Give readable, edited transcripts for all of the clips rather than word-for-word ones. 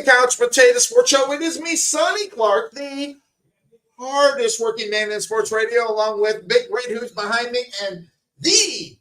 Couch Potato Sports Show. It is me, Sonny Clark, the hardest working man in sports radio, along with Big Red, who's behind me, and the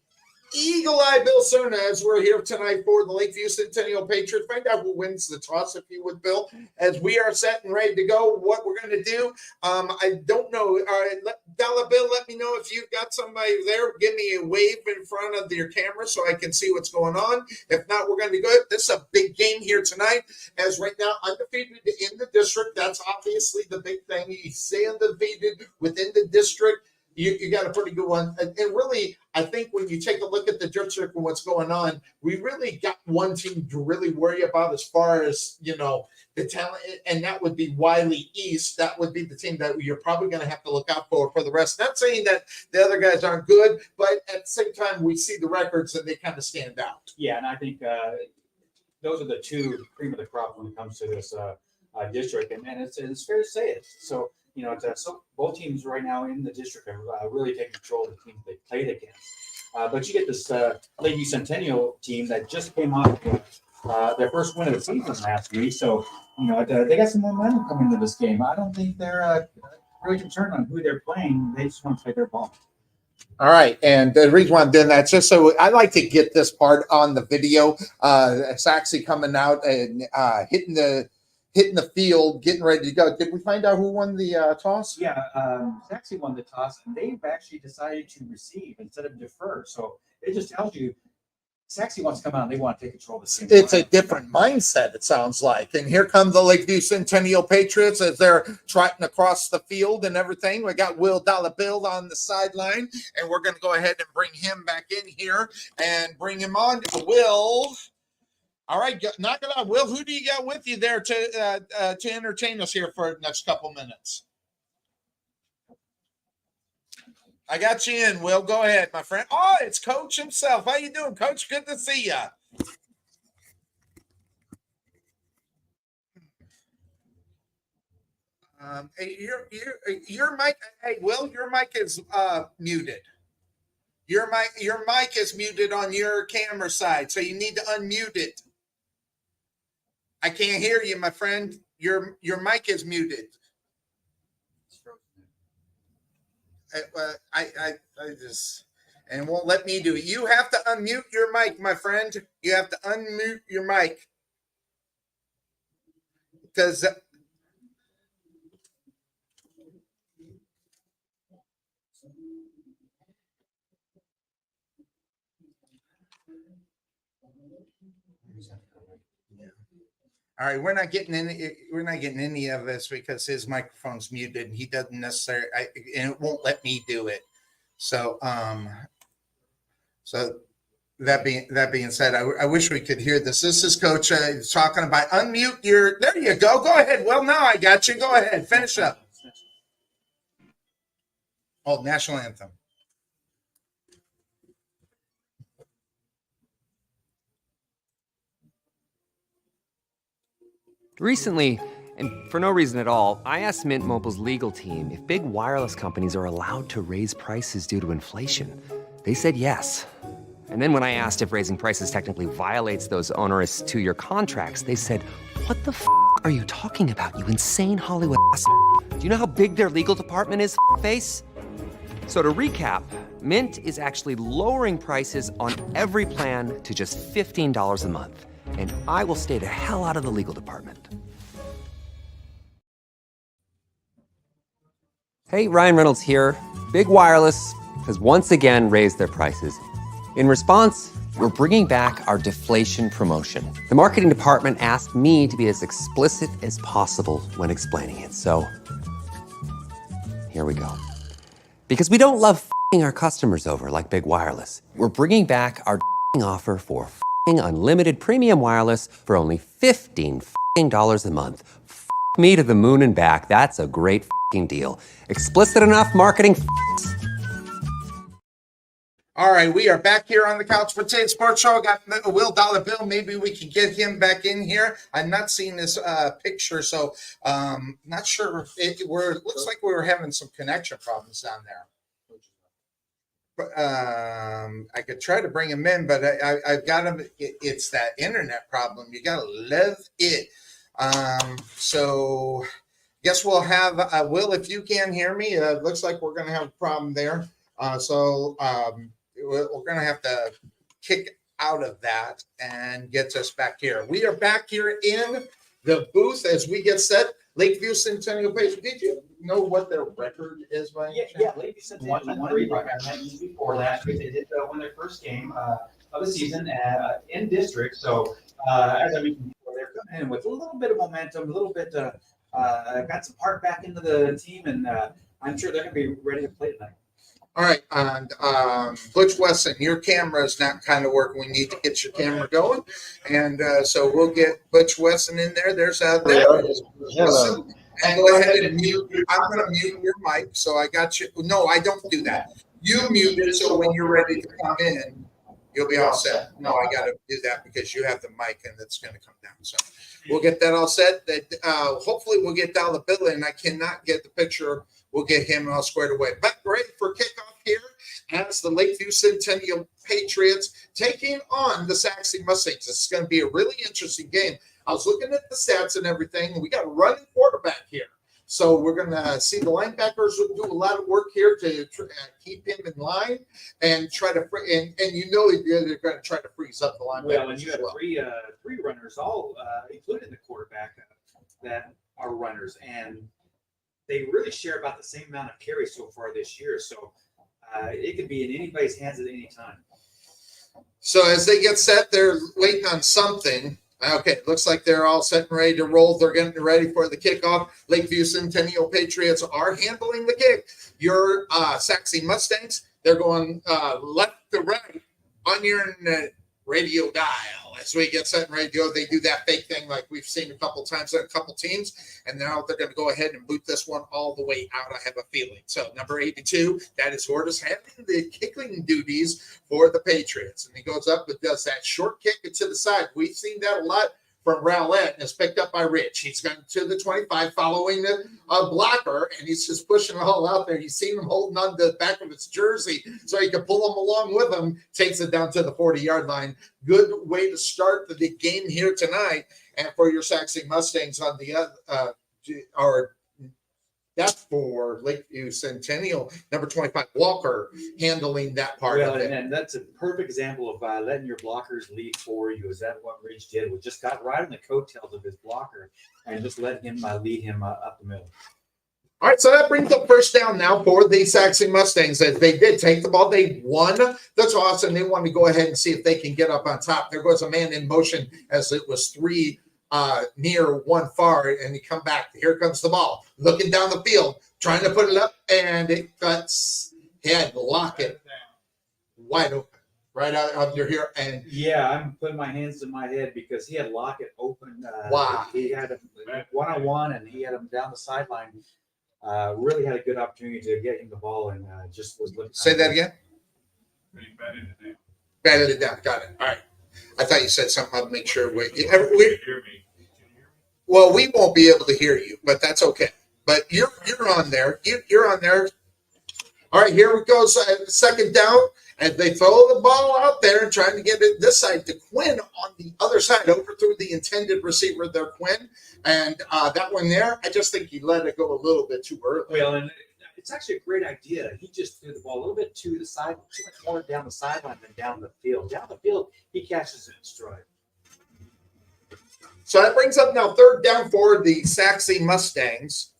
Eagle Eye Bill Serna, as we're here tonight for the Lakeview Centennial Patriots. Find out who wins the toss, if you would, Bill, as we are set and ready to go. What we're going to do, I don't know. All right, Dolla, Bill, let me know if you've got somebody there. Give me a wave in front of your camera so I can see what's going on. If not, we're going to go. This is a big game here tonight, as right now undefeated in the district. That's obviously the big thing. You stay undefeated within the district. You got a pretty good one. And really, I think when you take a look at the district and what's going on, we really got one team to really worry about as far as, the talent, and that would be Wiley East. That would be the team that you're probably going to have to look out for the rest. Not saying that the other guys aren't good, but at the same time, we see the records and they kind of stand out. Yeah, and I think those are the two cream of the crop when it comes to this district. And it's fair to say it. So, so both teams right now in the district are really taking control of the teams they played against. But you get this Lakeview Centennial team that just came off their first win of the season last week. So, they got some momentum coming into this game. I don't think they're really concerned on who they're playing. They just want to play their ball. All right, and the reason why I'm doing that is just so I like to get this part on the video. Sachse coming out and hitting the field, getting ready to go. Did we find out who won the toss? Yeah, Sachse won the toss, and they've actually decided to receive instead of defer. So it just tells you Sachse wants to come out and they want to take control of the team. It's a different mindset, it sounds like. And here come the Lakeview Centennial Patriots as they're trotting across the field and everything. We got Dolla Bill on the sideline, and we're going to go ahead and bring him back in here and bring him on. Will. All right, knock it out. Will, who do you got with you there to entertain us here for the next couple minutes? I got you in, Will. Go ahead, my friend. Oh, it's Coach himself. How you doing, Coach? Good to see you. Hey, your mic. Hey, Will, your mic is muted. Your mic is muted on your camera side, so you need to unmute it. I can't hear you, my friend. Your mic is muted. I just, and it won't let me do it. You have to unmute your mic, my friend. You have to unmute your mic. Because all right, we're not getting any of this because his microphone's muted and he doesn't necessarily, and it won't let me do it. So, so that being said, I wish we could hear this. This is Coach talking about unmute your. There you go. Go ahead. Well, now I got you. Go ahead. Finish up. Oh, national anthem. Recently, and for no reason at all, I asked Mint Mobile's legal team if big wireless companies are allowed to raise prices due to inflation. They said yes. And then when I asked if raising prices technically violates those onerous two-year contracts, they said, "What the f*** are you talking about, you insane Hollywood ass f- Do you know how big their legal department is, face?" So to recap, Mint is actually lowering prices on every plan to just $15 a month. And I will stay the hell out of the legal department. Hey, Ryan Reynolds here. Big Wireless has once again raised their prices. In response, we're bringing back our deflation promotion. The marketing department asked me to be as explicit as possible when explaining it. So here we go. Because we don't love f***ing our customers over like Big Wireless. We're bringing back our offer for unlimited premium wireless for only $15 a month. F me to the moon and back. That's a great deal. Explicit enough, marketing. All right, we are back here on the Couch Potato Sports Show. I got Dolla Bill. Maybe we can get him back in here. I'm not seeing this picture, so not sure. It looks like we were having some connection problems down there. I could try to bring him in, but I've got him. It's that internet problem. You got to love it. So guess we'll have Will, if you can hear me. It looks like we're going to have a problem there. We're going to have to kick out of that and get us back here. We are back here in the booth as we get set. Lakeview Centennial Patriots. Did you know what their record is by? Yeah, Lakeview Centennial Patriots. Before that, they did win their first game of the season in district. So as I mentioned before, they're coming in with a little bit of momentum, a little bit got some heart back into the team, and I'm sure they're going to be ready to play tonight. All right, and Butch Wesson, your camera is not kind of working. We need to get your camera going, and so we'll get Butch Wesson in there. There's out there. Hello. And go ahead and mute. I'm going to mute your mic, so I got you. No, I don't do that. You mute it, so when you're ready to come in, you'll be all set. No, I got to do that because you have the mic, and it's going to come down. So we'll get that all set. That hopefully we'll get Dolla in. I cannot get the picture. We'll get him all squared away. But ready for kickoff here as the Lakeview Centennial Patriots taking on the Sachse Mustangs. This is going to be a really interesting game. I was looking at the stats and everything. We got a running quarterback here. So we're going to see the linebackers do a lot of work here to keep him in line and try to and you know they're going to try to freeze up the linebackers. Well, and you have three runners, all including the quarterback, that are runners, and they really share about the same amount of carries so far this year. So it could be in anybody's hands at any time. So as they get set, they're waiting on something. Okay, looks like they're all set and ready to roll. They're getting ready for the kickoff. Lakeview Centennial Patriots are handling the kick. Your Sachse Mustangs, they're going left to right on your radio dial. As we get set and ready to go, they do that fake thing like we've seen a couple times at a couple teams, and now they're going to go ahead and boot this one all the way out, I have a feeling. So number 82, that is Hortus having the kicking duties for the Patriots, and he goes up and does that short kick to the side. We've seen that a lot from Rowlett, and it's picked up by Rich. He's gone to the 25 following the blocker, and he's just pushing it all out there. You've seen him holding on to the back of his jersey so he can pull him along with him, takes it down to the 40-yard line. Good way to start the game here tonight. And for your Sachse Mustangs on the other, that's for Lakeview Centennial, number 25, Walker, handling that part of it. And that's a perfect example of letting your blockers lead for you. Is that what Rich did? We just got right on the coattails of his blocker and just let him lead him up the middle. All right, so that brings up first down now for the Sachse Mustangs. As they did take the ball, they won the toss, and they want to go ahead and see if they can get up on top. There goes a man in motion as it was three near one far, and he come back. Here comes the ball, looking down the field, trying to put it up, and it cuts. He had Lockett wide open, right out under here. And yeah, I'm putting my hands to my head because he had Lockett open. Wow, he had him one-on-one, and he had him down the sideline. Really had a good opportunity to get him the ball, and just was looking. Say that again. Batted it down. Got it. All right. I thought you said something. I'll make sure well, we won't be able to hear you, but that's okay. But you're on there. You're on there. All right, here we go. Second down, and they throw the ball out there and trying to get it this side to Quinn on the other side, overthrew the intended receiver there, Quinn. And that one there, I just think he let it go a little bit too early. Well, and it's actually a great idea. He just threw the ball a little bit to the side, too much more down the sideline than down the field. Down the field, he catches it in stride. So that brings up now third down for the Sachse Mustangs.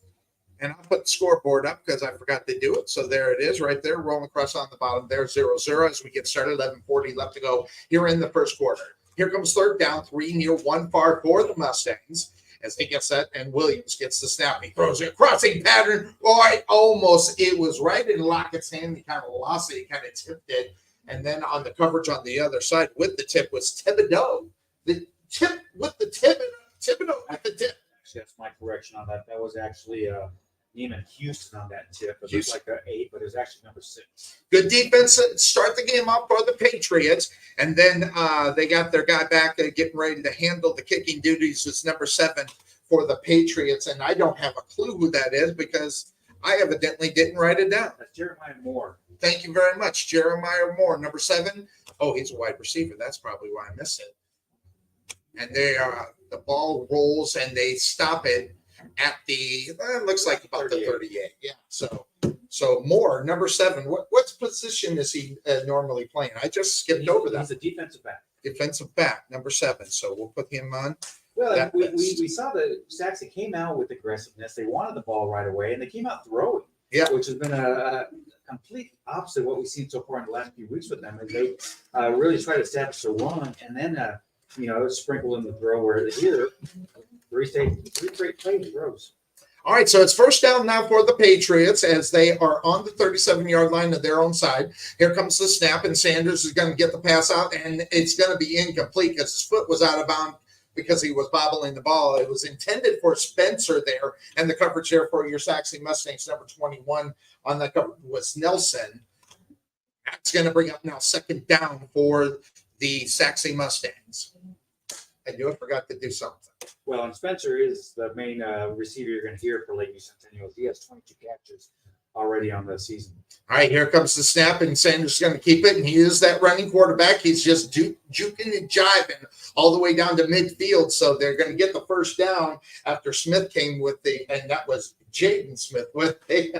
And I'll put the scoreboard up because I forgot to do it. So there it is right there, rolling across on the bottom there, 0-0 as we get started, 11:40 left to go here in the first quarter. Here comes third down, 3 near 1 far for the Mustangs as they get set, and Williams gets the snap. He throws it, crossing pattern. Boy, almost. It was right in Lockett's hand. He kind of lost it. He kind of tipped it. And then on the coverage on the other side with the tip was Thibodeau. The tip with the Thibodeau at the tip. Actually, that's my correction on that. That was actually Neiman Houston on that tip. It looks like an 8, but it was actually number 6. Good defense. Start the game up for the Patriots. And then they got their guy back getting ready to handle the kicking duties. It's number 7 for the Patriots. And I don't have a clue who that is because I evidently didn't write it down. That's Jeremiah Moore. Thank you very much. Jeremiah Moore, number 7. Oh, he's a wide receiver. That's probably why I missed it. And they are The ball rolls and they stop it at the, it looks like about 38. The 38. Yeah. So Moore, number 7. What position is he normally playing? I just skipped over that. He's a defensive back. Defensive back, number 7. So we'll put him on. Well, we saw that Sachse came out with aggressiveness. They wanted the ball right away, and they came out throwing. Yeah, which has been a complete opposite of what we've seen so far in the last few weeks with them. Is they really try to establish a run, and then sprinkle in the throw. Where here, three straight plays throws. All right, so it's first down now for the Patriots as they are on the 37-yard line of their own side. Here comes the snap, and Sanders is going to get the pass out, and it's going to be incomplete because his foot was out of bounds because he was bobbling the ball. It was intended for Spencer there, and the coverage there for your Sachse Mustangs, number 21 on that cover was Nelson. That's going to bring up now second down for the Sachse Mustangs. I knew I forgot to do something. Well, and Spencer is the main receiver you're going to hear for Lakeview Centennial. He has 22 catches already on the season. All right, here comes the snap, and Sanders is going to keep it, and he is that running quarterback. He's just juking and jiving all the way down to midfield, so they're going to get the first down after Smith came with and that was Jaden Smith with the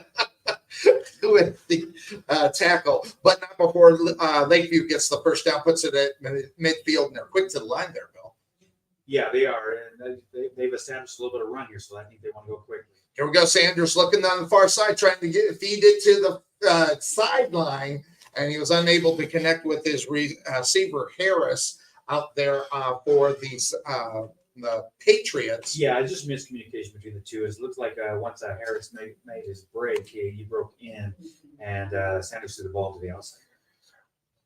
tackle, but not before Lakeview gets the first down, puts it at midfield, and they're quick to the line there, Bill. Yeah, they are, and they've established a little bit of run here, so I think they want to go quickly. Here we go. Sanders looking on the far side, trying to feed it to the sideline, and he was unable to connect with his receiver Harris out there for the Patriots. Yeah, it's just miscommunication between the two. It looks like once Harris made his break, he broke in, and Sanders threw the ball to the outside.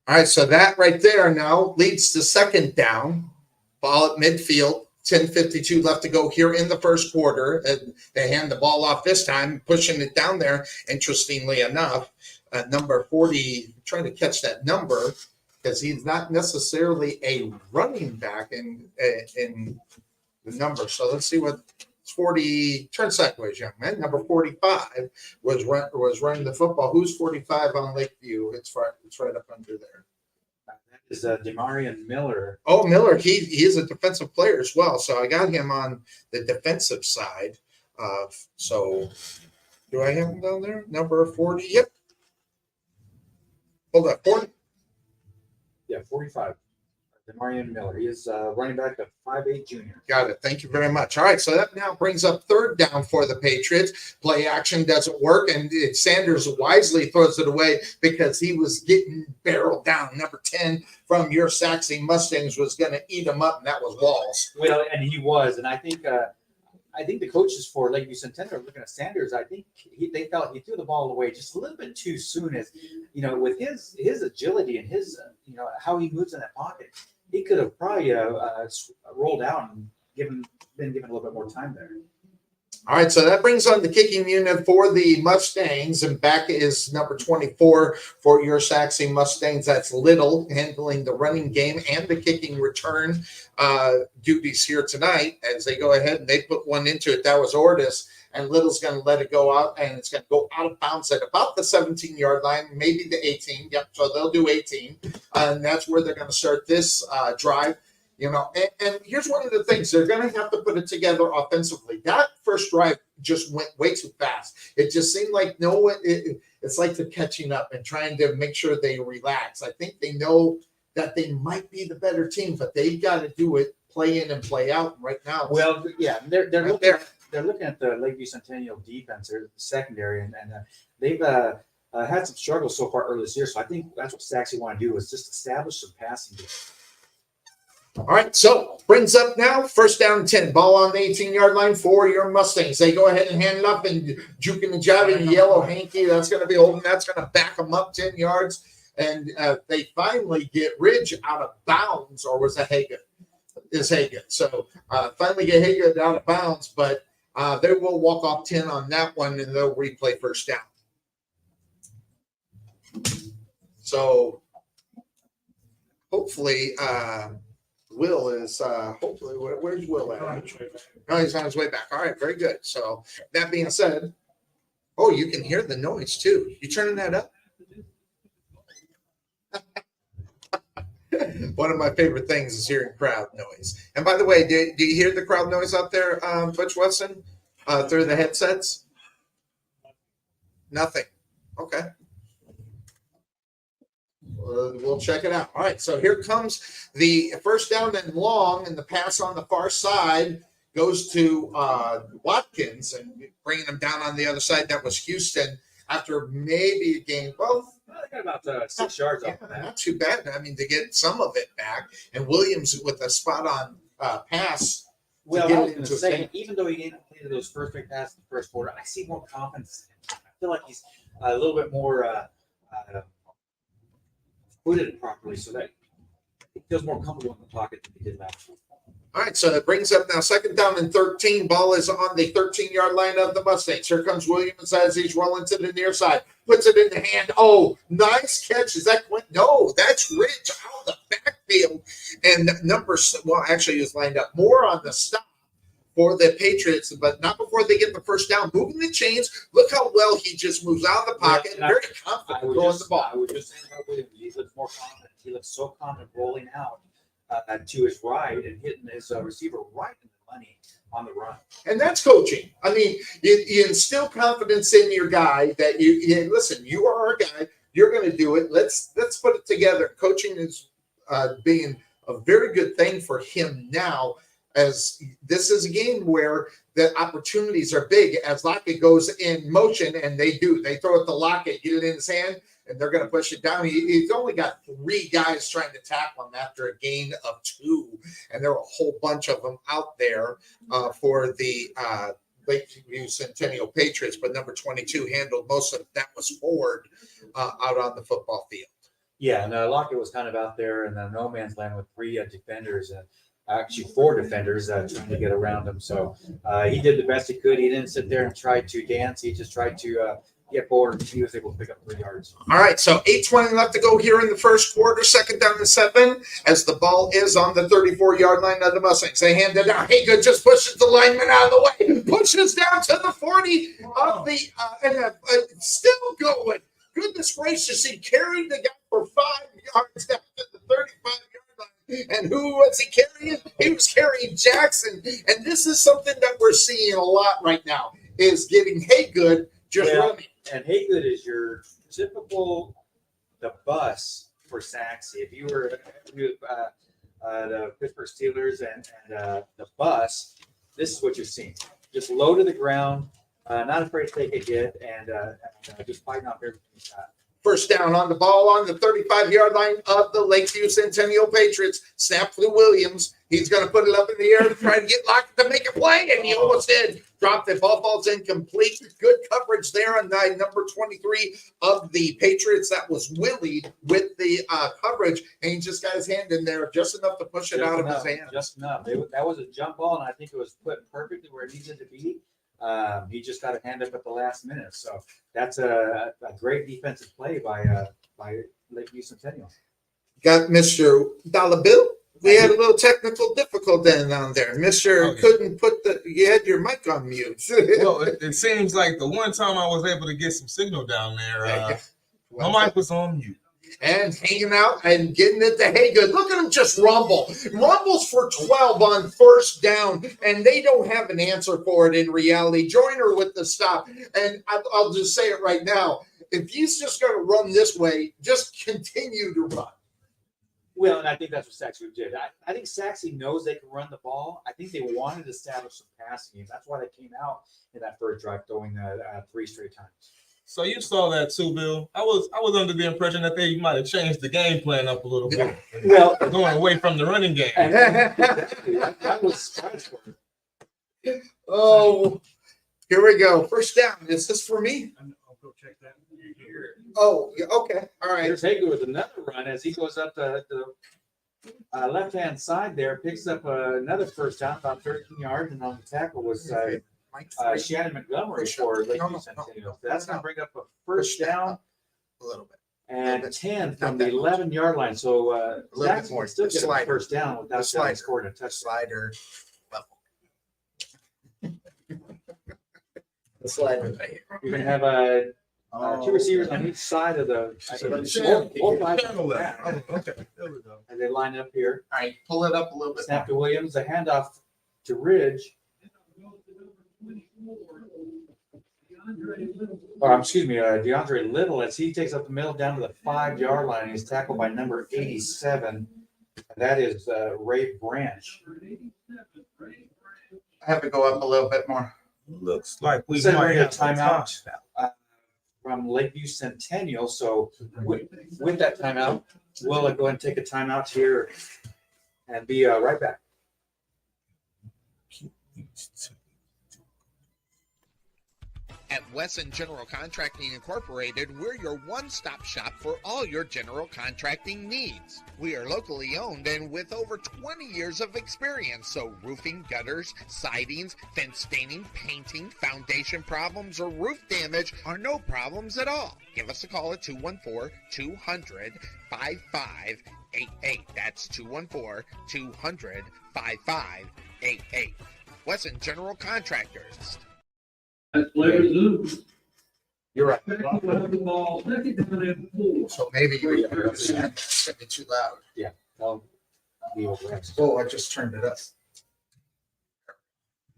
All right, so that right there now leads to second down. Ball at midfield. 10:52 left to go here in the first quarter. And they hand the ball off this time, pushing it down there. Interestingly enough, number 40, trying to catch that number because he's not necessarily a running back in the number. So let's see what it's 40. Turn sideways, young man. Number 45 was running the football. Who's 45 on Lakeview? It's right up under there. Is Demarion Miller. Oh, Miller, he is a defensive player as well. So I got him on the defensive side. So do I have him down there? Number 40? Yep. Hold up, 40? Yeah, 45. Demarion Miller. He is running back, a 5'8" junior. Got it. Thank you very much. All right, so that now brings up third down for the Patriots. Play action doesn't work, and Sanders wisely throws it away because he was getting barreled down. Number 10 from your Sachse Mustangs was going to eat him up, and that was Walls. Well, and he was, and I think the coaches for Lakeview Centennial are looking at Sanders. I think they felt he threw the ball away just a little bit too soon. As with his agility and his how he moves in that pocket, he could have probably rolled out and been given a little bit more time there. All right, so that brings on the kicking unit for the Mustangs, and back is number 24 for your Sachse Mustangs. That's Little, handling the running game and the kicking return duties here tonight as they go ahead and they put one into it. That was Ortis, and Little's going to let it go out, and it's going to go out of bounds at about the 17-yard line, maybe the 18. Yep, so they'll do 18, and that's where they're going to start this drive. And here's one of the things. They're going to have to put it together offensively. That first drive just went way too fast. It just seemed like it's like they're catching up and trying to make sure they relax. I think they know that they might be the better team, but they've got to do it play in and play out right now. Well, yeah, they're looking at the Lakeview Centennial defense or the secondary, and they've had some struggles so far early this year. So I think that's what Sachse want to do is just establish some passing game. All right, so brings up now first down 10. Ball on the 18-yard line for your Mustangs. They go ahead and hand it up and juking and jiving. Yellow hanky, that's going to be holding. That's going to back them up 10 yards. And they finally get Ridge out of bounds, or was that Hagen? Is Hagen. So finally get Hagen out of bounds, but they will walk off 10 on that one, and they'll replay first down. So hopefully Will is hopefully where's Will at? No, he's on his way back. All right, very good. So that being said, oh, you can hear the noise too. You turning that up? One of my favorite things is hearing crowd noise. And by the way, do you hear the crowd noise out there, Butch Wesson, through the headsets? Nothing. Okay. We'll check it out. All right, so here comes the first down and long, and the pass on the far side goes to Watkins, and bringing him down on the other side. That was Houston after maybe a game. Well, they got about 6 yards off of that. Not too bad. I mean, to get some of it back, and Williams with a spot on pass. Well, I was going to say, even though he didn't play those first 3 passes in the first quarter, I see more confidence in him. I feel like he's a little bit more footed properly, so that he feels more comfortable in the pocket than he did last week. All right, so that brings up now 2nd down and 13. Ball is on the 13-yard line of the Mustangs. Here comes Williams as he's rolling to the near side. Puts it in the hand. Oh, nice catch. Is that Quint? No, that's Ridge out of the backfield. And actually he was lined up more on the stop for the Patriots, but not before they get the first down. Moving the chains. Look how well he just moves out of the pocket. Yeah, very confident throwing the ball. I was just saying about Williams. He looks more confident. He looks so confident rolling out to his right and hitting his receiver right in the money on the run. And that's coaching. I mean, you instill confidence in your guy that you listen, you are our guy. You're going to do it. Let's put it together. Coaching is being a very good thing for him now, as this is a game where the opportunities are big as Lockett goes in motion, and they throw it to Lockett, get it in his hand, and they're going to push it down. He's only got 3 guys trying to tackle him after a gain of 2, and there are a whole bunch of them out there for the Lakeview Centennial Patriots, but number 22 handled most of it. That was Ford out on the football field. Yeah, and Lockett was kind of out there in the no man's land with 3 defenders and actually 4 defenders trying to get around him. So he did the best he could. He didn't sit there and try to dance. He just tried to get forward. He was able to pick up 3 yards. All right, so 8:20 left to go here in the first quarter. 2nd down and 7 as the ball is on the 34-yard line of the Mustangs. They hand it down. Haygood just pushes the lineman out of the way. Pushes down to the 40 of the still going. Goodness gracious, he carried the guy for 5 yards down to the 35-yard line. And who was he carrying? He was carrying Jackson. And this is something that we're seeing a lot right now, is getting Haygood just running. And Haygood is your typical the bus for Sachse. If you were the Pittsburgh Steelers and the bus, this is what you're seeing. Just low to the ground, not afraid to take a hit, and just fighting off everything he's got. First down on the ball on the 35-yard line of the Lakeview Centennial Patriots. Snap to Williams. He's going to put it up in the air to try to get Lockett to make a play, and he almost did. Dropped it. Ball falls incomplete. Good coverage there on the number 23 of the Patriots. That was Willie with the coverage, and he just got his hand in there just enough to push it out of his hand. Just enough. That was a jump ball, and I think it was put perfectly where it needed to be. He just got a hand up at the last minute. So that's a great defensive play by Lakeview Centennial. Got Mr. Dolla Bill. We had a little technical difficulty down there. Mr. Okay. Couldn't you had your mic on mute. Well, it seems like the one time I was able to get some signal down there, my mic was on mute. And hanging out and getting it to Haygood. Look at him just rumble. Rumbles for 12 on first down, and they don't have an answer for it in reality. Joyner with the stop. And I'll just say it right now. If he's just going to run this way, just continue to run. Well, and I think that's what Sachse did. I think Sachse knows they can run the ball. I think they wanted to establish some passing games. That's why they came out in that first drive throwing 3 straight times. So you saw that too, Bill. I was under the impression that they might have changed the game plan up a little bit. Well, going away from the running game. Exactly. That was Oh, here we go. First down. Is this for me? I'll go check that. Oh, okay. All right. Here's Haygood with another run as he goes up the left-hand side there, picks up another first down, about 13 yards, and on the tackle was Shannon Montgomery for Lakeview Centennial. That's going to bring up a first down a little bit. And 10 from the 11-yard line. So a little bit more. Still get a first down without scoring a touchdown. Slider level. The slider right here. You're going to have a Two receivers on each side of the both sides of the back. Okay, there we go. And they line up here. All right, pull it up a little bit. Snap to Williams, the handoff to Ridge. DeAndre Little, as he takes up the middle down to the 5-yard line, and he's tackled by number 87. And that is Ray Branch. Have to go up a little bit more. Looks like we Said might we're in a have some timeout from Lakeview Centennial. So with that timeout, we'll go ahead and take a timeout here and be right back. At Wesson General Contracting Incorporated, we're your one-stop shop for all your general contracting needs. We are locally owned and with over 20 years of experience, so roofing, gutters, sidings, fence staining, painting, foundation problems, or roof damage are no problems at all. Give us a call at 214-200-5588. That's 214-200-5588. Wesson General Contractors. That's players do. You're right. So maybe you're too loud. Yeah. I'll be over. Oh, I just turned it up.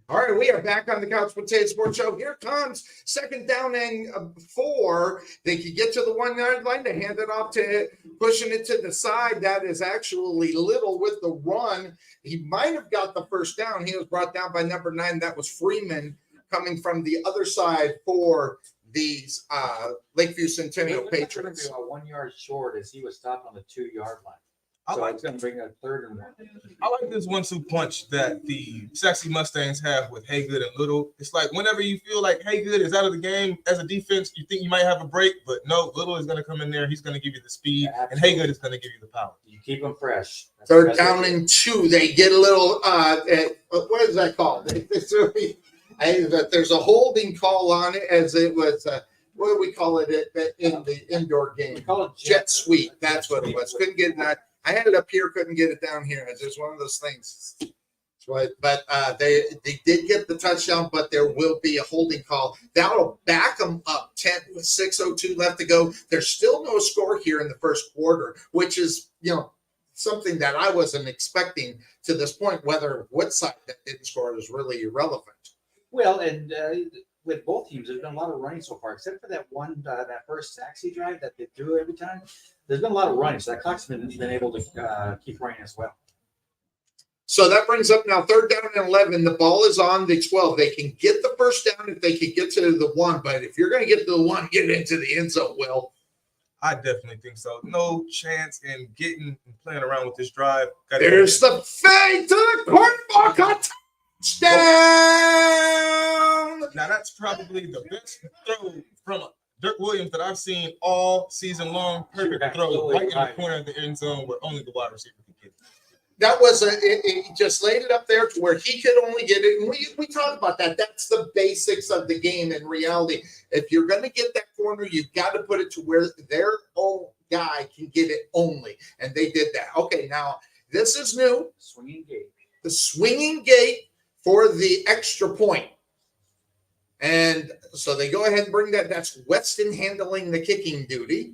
All right, we are back on the Couch Potato Sports Show. Here comes second down and 4. They could get to the 1-yard line. They hand it off to pushing it to the side. That is actually Little with the run. He might have got the first down. He was brought down by number 9. That was Freeman coming from the other side for these Lakeview Centennial Patriots. About 1 yard short as he was stopped on the 2-yard line. I So like it's going to bring a 3rd and 1. I like this 1-2 punch that the Sachse Mustangs have with Haygood and Little. It's like whenever you feel like Haygood is out of the game as a defense, you think you might have a break, but no, Little is going to come in there. He's going to give you the speed, and Haygood is going to give you the power. You keep them fresh. Third down and 2. They get a little, what is that called? There's a holding call on it as it was, what do we call it in the indoor game? We call it Jet sweep. That's what it was. Couldn't get that. I had it up here, couldn't get it down here. It's just one of those things. But they did get the touchdown, but there will be a holding call. That'll back them up 10 with 6:02 left to go. There's still no score here in the first quarter, which is, something that I wasn't expecting to this point. Whether what side that didn't score is really irrelevant. Well, and with both teams, there's been a lot of running so far, except for that one, that first Sachse drive that they do every time. There's been a lot of running, so that clock's been able to keep running as well. So that brings up now 3rd down and 11. The ball is on the 12. They can get the first down if they can get to the 1, but if you're going to get to the 1, get into the end zone, Will. I definitely think so. No chance in getting and playing around with this drive. There's the fade to the cornerback. Touchdown! Now that's probably the best throw from Dirk Williams that I've seen all season long. Perfect throw right in the corner of the end zone where only the wide receiver can get it. That was he just laid it up there to where he could only get it. And we talked about that. That's the basics of the game in reality. If you're going to get that corner, you've got to put it to where their own guy can get it only. And they did that. Okay, now this is new. Swinging gate. The swinging gate for the extra point. And so they go ahead and bring that. That's Weston handling the kicking duty.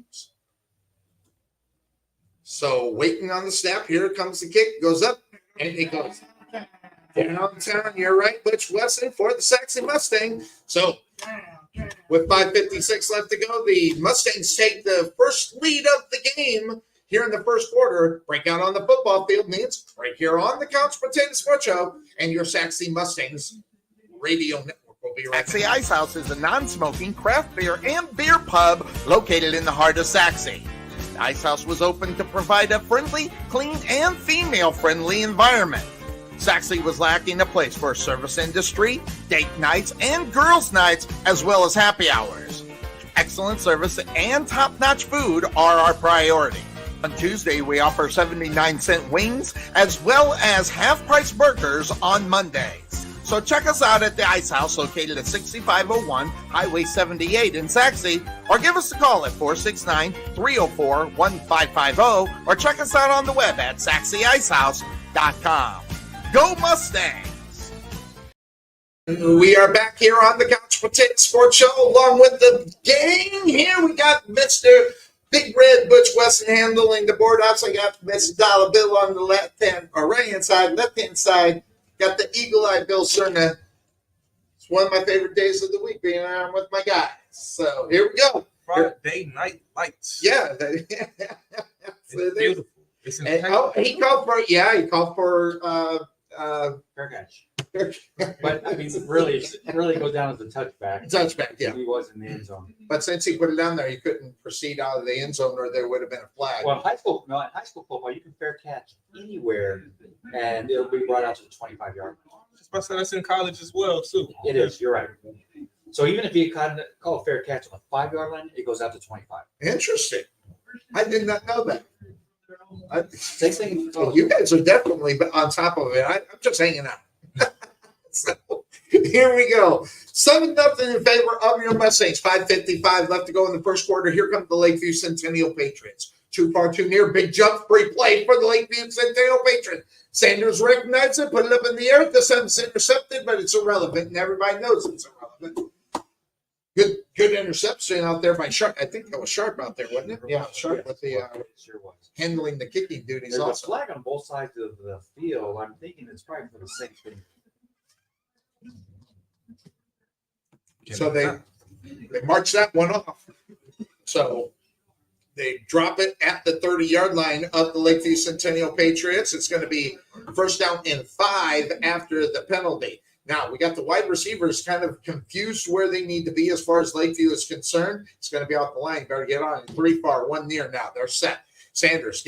So waiting on the snap. Here comes the kick. Goes up. And it goes downtown. You're right, Butch. Wesson for the Sachse Mustang. So with 5:56 left to go, the Mustangs take the first lead of the game here in the first quarter. Breakout on the football field means right here on the Couch Potato Sports Show and your Sachse Mustangs radio network. We'll be right back. Sachse Ice House is a non-smoking craft beer and beer pub located in the heart of Sachse. The Ice House was opened to provide a friendly, clean, and female-friendly environment. Sachse was lacking a place for service industry, date nights, and girls' nights, as well as happy hours. Excellent service and top-notch food are our priority. On Tuesday, we offer 79-cent wings, as well as half-price burgers on Mondays. So check us out at the Ice House, located at 6501 Highway 78 in Sachse, or give us a call at 469-304-1550, or check us out on the web at SachseIcehouse.com. Go Mustangs! We are back here on the Couch Potato Sports Show along with the gang. Here we got Mr. Big Red Butch Wesson handling the board ops. I got Mr. Dolla Bill on the left-hand or right-hand side. Left-hand side, got the Eagle-Eye Bill Serna. It's one of my favorite days of the week being around with my guys. So here we go. Friday night lights. Yeah. It's beautiful. It's And, impeccable. he called for Fair catch. But I mean, it really goes down as a touchback. touchback, yeah. He was in the end zone. But since he put it down there, he couldn't proceed out of the end zone or there would have been a flag. Well, in high school football, you can fair catch anywhere, and it'll be brought out to the 25-yard line. Just that's in college as well, too. It is. You're right. So even if you call a fair catch on the 5-yard line, it goes out to 25. Interesting. I did not know that. Same thing. You guys are definitely on top of it. I'm just hanging out. So here we go. 7-0 in favor of your Mustangs. 5:55 left to go in the first quarter. Here come the Lakeview Centennial Patriots. Too far, too near. Big jump, free play for the Lakeview Centennial Patriots. Sanders recognized it, put it up in the air. This one's intercepted, but it's irrelevant, and everybody knows it's irrelevant. Good interception out there by Sharp. I think that was Sharp out there, wasn't it? Yeah, Sharp with the sure was. handling the kicking duties There's also. a flag on both sides of the field. I'm thinking it's probably for the same thing. So they march that one off. So they drop it at the 30-yard line of the Lakeview Centennial Patriots. It's going to be first down and 5 after the penalty. Now, we got the wide receivers kind of confused where they need to be as far as Lakeview is concerned. It's going to be off the line. Better get on. 3 far, 1 near now. They're set. Sanders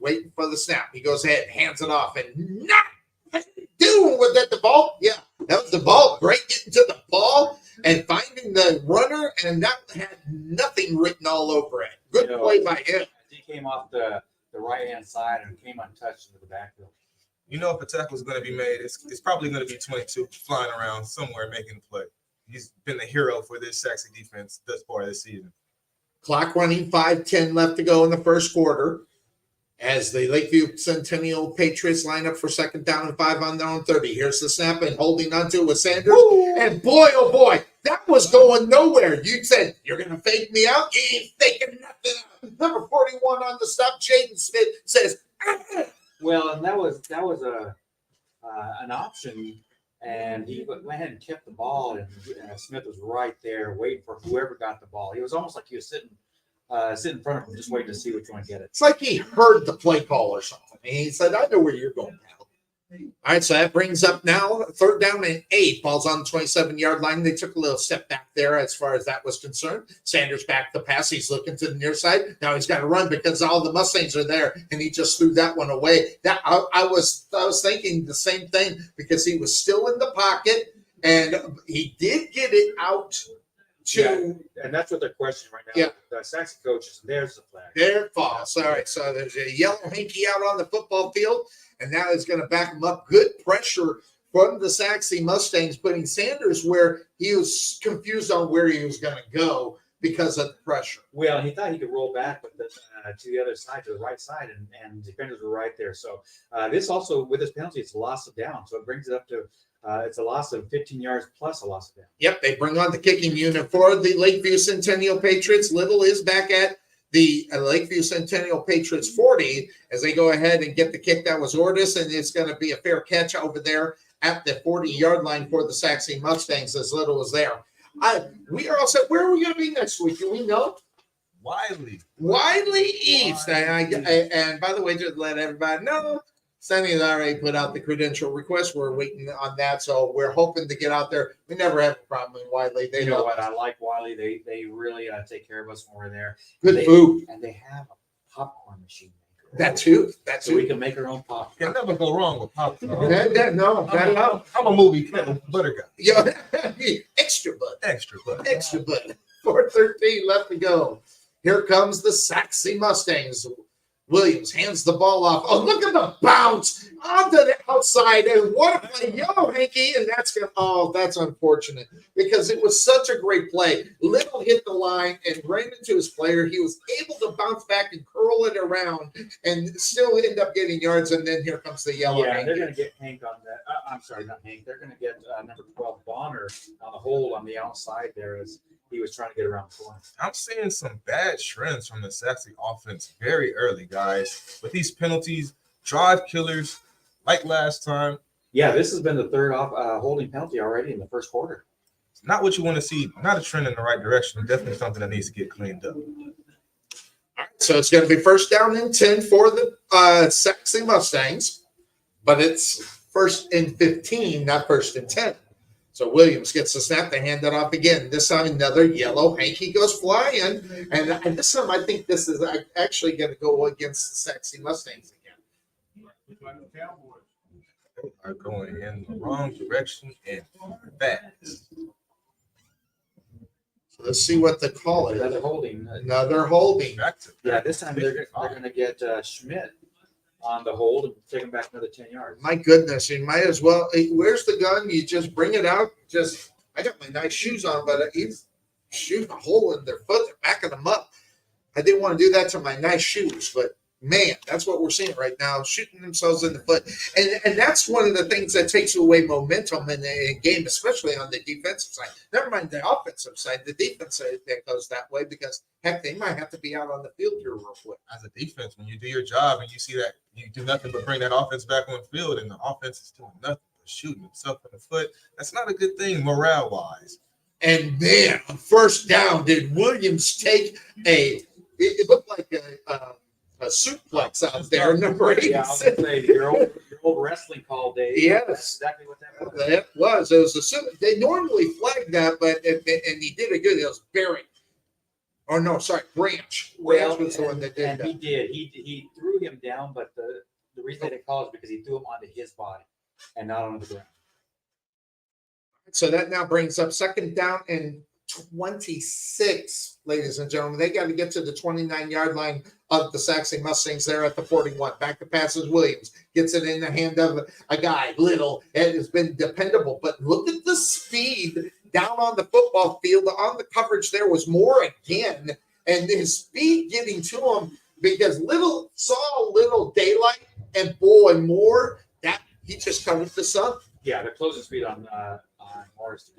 waiting for the snap. He goes ahead, hands it off, and not doing with that the ball. Yeah, that was the ball. Great getting to the ball and finding the runner, and that had nothing written all over it. Good play by him. He came off the right-hand side and came untouched into the backfield. You know, if a tackle is going to be made, it's probably going to be 22 flying around somewhere making the play. He's been the hero for this Sachse defense thus far this season. Clock running, 5:10 left to go in the first quarter as the Lakeview Centennial Patriots line up for second down and 5 on their own 30. Here's the snap and holding onto it with Sanders. Woo! And boy, oh boy, that was going nowhere. You said, you're going to fake me out? You ain't faking nothing out. Number 41 on the stop, Jaden Smith says, ah! Well, and that was an option, and he went ahead and kept the ball, and Smith was right there waiting for whoever got the ball. He was almost like he was sitting in front of him, just waiting to see which one get it. It's like he heard the play call or something. And he said, I know where you're going now. All right, so that brings up now third down and 8. Ball's on the 27-yard line. They took a little step back there as far as that was concerned. Sanders back the pass. He's looking to the near side. Now he's got to run because all the Mustangs are there, and he just threw that one away. That I was thinking the same thing because he was still in the pocket, and he did get it out to and that's what they're questioning right now. Yeah. The Sachse coaches, there's the flag. There it falls. All right, so there's a yellow hanky out on the football field, and now it's going to back him up. Good pressure from the Sachse Mustangs, putting Sanders where he was confused on where he was going to go because of the pressure. Well, he thought he could roll back with to the other side, to the right side, and defenders were right there. So this also, with this penalty, it's a loss of down. So it brings it up to it's a loss of 15 yards plus a loss of down. Yep, they bring on the kicking unit for the Lakeview Centennial Patriots. Little is back at the Lakeview Centennial Patriots 40 as they go ahead and get the kick. That was Ordis, and it's going to be a fair catch over there at the 40-yard line for the Sachse Mustangs as Little is there. We are all set. Where are we going to be next week? Do we know? Wiley East. And by the way, just to let everybody know, Sonny has already put out the credential request. We're waiting on that, so we're hoping to get out there. We never have a problem in Wiley. They You know what? I like Wiley. They really take care of us when we're there. Good food. And they have a popcorn machine maker. That too. That So we too. can make our own popcorn. can never go wrong with popcorn. No, that out. I'm a movie butter guy. Yo, extra butt. Extra butter. Extra butt. 4:13 left to go. Here comes the Sachse Mustangs Williams hands the ball off. Oh, look at the bounce onto the outside. And what a play. Yellow hanky. And that's unfortunate because it was such a great play. Little hit the line and ran into his player. He was able to bounce back and curl it around and still end up getting yards. And then here comes the yellow Yeah, hanky. they're going to get Hank on that. I'm sorry, not Hank. They're going to get number 12 Bonner on the hold on the outside there as he was trying to get around the corner. I'm seeing some bad trends from the Sachse offense very early, guys. With these penalties, drive killers, like last time. Yeah, this has been the third holding penalty already in the first quarter. It's not what you want to see. Not a trend in the right direction. Definitely something that needs to get cleaned up. All right, so it's going to be first down and 10 for the Sachse Mustangs, but it's first and 15, not first and 10. So Williams gets the snap. They hand it off again. This time another yellow hanky goes flying. And this time I think this is actually going to go against the Sachse Mustangs again. They are going in the wrong direction and fast. So let's see what the call is. Another holding. Another holding. Back to Yeah, this time they're going to get Schmidt on the hold and take him back another 10 yards. My goodness, you might as well. Where's the gun? You just bring it out. I got my nice shoes on, but he's shooting a hole in their foot. They're backing them up. I didn't want to do that to my nice shoes, but man, that's what we're seeing right now, shooting themselves in the foot. And that's one of the things that takes away momentum in a game, especially on the defensive side. Never mind the offensive side, the defense side that goes that way because, heck, they might have to be out on the field here real quick. as a defense, when you do your job and you see that you do nothing but bring that offense back on the field and the offense is doing nothing but shooting himself in the foot, that's not a good thing morale-wise. And man, on first down, did Williams take it looked like a suplex out there, number 86. Yeah, I was going to say, your old wrestling call, Dave. Yes. That's exactly what that was. That was. It was they normally flag that, but and he did it good. It was Barry. Or no, sorry, Branch. Branch was the one that did and that. he did. He threw him down, but the reason they didn't call is because he threw him onto his body and not onto the ground. So that now brings up second down and 26, ladies and gentlemen. They got to get to the 29-yard line of the Sachse Mustangs there at the 41. Back to passes Williams. Gets it in the hand of a guy, Little. It has been dependable. But look at the speed down on the football field. On the coverage there was Moore again. And his speed getting to him because Little saw little daylight. And boy, Moore, that he just covered the sun. Yeah, the closest speed on Morris to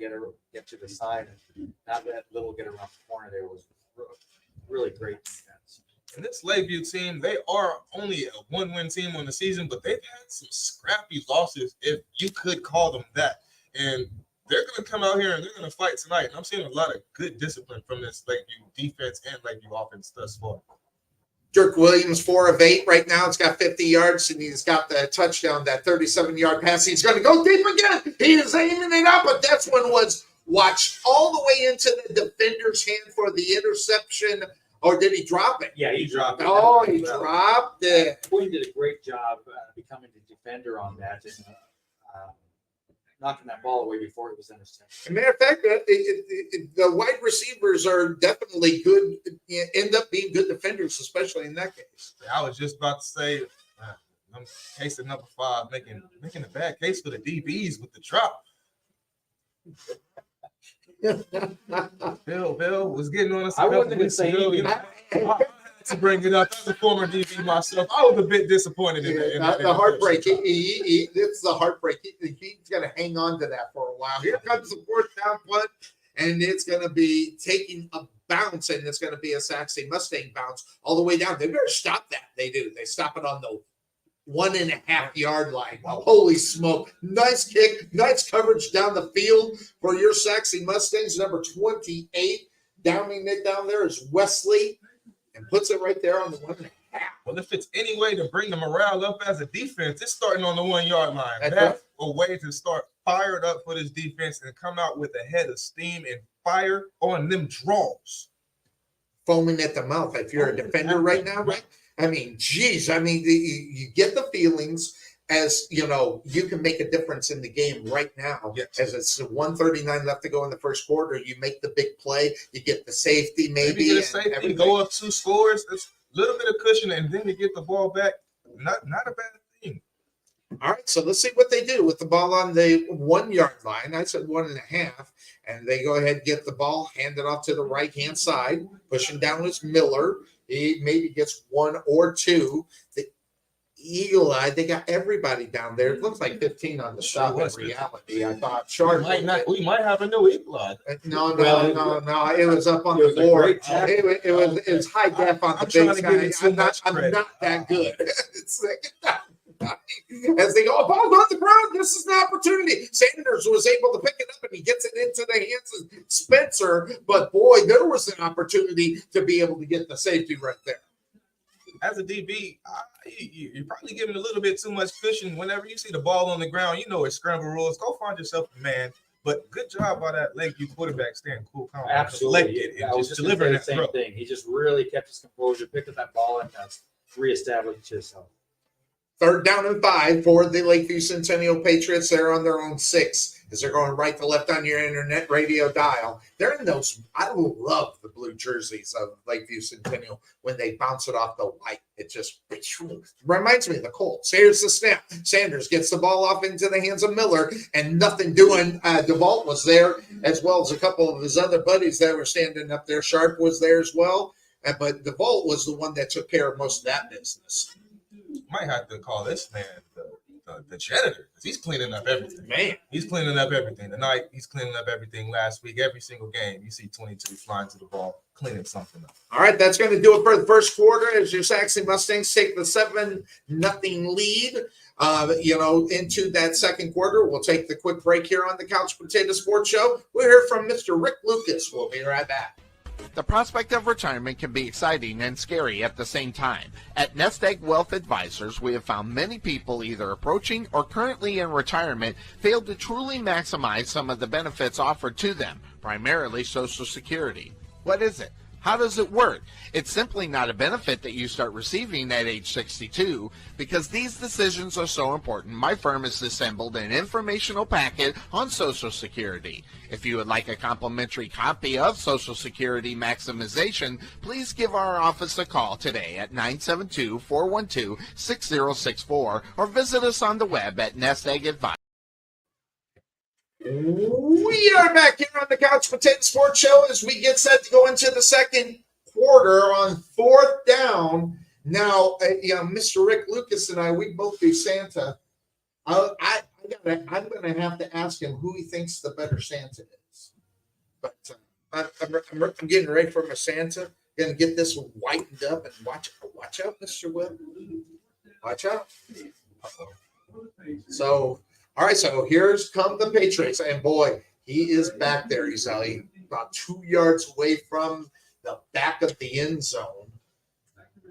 get to the side and not let Little get around the corner there was really great defense. And this Lakeview team, they are only a one-win team on the season, but they've had some scrappy losses, if you could call them that. And they're going to come out here and they're going to fight tonight. And I'm seeing a lot of good discipline from this Lakeview defense and Lakeview offense thus far. Dirk Williams, 4 of 8 right now. It's got 50 yards, and he's got the touchdown, that 37-yard pass. He's going to go deep again. He is aiming it up, but that's one was watched all the way into the defender's hand for the interception. Or did he drop it? Yeah, he dropped it. Oh, he dropped it. Quinn did a great job becoming the defender on that and knocking that ball away before it was intercepted. As a matter of fact, the wide receivers are definitely good, end up being good defenders, especially in that case. I was just about to say, case of number 5, making a bad case for the DBs with the drop. Bill was getting on us. I wasn't going to say anything. I had to bring it up as a former DB myself. I was a bit disappointed in the heartbreak. It's the heartbreak. He's going to hang on to that for a while. Here comes the fourth down punt, and it's going to be taking a bounce, and it's going to be a Sachse Mustang bounce all the way down. They better stop that. They do. They stop it on the 1.5 yard line. Wow, holy smoke. Nice kick, nice coverage down the field for your Sachse Mustangs. Number 28, downing it down there is Wesley and puts it right there on the 1.5. Well, if it's any way to bring the morale up as a defense, it's starting on the 1 yard line. That's That's a way to start fired up for this defense and come out with a head of steam and fire on them draws. Foaming at the mouth if you're a defender right now, right? I mean, geez, you get the feelings as, you know, you can make a difference in the game right now. Yes. As it's 1:39 left to go in the first quarter, you make the big play, you get the safety maybe. Get a safety, go up 2 scores. little bit of cushion, and then to get the ball back, not a bad thing. All right, so let's see what they do with the ball on the 1 yard line. I said 1.5, and they go ahead and get the ball, hand it off to the right-hand side, pushing down is Miller. He maybe gets 1 or 2. The Eagle Eye, they got everybody down there. It looks like 15 on the shot. In reality, I thought Sharp. We might have a new Eagle Eye. No. It was up on the board. It was high def on the big sky. I'm not that good. It's like, as they go, ball's on the ground. This is an opportunity. Sanders was able to pick it up, and he gets it into the hands of Spencer. But boy, there was an opportunity to be able to get the safety right there. As a DB, you're probably giving a little bit too much cushion. Whenever you see the ball on the ground, you know it's scramble rules. Go find yourself a man. But good job by that Lakeview quarterback staying cool, calm, Absolutely. and just delivering that same thing. He just really kept his composure, picked up that ball, and reestablished himself. 3rd down and 5 for the Lakeview Centennial Patriots. They're on their own 6 as they're going right to left on your internet radio dial. They're in those. I love the blue jerseys of Lakeview Centennial when they bounce it off the white. It just reminds me of the Colts. Here's the snap. Sanders gets the ball off into the hands of Miller, and nothing doing. DeVault was there, as well as a couple of his other buddies that were standing up there. Sharp was there as well. But DeVault was the one that took care of most of that business. Might have to call this man the janitor, because he's cleaning up everything. Man, he's cleaning up everything tonight. He's cleaning up everything last week. Every single game, you see 22 flying to the ball, cleaning something up. All right, that's going to do it for the first quarter as your Sachse Mustangs take the 7-0 lead. Into that second quarter. We'll take the quick break here on the Couch Potato Sports Show. We'll hear from Mr. Rick Lucas. We'll be right back. The prospect of retirement can be exciting and scary at the same time. At Nest Egg Wealth Advisors, we have found many people either approaching or currently in retirement fail to truly maximize some of the benefits offered to them, primarily Social Security. What is it? How does it work? It's simply not a benefit that you start receiving at age 62. Because these decisions are so important, my firm has assembled an informational packet on Social Security. If you would like a complimentary copy of Social Security Maximization, please give our office a call today at 972-412-6064 or visit us on the web at Nest Egg Advisors. We are back here on the Couch Potato Sports Show as we get set to go into the second quarter on 4th down. Now, Mr. Rick Lucas and I, we both do Santa. I'm going to have to ask him who he thinks the better Santa is. But I'm getting ready for my Santa. Going to get this one whitened up and watch out, Mr. Will. Watch out. So. All right, so here's come the Patriots, and boy, he is back there. He's about 2 yards away from the back of the end zone.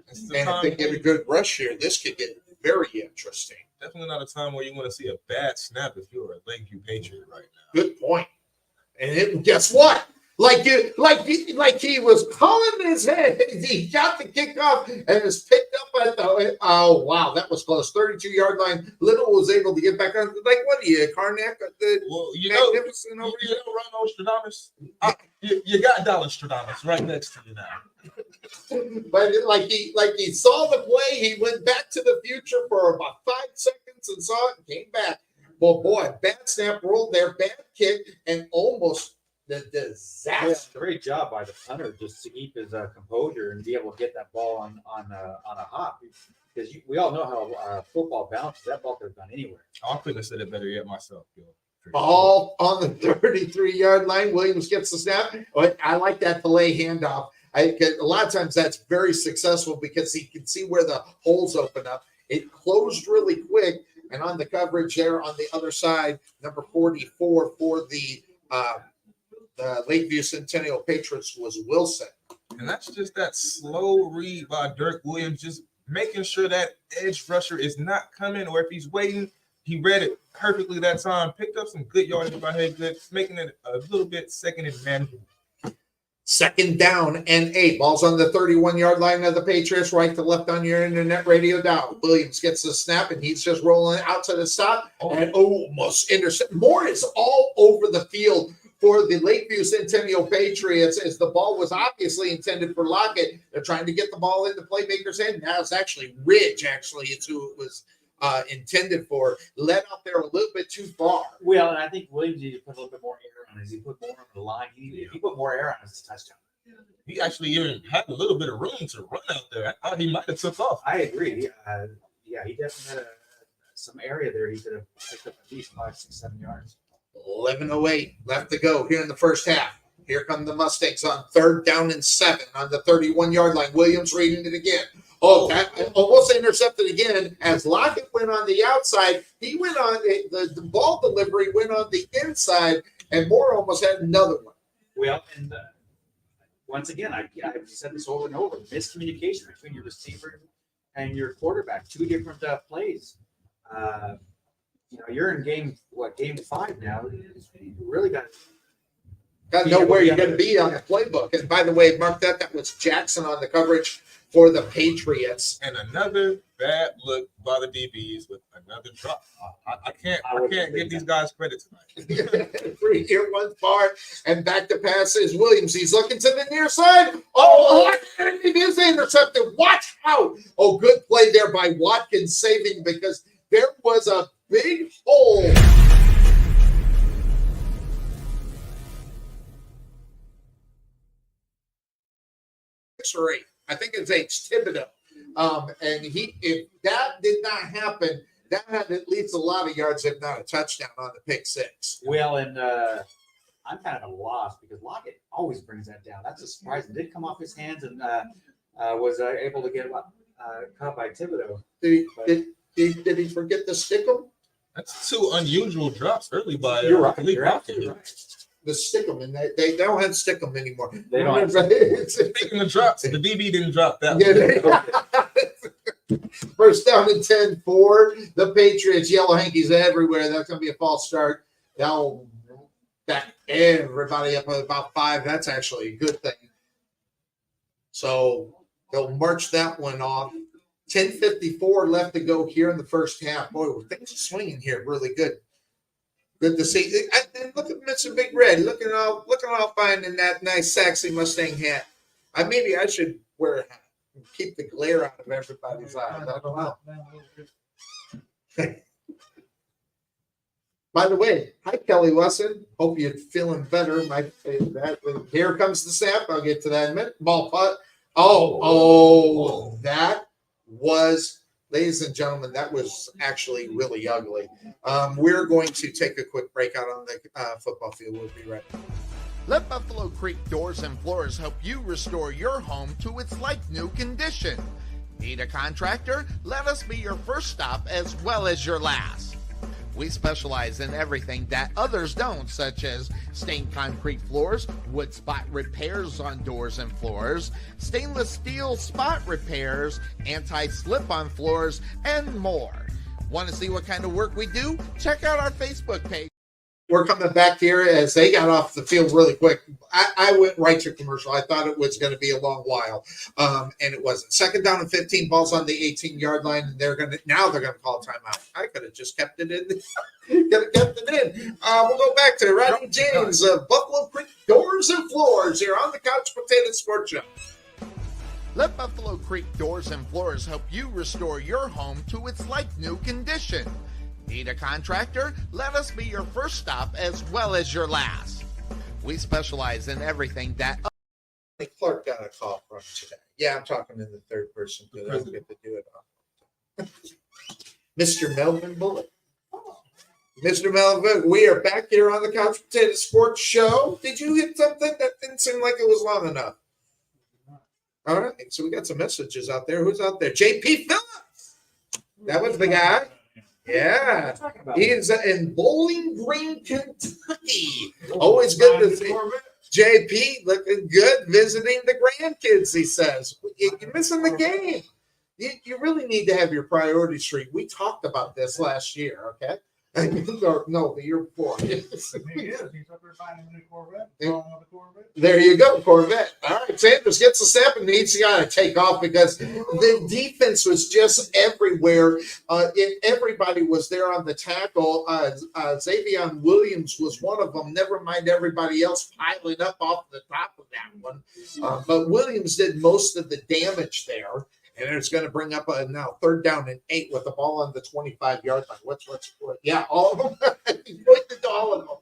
And if they get a good rush here, this could get very interesting. Definitely not a time where you want to see a bad snap if you're a Lakeview Patriot right now. Good point. And guess what? Like he was calling his head. He got the kickoff and was picked up at the. Oh wow, that was close. 32-yard line. Little was able to get back on. Like what are you, Karnak? Magnificent over here. Ron Nostradamus. You got Dolla Stradamus right next to you now. But like he saw the play, he went back to the future for about 5 seconds and saw it and came back. Well, boy, bad snap roll there, bad kick, and almost. The disaster. Yeah, great job by the punter just to keep his composure and be able to get that ball on a hop, because we all know how football bounces. That ball could have gone anywhere. I couldn't have said it better yet myself. Ball on the 33-yard line. Williams gets the snap. I like that filet handoff. A lot of times that's very successful because he can see where the holes open up. It closed really quick, and on the coverage there on the other side, number 44 for the Lakeview Centennial Patriots was Wilson. And that's just that slow read by Dirk Williams, just making sure that edge rusher is not coming, or if he's waiting, he read it perfectly that time, picked up some good yardage by Haygood, making it a little bit second and manageable. 2nd down and 8. Ball's on the 31-yard line of the Patriots, right to left on your internet radio dial. Williams gets the snap, and he's just rolling out to the stop and almost intercept. Moore is all over the field for the Lakeview Centennial Patriots as the ball was obviously intended for Lockett. They're trying to get the ball in the playmaker's hand. Now it's actually Ridge, it's who it was intended for. Led out there a little bit too far. Well, and I think Williams needed to put a little bit more air on it. He put more on the line. If he put more air on it, it's a touchdown. He actually even had a little bit of room to run out there. I thought he might have took off. I agree. He definitely had some area there. He could have picked up at least 5, 6, 7 yards. 11:08 left to go here in the first half. Here come the Mustangs on 3rd down and 7 on the 31-yard line. Williams reading it again. Oh, that almost intercepted again as Lockett went on the outside. He went on the ball delivery went on the inside, and Moore almost had another one. Well, and once again, I've said this over and over: miscommunication between your receiver and your quarterback. 2 different plays. You're in game 5 now. You really got to know where you're going to be on the playbook. And by the way, mark that was Jackson on the coverage for the Patriots. And another bad look by the DBs with another drop. I can't give these guys credit tonight. 3 here, 1 far, and back to pass is Williams. He's looking to the near side. Oh, it is intercepted. Watch out. Oh, good play there by Watkins saving because there was a big hole. Or 8. I think it's H. Thibodeau. And if that did not happen, that had at least a lot of yards, if not a touchdown on the pick 6. Well, and I'm kind of at a loss because Lockett always brings that down. That's a surprise. It did come off his hands and was able to get caught by Thibodeau. Did he forget to stick him? That's 2 unusual drops early by You're right. You're Absolutely right. The stick 'em, and they don't have stick 'em anymore. They don't. Speaking of drops, the DB didn't drop that one. First down and 10 for the Patriots. Yellow hankies everywhere. That's going to be a false start. That'll back everybody up at about 5. That's actually a good thing. So they'll march that one off. 10:54 left to go here in the first half. Boy, things are swinging here really good. Good to see. And look at Mr. Big Red. Looking all fine in that nice Sachse Mustang hat. Maybe I should wear a hat and keep the glare out of everybody's eyes. I don't know. By the way, hi Kelly Wesson. Hope you're feeling better. Here comes the snap. I'll get to that in a minute. Ball putt. That was, ladies and gentlemen, that was actually really ugly. We're going to take a quick break out on the football field. We'll be right back. Let Buffalo Creek Doors and Floors help you restore your home to its like-new condition. Need a contractor? Let us be your first stop as well as your last. We specialize in everything that others don't, such as stained concrete floors, wood spot repairs on doors and floors, stainless steel spot repairs, anti-slip-on floors, and more. Want to see what kind of work we do? Check out our Facebook page. We're coming back here as they got off the field really quick. I went right to commercial. I thought it was going to be a long while, and it wasn't. 2nd down and 15, balls on the 18-yard line, and they're going to call timeout. I could have just kept it in. We'll go back to Rodney James of Buffalo Creek Doors and Floors here on the Couch Potato Sports Show. Let Buffalo Creek Doors and Floors help you restore your home to its like-new condition. Need a contractor? Let us be your first stop as well as your last. We specialize in everything that... Clark got a call from today. Yeah, I'm talking in the third person because I don't get to do it. Mr. Melvin Bullock. Mr. Melvin, we are back here on the Couch Potato Sports Show. Did you hit something? That didn't seem like it was long enough. All right, so we got some messages out there. Who's out there? JP Phillips. That was the guy. Yeah, he is in Bowling Green, Kentucky. Always good to see JP looking good, visiting the grandkids. He says you're missing the game. You really need to have your priority street. We talked about this last year. Okay, no, the year before. He is. He's up there finding a new Corvette. There you go, Corvette. All right, Sanders gets the snap and he's got to take off because the defense was just everywhere. everywhere. Everybody was there on the tackle. Xavier Williams was one of them. Never mind everybody else piling up off the top of that one. But Williams did most of the damage there. And it's going to bring up now 3rd down and 8 with the ball on the 25-yard line. What? Yeah, all of them. Pointed to all of them.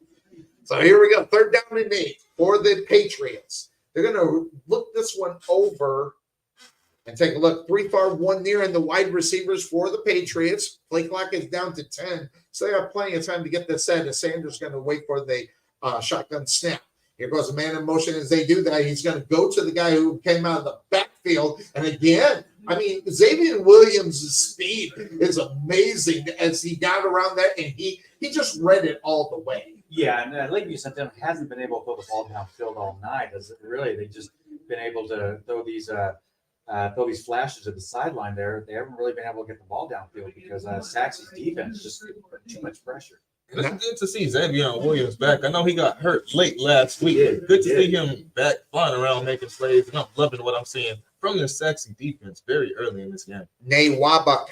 So here we go. 3rd down and 8 for the Patriots. They're going to look this one over and take a look. 3 far, 1 near, and the wide receivers for the Patriots. Play clock is down to 10. So they have plenty of time to get this set as Sanders is going to wait for the shotgun snap. Here goes a man in motion. As they do that, he's going to go to the guy who came out of the backfield. And again, I mean, Xavier Williams' speed is amazing as he got around that, and he just read it all the way. Yeah, and Lakeview Centennial hasn't been able to throw the ball downfield all night. They've just been able to throw these flashes at the sideline there. They haven't really been able to get the ball downfield because Sachse's defense just put too much pressure. It's good to see Xavier Williams back. I know he got hurt late last week. Good to see him back flying around making plays, and I'm loving what I'm seeing from the Sachse defense very early in this game. Nawabako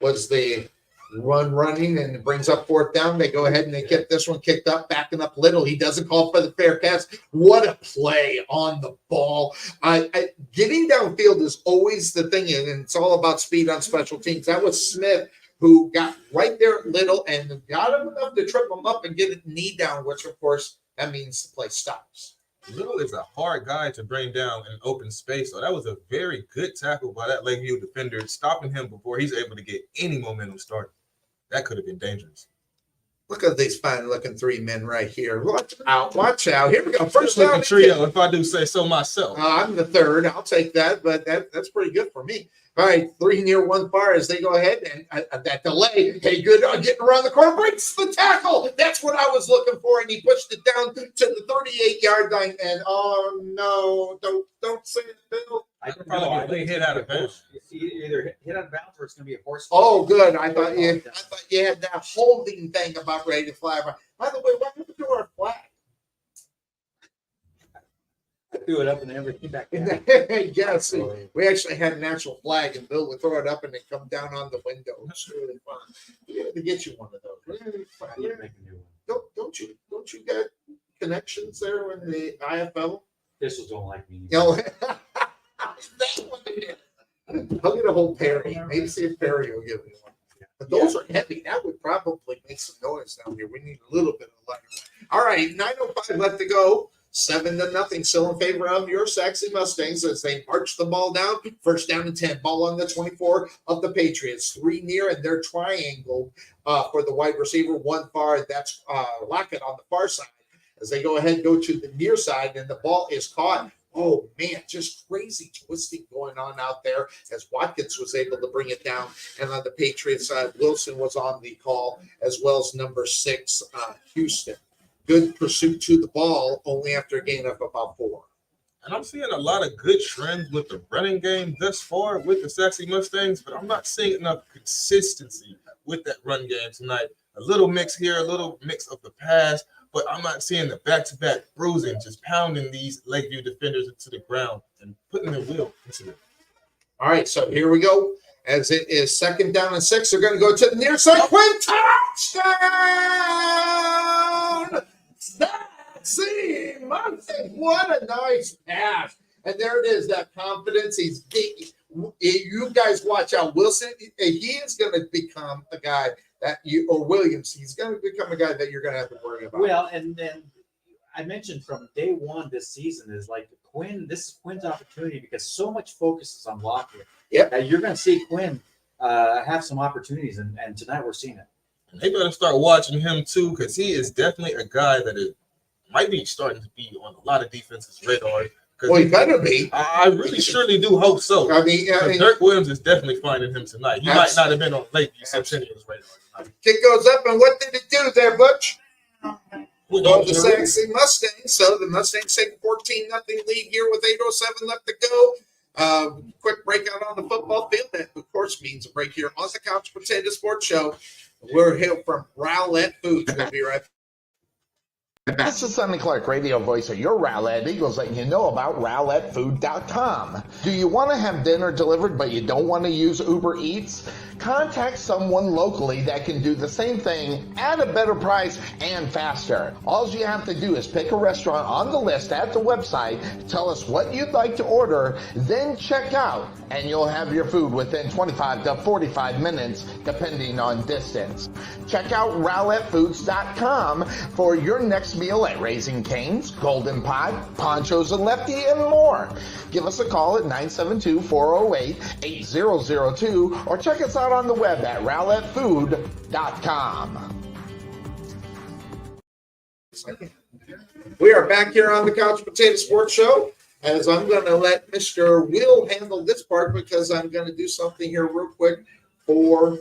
was the running, and it brings up 4th down. They go ahead and they get this one kicked up, backing up Little. He doesn't call for the fair catch. What a play on the ball. Getting downfield is always the thing, and it's all about speed on special teams. That was Smith who got right there at Little and got him enough to trip him up and get a knee down, which, of course, that means the play stops. Little is a hard guy to bring down in open space, so that was a very good tackle by that Lakeview defender, stopping him before he's able to get any momentum started. That could have been dangerous. Look at these fine-looking 3 men right here. Watch out. Here we go. First down. Trio, if I do say so myself. I'm the 3rd. I'll take that, but that's pretty good for me. All right, 3 near, 1 far as they go ahead, and that delay. Hey, good on getting around the corner. Breaks the tackle. That's what I was looking for, and he pushed it down to the 38-yard line. And oh no, don't say it, Bill. I think hit out of bounds. Either hit out of bounds or it's going to be a horse. Oh, good. I thought you had that holding thing about ready to fly. By the way, what happened to our flag? Threw it up and never came back down. Yes, we actually had an actual flag, and Bill would throw it up and it come down on the window. It's really fun. We had to get you one of those. Really fun. Don't you get connections there in the IFL? Officials don't like me. No. I'll get a whole Perry. Maybe see if Perry will give me one. But those are heavy. That would probably make some noise down here. We need a little bit of light. All right, 9:05 left to go. 7-0, still in favor of your Sachse Mustangs as they march the ball down. 1st down and 10. Ball on the 24 of the Patriots. 3 near, and they're triangled for the wide receiver. 1 far. That's Lockett on the far side. As they go ahead, go to the near side, and the ball is caught. Oh, man, just crazy twisting going on out there as Watkins was able to bring it down. And on the Patriots side, Wilson was on the call, as well as number 6, Houston. Good pursuit to the ball, only after a gain of about 4. And I'm seeing a lot of good trends with the running game thus far with the Sachse Mustangs, but I'm not seeing enough consistency with that run game tonight. A little mix here, a little mix of the pass, but I'm not seeing the back-to-back bruising, just pounding these Lakeview defenders into the ground and putting their will into it. All right, so here we go. As it is 2nd down and 6, they're going to go to the near side. Quinn, touchdown! Sachse Mustangs. What a nice pass. And there it is, that confidence. You guys watch out. Wilson, he is going to become a guy Williams, he's going to become a guy that you're going to have to worry about. Well, and then I mentioned from day one this season is like Quinn, this is Quinn's opportunity because so much focus is on Lockett. Yep. You're going to see Quinn have some opportunities, and tonight we're seeing it. They better start watching him too, because he is definitely a guy that might be starting to be on a lot of defenses' radar. Well, he better be. I really surely do hope so. I mean, Dirk Williams is definitely finding him tonight. He might not have been on Lakeview Centennial's radar tonight. Kick goes up, and what did it do there, Butch? The Sachse Mustangs. So the Mustangs take a 14-0 lead here with 8:07 left to go. Quick breakout on the football field. That, of course, means a break here on the Couch Potato Sports Show. We're here from Rowlett Foods. We'll be right back. This is Sonny Clark, radio voice of your Rowlett Eagles, letting you know about RowlettFood.com. Do you want to have dinner delivered but you don't want to use Uber Eats? Contact someone locally that can do the same thing at a better price and faster. All you have to do is pick a restaurant on the list at the website, tell us what you'd like to order, then check out, and you'll have your food within 25 to 45 minutes, depending on distance. Check out RowlettFoods.com for your next meal at Raising Cane's, Golden Pot, Ponchos and Lefty, and more. Give us a call at 972-408-8002 or check us out on the web at RowlettFood.com. We are back here on the Couch Potato Sports Show, as I'm going to let Mr. Will handle this part because I'm going to do something here real quick for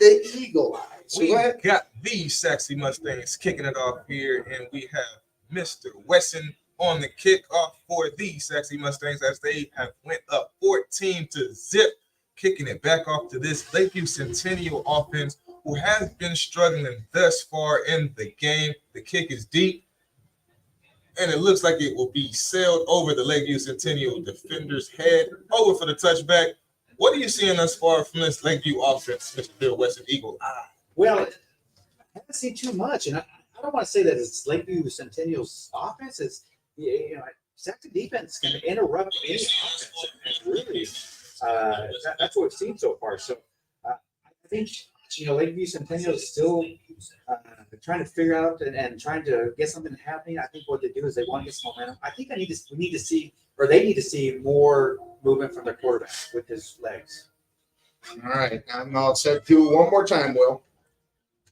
the Eagle Eye. So We go ahead. got the Sachse Mustangs kicking it off here, and we have Mr. Wesson on the kickoff for the Sachse Mustangs as they have went up 14-0, kicking it back off to this Lakeview Centennial offense, who has been struggling thus far in the game. The kick is deep, and it looks like it will be sailed over the Lakeview Centennial defender's head, over for the touchback. What are you seeing thus far from this Lakeview offense, Mr. Bill Wesson, Eagle? Well, I haven't seen too much, and I don't want to say that it's Lakeview Centennial's offense. It's, Sachse defense can interrupt any offense, and really, that's what we've seen so far. So I think Lakeview Centennial is still trying to figure out and trying to get something happening. I think what they do is they want to get some momentum. I think they need to see more movement from their quarterback with his legs. All right. I'm all set. Do it one more time, Will.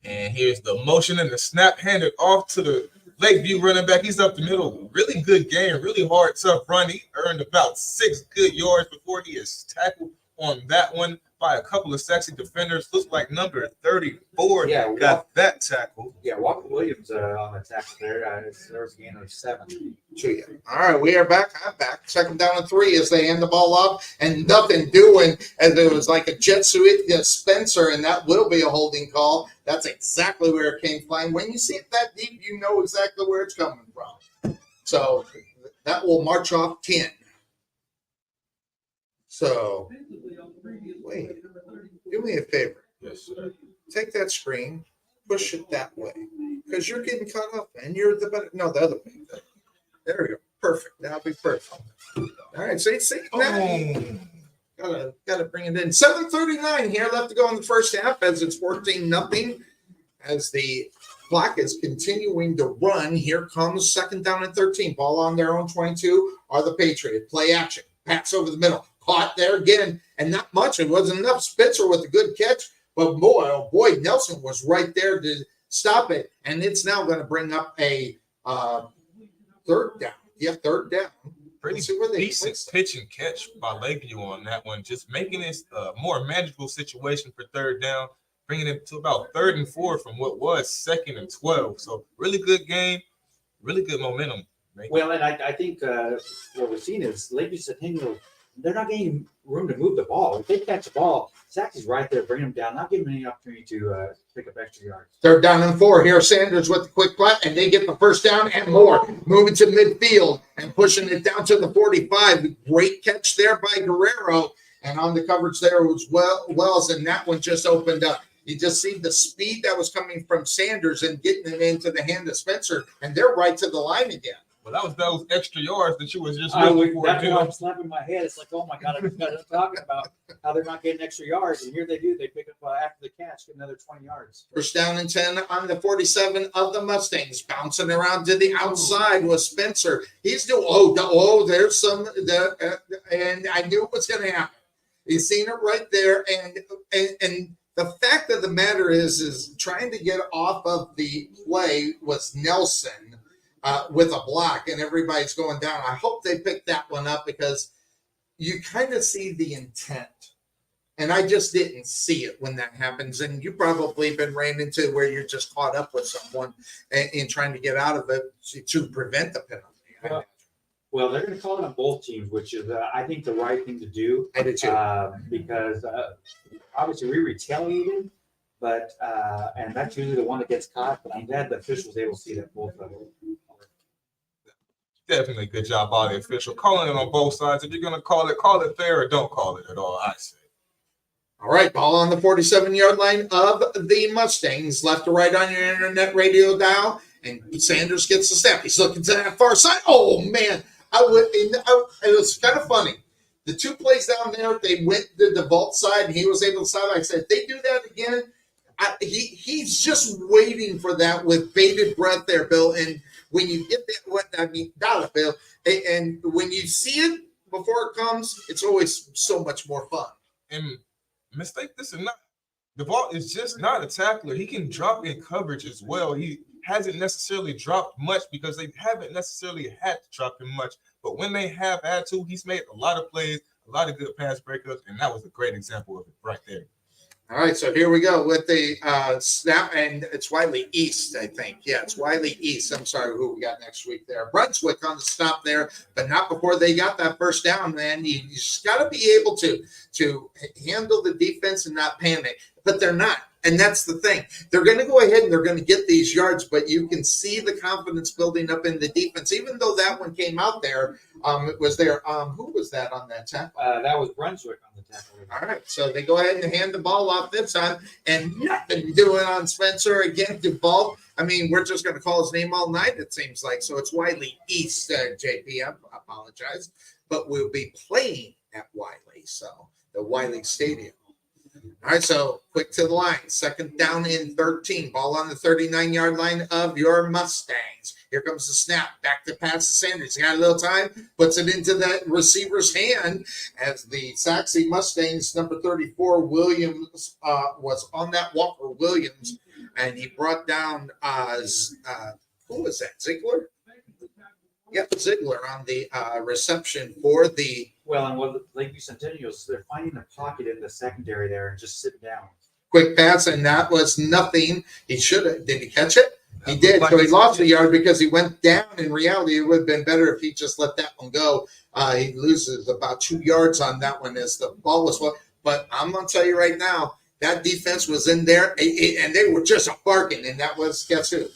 And here's the motion and the snap handed off to the Lakeview running back. He's up the middle. Really good game, really hard, tough run. He earned about 6 good yards before he is tackled on that one by a couple of Sachse defenders. Looks like number 34 got that tackle. Yeah, Walker Williams on the tackle there. There was a gain of 7. All right, we are back. I'm back. 2nd down and 3 as they hand the ball off and nothing doing. As it was like a jet suit Spencer, and that will be a holding call. That's exactly where it came flying. When you see it that deep, you know exactly where it's coming from. So that will march off 10. So, wait, do me a favor. Yes, sir. Take that screen, push it that way, because you're getting caught up, and you're the better. No, the other way. There we go. Perfect. That'll be perfect. All right. See now. Gotta bring it in. 7:39 here left to go in the first half as it's 14-0. As the clock is continuing to run, here comes 2nd down and 13. Ball on their own 22 are the Patriots. Play action. Pass over the middle. Caught there again, and not much. It wasn't enough. Spitzer with a good catch, but boy, oh boy, Nelson was right there to stop it, and it's now going to bring up a 3rd down. Yeah, 3rd down. Pretty decent pitch and catch by Lakeview on that one, just making this a more manageable situation for 3rd down, bringing it to about 3rd and 4 from what was 2nd and 12. So really good game, really good momentum. Well, and I think what we've seen is Lakeview Centennial, they're not getting room to move the ball. If they catch the ball, Sachse is right there, bringing them down, not giving them any opportunity to pick up extra yards. 3rd down and 4. Here, Sanders with the quick flat, and they get the 1st down and more. Moving to midfield and pushing it down to the 45. Great catch there by Guerrero, and on the coverage there was Wells, and that one just opened up. You just see the speed that was coming from Sanders and getting it into the hand of Spencer, and they're right to the line again. Well, that was those extra yards that you was just looking for. That's why I'm slapping my head. It's like, oh my God, I'm talking about how they're not getting extra yards, and here they do. They pick up after the catch, get another 20 yards. 1st down and 10 on the 47 of the Mustangs, bouncing around to the outside with Spencer. He's doing there's some and I knew it was going to happen. He's seen it right there, and the fact of the matter is trying to get off of the play was Nelson. With a block, and everybody's going down. I hope they pick that one up because you kind of see the intent. And I just didn't see it when that happens. And you probably been ran into where you're just caught up with someone in trying to get out of it to prevent the penalty. Well, they're going to call it on both teams, which is, I think, the right thing to do. I did too. Because obviously we retaliated, but and that's usually the one that gets caught. But I'm glad the official was able to see that both of them. Definitely good job by the official. Calling it on both sides. If you're going to call it fair or don't call it at all, I say. All right, ball on the 47-yard line of the Mustangs. Left to right on your internet radio dial. And Sanders gets the snap. He's looking to that far side. Oh, man. It was kind of funny. The two plays down there, they went to the vault side, and he was able to stop. I said, if they do that again, he's just waiting for that with bated breath there, Bill. And when you get that, Dolla, Bill, and when you see it before it comes, it's always so much more fun. And mistake this or not, the vault is just not a tackler. He can drop in coverage as well. He hasn't necessarily dropped much because they haven't necessarily had to drop him much. But when they have had to, he's made a lot of plays, a lot of good pass breakups, and that was a great example of it right there. All right, so here we go with the snap, and it's Wiley East, I think. Yeah, it's Wiley East. I'm sorry, who we got next week there. Brunswick on the stop there, but not before they got that first down, man. You just got to be able to handle the defense and not panic, but they're not. And that's the thing. They're going to go ahead and they're going to get these yards, but you can see the confidence building up in the defense. Even though that one came out there, it was there. Who was that on that tackle? That was Brunswick on the tackle. All right, so they go ahead and hand the ball off this time, and nothing doing on Spencer again to ball. I mean, we're just going to call his name all night, it seems like. So it's Wiley East, JP. I apologize, but we'll be playing at Wiley, so the Wiley Stadium. All right, so quick to the line. Second down in 13. Ball on the 39-yard line of your Mustangs. Here comes the snap. Back to pass to Sanders. He got a little time. Puts it into that receiver's hand as the Sachse Mustangs, number 34, Williams, was on that Walker Williams. And he brought down, who was that, Ziegler? Yep, Ziegler on the reception for the Well, and the Lakeview Centennials, they're finding a pocket in the secondary there and just sitting down. quick pass, and that was nothing. He should have. Did he catch it? He did. So he lost a yard because he went down. In reality, it would have been better if he just let that one go. He loses about 2 yards on that one as the ball was. But I'm going to tell you right now, that defense was in there, and they were just barking, and that was, guess who?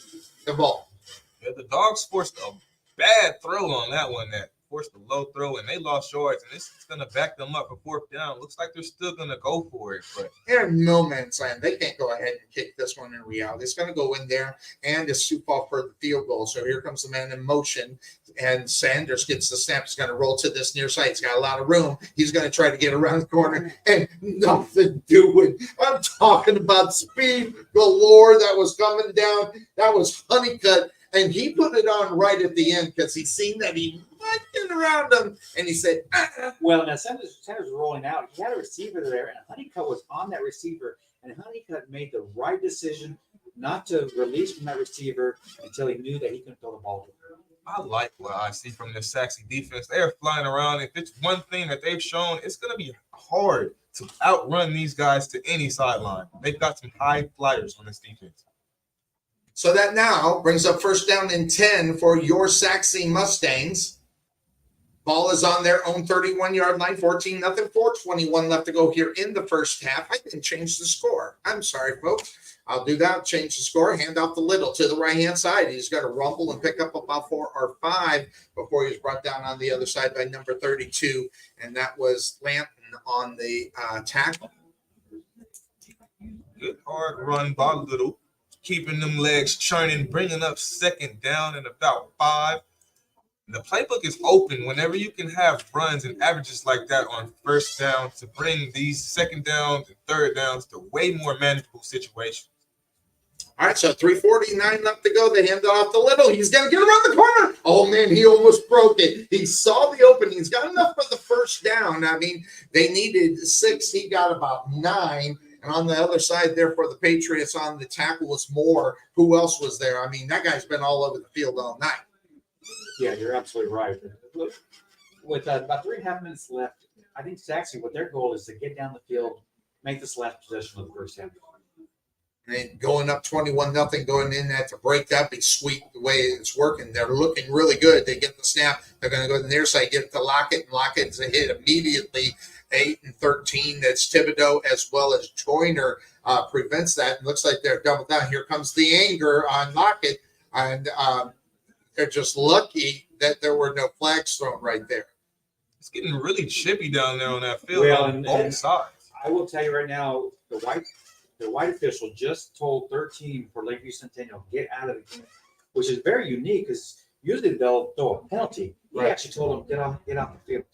The ball. Yeah, the Dogs forced a bad throw on that one that forced a low throw, and they lost yards, and it's going to back them up for fourth down. Looks like they're still going to go for it. But They're in no man's land. They can't go ahead and kick this one in reality. It's going to go in there, and it's too far for the field goal. So here comes the man in motion, and Sanders gets the snap. He's going to roll to this near side. He's got a lot of room. He's going to try to get around the corner, and nothing doing. I'm talking about speed galore that was coming down. That was Honeycutt, and he put it on right at the end because he seen that he might get around him, and he said, Well, now Sanders was rolling out. He had a receiver there, and Honeycutt was on that receiver, and Honeycutt made the right decision not to release from that receiver until he knew that he couldn't throw the ball. I like what I see from the Sachse defense. They're flying around. If it's one thing that they've shown, it's going to be hard to outrun these guys to any sideline. They've got some high flyers on this defense. So that now brings up first down and 10 for your Sachse Mustangs. Ball is on their own 31-yard line, 14-0, 4:21 left to go here in the first half. I didn't change the score. I'm sorry, folks. I'll do that, change the score, hand off the Little to the right-hand side. He's got to rumble and pick up about 4 or 5 before he was brought down on the other side by number 32, and that was Lanton on the tackle. Good hard run by Little, keeping them legs churning, bringing up second down and about 5. The playbook is open whenever you can have runs and averages like that on first down to bring these second downs and third downs to way more manageable situations. All right, so 3:49 left to go. They hand it off to Little. He's going to get around the corner. Oh, man, he almost broke it. He saw the opening. He's got enough for the first down. I mean, they needed 6. He got about 9. And on the other side there for the Patriots on the tackle was Moore. Who else was there? I mean, that guy's been all over the field all night. Yeah, you're absolutely right. With about 3.5 minutes left, I think Sachse, what their goal is to get down the field, make this last possession of the first half. And going up 21-0, going in there to break that be sweet the way it's working. They're looking really good. They get the snap. They're going to go to the near side, get it to Lockett, and Lockett's a hit immediately. 8-13. That's Thibodeau as well as Joyner prevents that. It looks like they're double down. Here comes the anger on Lockett, and they're just lucky that there were no flags thrown right there. It's getting really chippy down there on that field Well, on both sides. I will tell you right now, the white official just told 13 for Lakeview Centennial, get out of the game, which is very unique because usually they'll throw a penalty. He Right. actually told them, get off the field.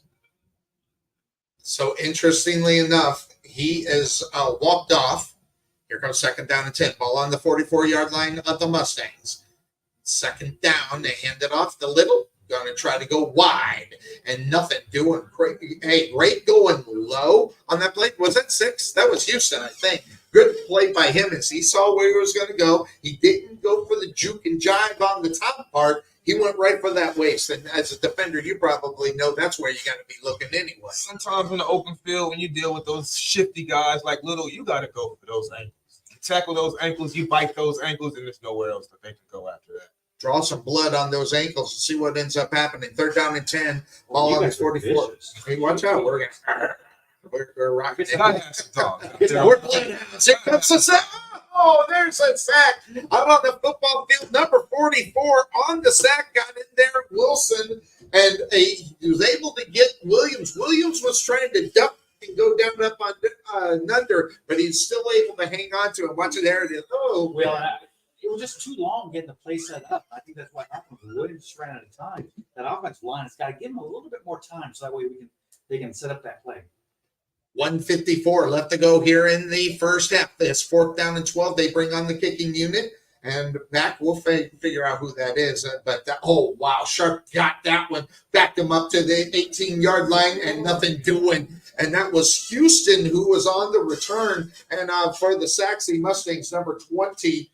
So interestingly enough, he is walked off. Here comes 2nd down and 10. Ball on the 44-yard line of the Mustangs. 2nd down. They hand it off to Little. Going to try to go wide and nothing doing. Hey, great going low on that play. Was that 6? That was Houston, I think. Good play by him as he saw where he was going to go. He didn't go for the juke and jive on the top part. He went right for that waist. And as a defender, you probably know that's where you got to be looking anyway. Sometimes in the open field, when you deal with those shifty guys like Little, you got to go for those ankles. You tackle those ankles, you bite those ankles, and there's nowhere else that they can go after that. Draw some blood on those ankles and see what ends up happening. 3rd down and 10. Ball on the 44. Hey, watch out. We're rocking it. I have some dog. We're playing. Here comes the sack. Oh, there's a sack out on the football field. Number 44 on the sack. Got in there, Wilson, and he was able to get Williams. Williams was trying to duck and go down up on Nunder, but he's still able to hang on to him. Watch it there. It is. Oh, Well, it was just too long getting the play set up. I think that's what happened. Williams just ran out of time. That offensive line has got to give them a little bit more time so that way they can set up that play. 1:54 left to go here in the first half. It's 4th down and 12. They bring on the kicking unit, and back we'll figure out who that is. But oh wow, Sharp got that one, backed him up to the 18-yard line, and nothing doing. And that was Houston who was on the return. And for the Sachse Mustangs, number 20,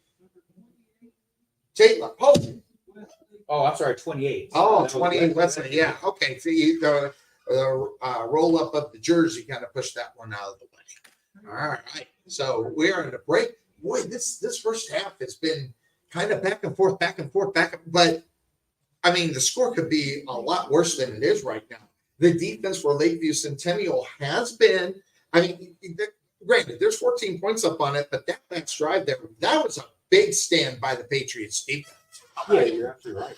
Taylor. Oh, I'm sorry, 28. Oh, 28 Wesson. Yeah. Okay. See, the roll up of the jersey kind of pushed that one out of the way. All right. So we are in a break. Boy, this first half has been kind of back and forth. But I mean, the score could be a lot worse than it is right now. The defense for Lakeview Centennial has been, I mean, granted, there's 14 points up on it, but that last drive there, that was a big stand by the Patriots defense. Yeah, you're absolutely right.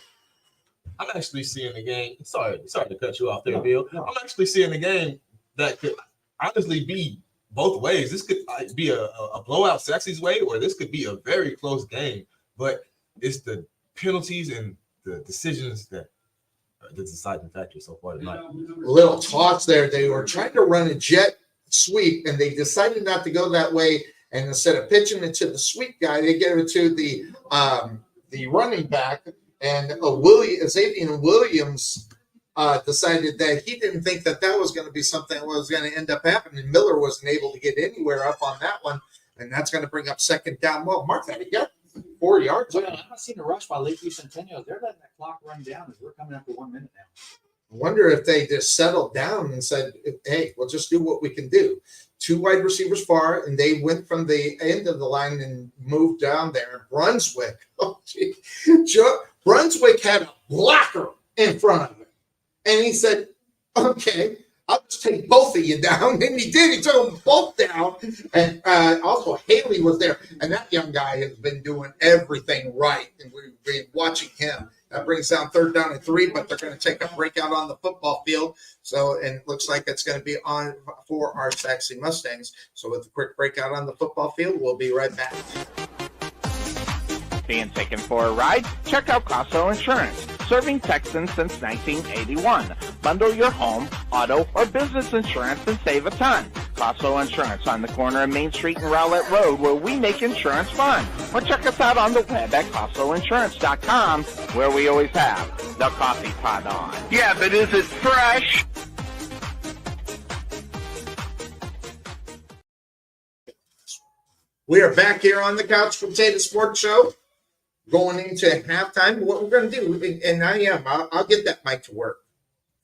I'm actually seeing the game. Sorry to cut you off there, Bill. No. I'm actually seeing the game that could honestly be both ways. This could be a blowout Sachse's way, or this could be a very close game. But it's the penalties and the decisions that are the deciding factor so far tonight. Little toss there. They were trying to run a jet sweep, and they decided not to go that way. And instead of pitching it to the sweep guy, they gave it to the running back. And Xavier Williams decided that he didn't think that was going to be something that was going to end up happening. Miller wasn't able to get anywhere up on that one, and that's going to bring up 2nd down. Well, mark that. He got 4 yards. Well, I'm not seeing a rush by Lakeview Centennial. They're letting that clock run down as we're coming up to 1 minute now. I wonder if they just settled down and said, hey, we'll just do what we can do. 2 wide receivers far, and they went from the end of the line and moved down there. Brunswick. Oh, gee. Brunswick had a blocker in front of him. And he said, okay, I'll just take both of you down. And he did. He took them both down. And also Haley was there. And that young guy has been doing everything right. And we've been watching him. That brings down 3rd down and 3, but they're going to take a break out on the football field. So, and it looks like it's going to be on for our Sachse Mustangs. So with a quick breakout on the football field, we'll be right back. Being taken for a ride? Check out Casso Insurance, serving Texans since 1981. Bundle your home, auto, or business insurance and save a ton. Casso Insurance on the corner of Main Street and Rowlett Road, where we make insurance fun. Or check us out on the web at CassoInsurance.com, where we always have the coffee pot on. Yeah, but is it fresh? We are back here on the Couch Potato Sports Show, going into halftime. What we're going to do, and I'll get that mic to work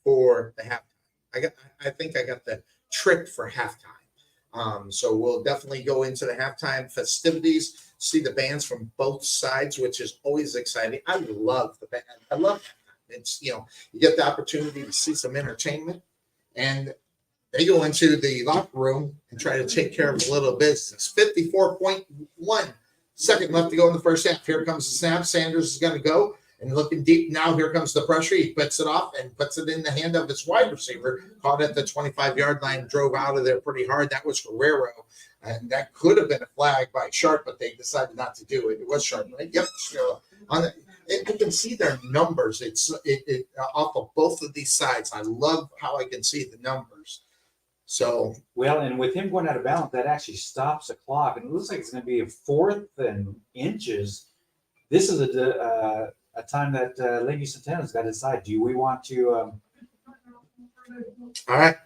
for the halftime. I think I got the trick for halftime. So we'll definitely go into the halftime festivities, see the bands from both sides, which is always exciting. I love the band. I love halftime. It's, you get the opportunity to see some entertainment. And They go into the locker room and try to take care of a little business. 54.1 second left to go in the first half. Here comes the snap. Sanders is going to go and looking deep. Now here comes the pressure. He puts it off and puts it in the hand of his wide receiver. Caught at the 25-yard line, drove out of there pretty hard. That was Guerrero. And that could have been a flag by Sharp, but they decided not to do it. It was Sharp, right? Yep. So you can see their numbers. It's off of both of these sides. I love how I can see the numbers. So well, and with him going out of bounds, that actually stops the clock, and it looks like it's going to be a 4th and inches. This is a time that Lakeview Centennial's got to decide: do we want to? All right.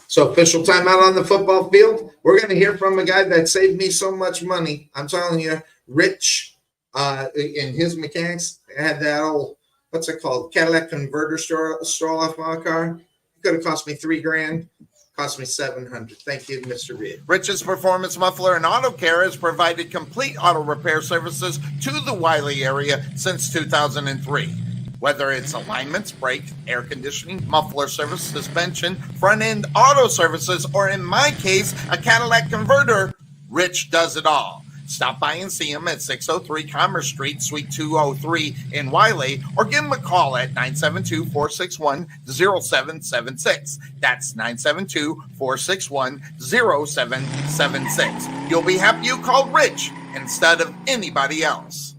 So official timeout on the football field. We're going to hear from a guy that saved me so much money. I'm telling you, Rich, in his mechanics, had that old, what's it called, Cadillac converter stroll off my car. It could have cost me $3,000. Cost me $700. Thank you, Mr. Reed. Rich's Performance Muffler and Auto Care has provided complete auto repair services to the Wiley area since 2003. Whether it's alignments, brakes, air conditioning, muffler service, suspension, front-end auto services, or in my case, a Cadillac converter, Rich does it all. Stop by and see him at 603 Commerce Street, Suite 203 in Wiley, or give him a call at 972-461-0776. That's 972-461-0776. You'll be happy you called Rich instead of anybody else.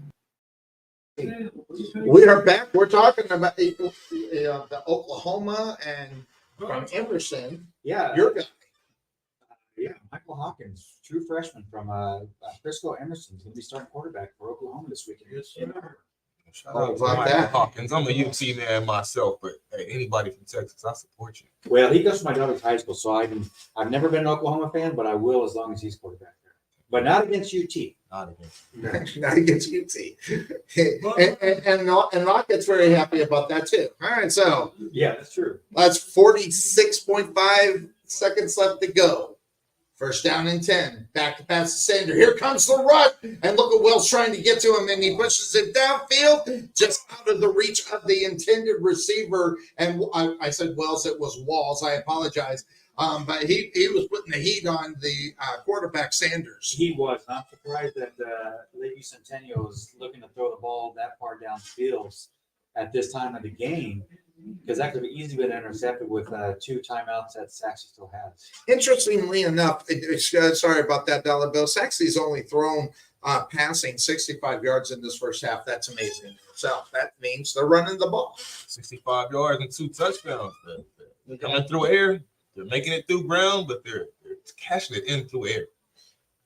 We are back. We're talking about the Oklahoma and from Emerson. Yeah, Your guy. yeah, Michael Hawkins, true freshman from Frisco Emerson, is going to be starting quarterback for Oklahoma this weekend. Shout out to about Michael that. Hawkins. I'm a UT man myself, but hey, anybody from Texas, I support you. Well, he goes to my daughter's high school, so I've never been an Oklahoma fan, but I will as long as he's quarterback there. But not against UT. Not again. Not against UT. and Locke gets very happy about that too. All right, so Yeah, that's true. that's 46.5 seconds left to go. First down and 10. Back to pass to Sander. Here comes the run. And look at Wells trying to get to him, and he pushes it downfield, just out of the reach of the intended receiver. And I said Wells, it was Walls. I apologize. But he was putting the heat on the quarterback Sanders. He was. I'm surprised that Lakeview Centennial is looking to throw the ball that far downfield at this time of the game, because that could have easily been intercepted with 2 timeouts that Sachse still has. Interestingly enough, sorry about that, Dolla Bill. Sachse's only thrown passing 65 yards in this first half. That's amazing. So that means they're running the ball. 65 yards and 2 touchdowns. They're coming through air. They're making it through ground, but they're cashing it in through air.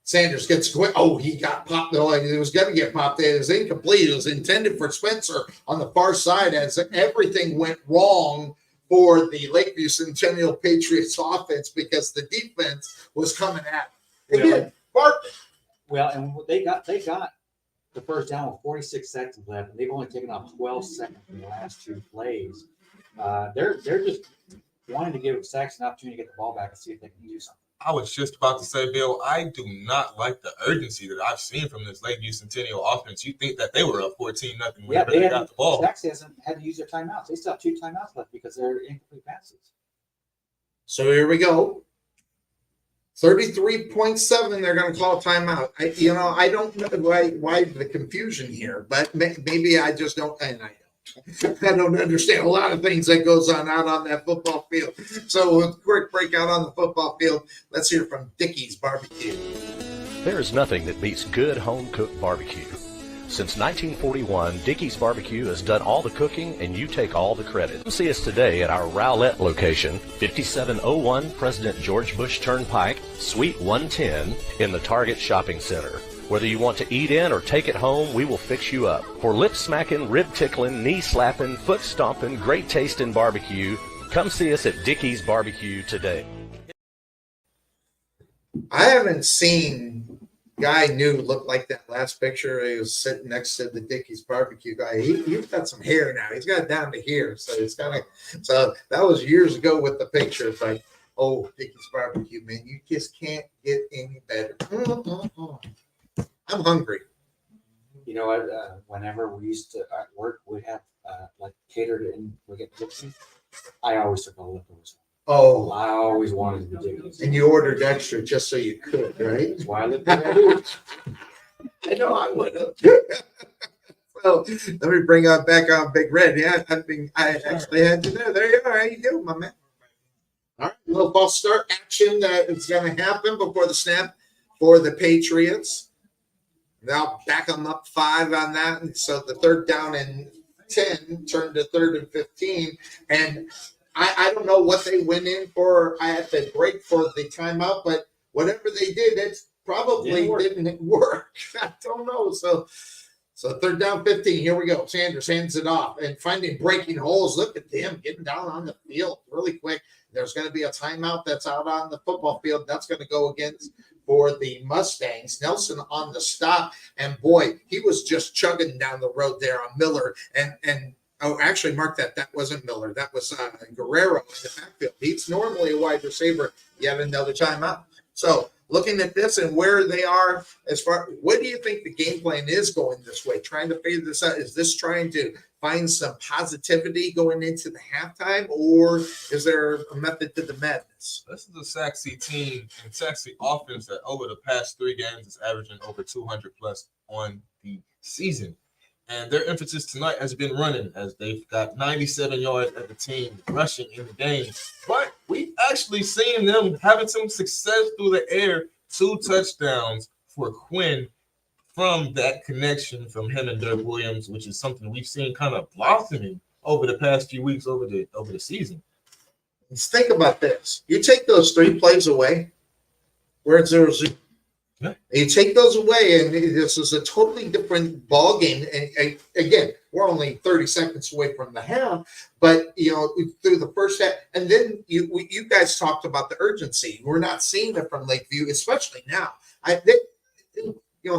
Sanders gets quick. Oh, he got popped. No, it was going to get popped. It was incomplete. It was intended for Spencer on the far side as everything went wrong for the Lakeview Centennial Patriots offense because the defense was coming at them. They did. Bark. Well, and they got the first down with 46 seconds left, and they've only taken off 12 seconds in the last 2 plays. They're just wanting to give Sachse an opportunity to get the ball back and see if they can do something. I was just about to say, Bill, I do not like the urgency that I've seen from this Lakeview Centennial offense. You think that they were up 14-0 when they got the ball. Sachse hasn't had to use their timeouts. They still have 2 timeouts left because they're incomplete passes. So here we go. 33.7, they're going to call timeout. I don't know why the confusion here, but maybe I just don't, and I don't understand a lot of things that goes on out on that football field. So a quick breakout on the football field. Let's hear from Dickey's Barbecue. There is nothing that beats good home-cooked barbecue. Since 1941, Dickey's Barbecue has done all the cooking and you take all the credit. Come see us today at our Rowlett location, 5701 President George Bush Turnpike, Suite 110 in the Target Shopping Center. Whether you want to eat in or take it home, we will fix you up. For lip-smacking, rib-tickling, knee-slapping, foot-stomping, great-tasting barbecue, come see us at Dickey's Barbecue today. I haven't seen guy new look like that last picture. He was sitting next to the Dickey's Barbecue guy. He's got some hair now. He's got it down to here. So it's kind of, so that was years ago with the picture. It's like, oh, Dickey's Barbecue, man, you just can't get any better. I'm hungry. You know what? Whenever we used to at work, we'd have like catered and we get tipsy. I always took all leftovers. Oh, I always wanted the Dickies. and you ordered extra just so you could, right? That's why I lived in that. I know I would have. Well, let me bring back on Big Red. Yeah, I actually had you there. There you are. How you doing, my man? All right, little false start action that is going to happen before the snap for the Patriots. Now back them up 5 on that, and so the 3rd down and 10 turned to 3rd and 15. And I don't know what they went in for. I had to break for the timeout, but whatever they did, it probably didn't work. I don't know. So 3rd down 15. Here we go. Sanders hands it off and finding breaking holes. Look at them getting down on the field really quick. There's going to be a timeout that's out on the football field. That's going to go against for the Mustangs. Nelson on the stop. And boy, he was just chugging down the road there on Miller. And oh, actually, mark that. That wasn't Miller. That was Guerrero in the backfield. He's normally a wide receiver. Yet another timeout. So looking at this and where they are as far, what do you think the game plan is going this way? Trying to figure this out? Is this trying to find some positivity going into the halftime, or is there a method to the madness? This is a Sachse team and Sachse offense that over the past 3 games is averaging over 200 plus on the season. And their emphasis tonight has been running, as they've got 97 yards at the team rushing in the game. But we've actually seen them having some success through the air. 2 touchdowns for Quinn from that connection from him and Dirk Williams, which is something we've seen kind of blossoming over the past few weeks over the season. Let's think about this. You take those 3 plays away, we're at 0-0. Yeah. You take those away, and this is a totally different ball game. And again, we're only 30 seconds away from the half, but through the first half, and then you guys talked about the urgency. We're not seeing it from Lakeview, especially now.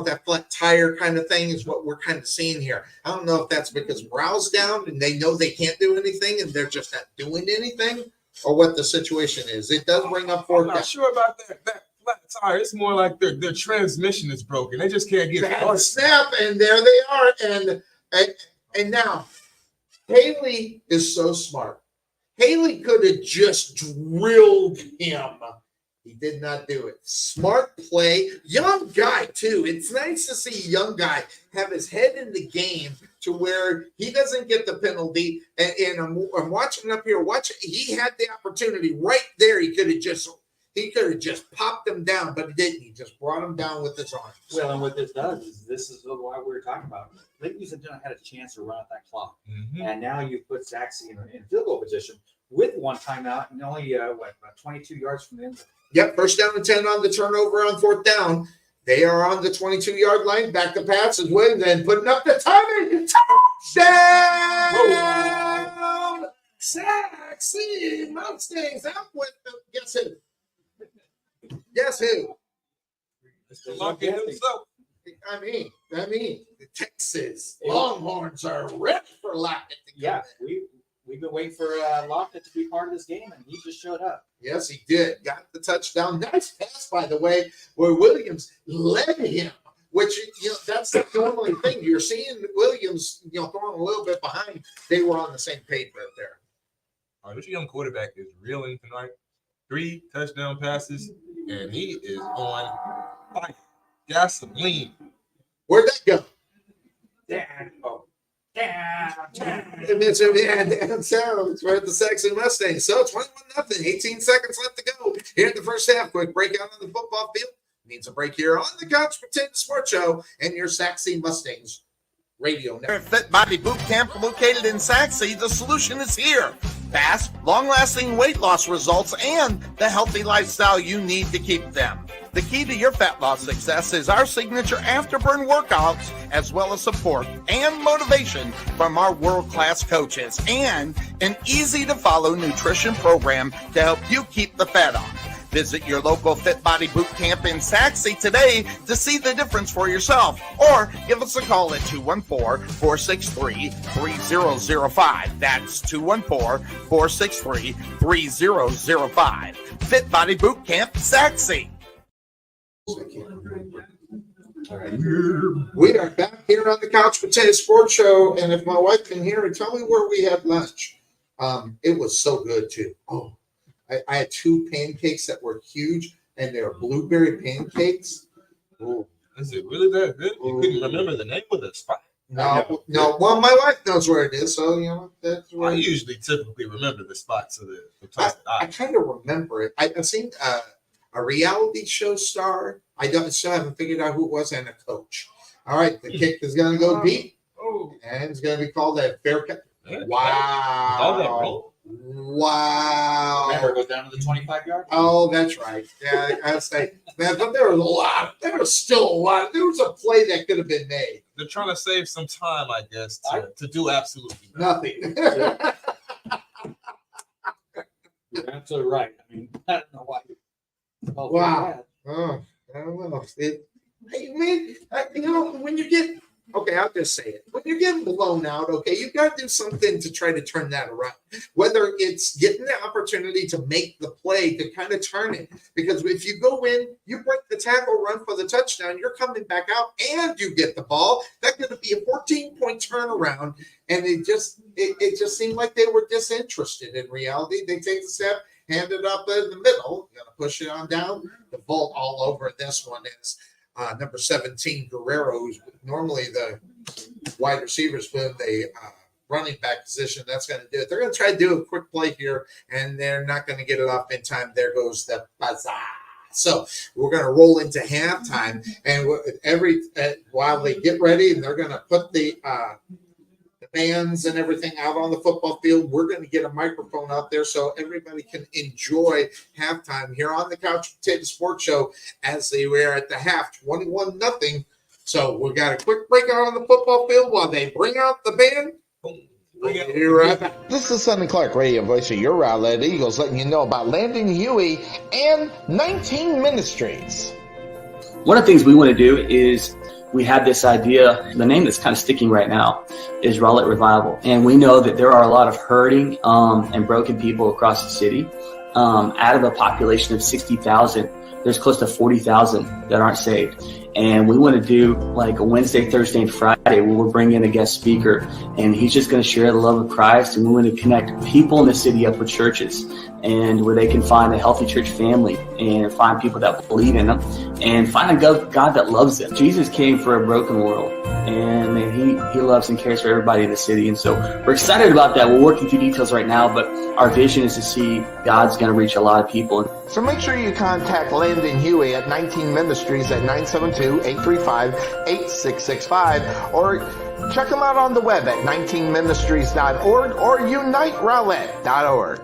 That flat tire kind of thing is what we're kind of seeing here. I don't know if that's because morale's down and they know they can't do anything and they're just not doing anything, or what the situation is. It does bring up 4th down. I'm not sure about that flat tire. It's more like their transmission is broken. They just can't get it. Snap, and there they are. And now Haley is so smart. Haley could have just drilled him. He did not do it. Smart play. Young guy, too. It's nice to see a young guy have his head in the game to where he doesn't get the penalty. And I'm watching up here. He had the opportunity right there. He could have just popped him down, but he didn't. He just brought him down with his arms. Well, and what this does is this is why we were talking about. Lakeview Centennial had a chance to run out that clock. Mm-hmm. And now you put Sachse in field goal position with 1 timeout and only, about 22 yards from the end zone. Yep, 1st down and 10 on the turnover on 4th down. They are on the 22-yard line. Back to pass is Williams and putting up the timing. Touchdown! Sachse Mustangs out with them. Guess who? Mr. Lucky himself. I mean, the Texas Longhorns are ready for Lockett to go. Yeah, we've been waiting for Lockett to be part of this game, and he just showed up. Yes, he did. Got the touchdown. Nice pass, by the way, where Williams led him, which, that's the normally thing. You're seeing Williams, throwing a little bit behind. They were on the same page right there. All right, this young quarterback is reeling tonight. 3 touchdown passes, and he is on fire. Gasoline. Where'd that go? And it's right at the Sachse Mustangs. So 21-0, 18 seconds left to go here in the first half. Quick breakout on the football field. Means a break here on the Couch Potato Sports Show and your Sachse Mustangs radio network. Fit Body Boot Camp located in Sachse, the solution is here. Fast, long-lasting weight loss results and the healthy lifestyle you need to keep them. The key to your fat loss success is our signature afterburn workouts, as well as support and motivation from our world-class coaches, and an easy-to-follow nutrition program to help you keep the fat off. Visit your local Fit Body Boot Camp in Sachse today to see the difference for yourself, or give us a call at 214-463-3005. That's 214-463-3005. Fit Body Boot Camp, Sachse. We are back here on the Couch Potato Sports Show, and if my wife can hear it, tell me where we had lunch. It was so good too. Oh, I had 2 pancakes that were huge, and they were blueberry pancakes. Ooh. Is it really that good? You couldn't remember the name of the spot? No. Well, my wife knows where it is, so that's where. I usually typically remember the spots of the I, place that I kind of remember it. I've seen a reality show star. I still haven't figured out who it was, and a coach. All right, the kick is going to go deep, and it's going to be called a fair catch. Wow! All that roll? Wow! Remember, it goes down to the 25-yard. Oh, that's right. Yeah, I say, man, but there was a lot. There was still a lot. There was a play that could have been made. They're trying to save some time, I guess, to do absolutely Nothing. You're absolutely right. I mean, I don't know why. Wow. Oh, I don't know. Hey, man, when you get, okay, I'll just say it. When you're getting blown out, okay, you've got to do something to try to turn that around. Whether it's getting the opportunity to make the play to kind of turn it. Because if you go in, you break the tackle, run for the touchdown, you're coming back out, and you get the ball. That could be a 14-point turnaround. And it just seemed like they were disinterested in reality. They take the step, hand it up in the middle, going to push it on down. The vault all over this one is number 17, Guerrero, who's normally the wide receivers with the running back position. That's going to do it. They're going to try to do a quick play here, and they're not going to get it off in time. There goes the buzzer. So we're going to roll into halftime, and while they get ready, and they're going to put the bands and everything out on the football field, we're going to get a microphone out there so everybody can enjoy halftime here on the Couch Potato Sports Show as they were at the half, 21-0. So we got a quick break out on the football field while they bring out the band. This is Sonny Clark, radio voice of your Rowlett Eagles, letting you know about Landon Huey and 19 Ministries. One of the things we want to do is we had this idea, the name that's kind of sticking right now is Rowlett Revival. And we know that there are a lot of hurting and broken people across the city. Out of a population of 60,000, there's close to 40,000 that aren't saved. And we want to do like a Wednesday, Thursday, and Friday where we'll bring in a guest speaker, and he's just going to share the love of Christ. And we want to connect people in the city up with churches, and where they can find a healthy church family and find people that believe in them and find a God that loves them. Jesus came for a broken world, and man, he loves and cares for everybody in the city. And so we're excited about that. We're working through details right now, but our vision is to see God's going to reach a lot of people. So make sure you contact Landon Huey at 19 Ministries at 972-835-8665, or check them out on the web at 19ministries.org or uniterowlett.org.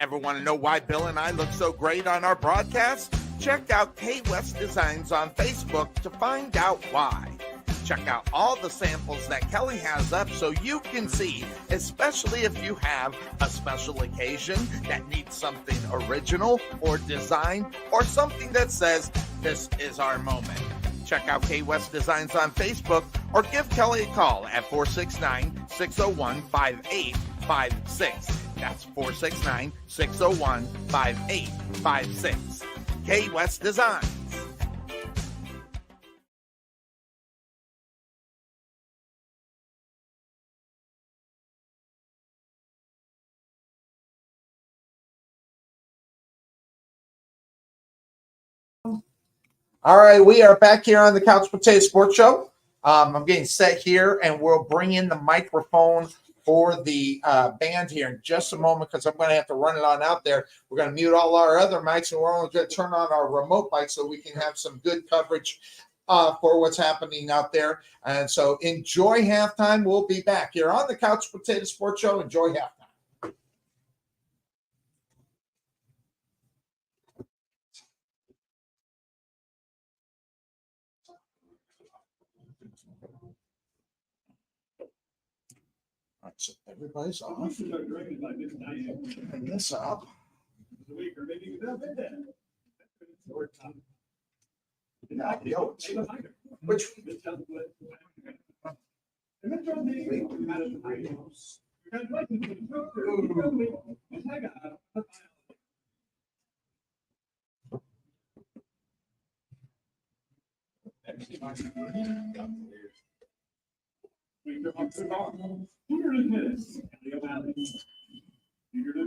Ever want to know why Bill and I look so great on our broadcast? Check out K-West Designs on Facebook to find out why. Check out all the samples that Kelly has up so you can see, especially if you have a special occasion that needs something original or design or something that says, this is our moment. Check out K-West Designs on Facebook or give Kelly a call at 469-601-5856. That's 469-601-5856. K-West Designs. All right, we are back here on the Couch Potato Sports Show. I'm getting set here, and we'll bring in the microphone for the band here in just a moment because I'm going to have to run it on out there. We're going to mute all our other mics, and we're only going to turn on our remote mic so we can have some good coverage for what's happening out there. And so enjoy halftime. We'll be back here on the Couch Potato Sports Show. Enjoy halftime. All right, so everybody's off. Bring this up. Which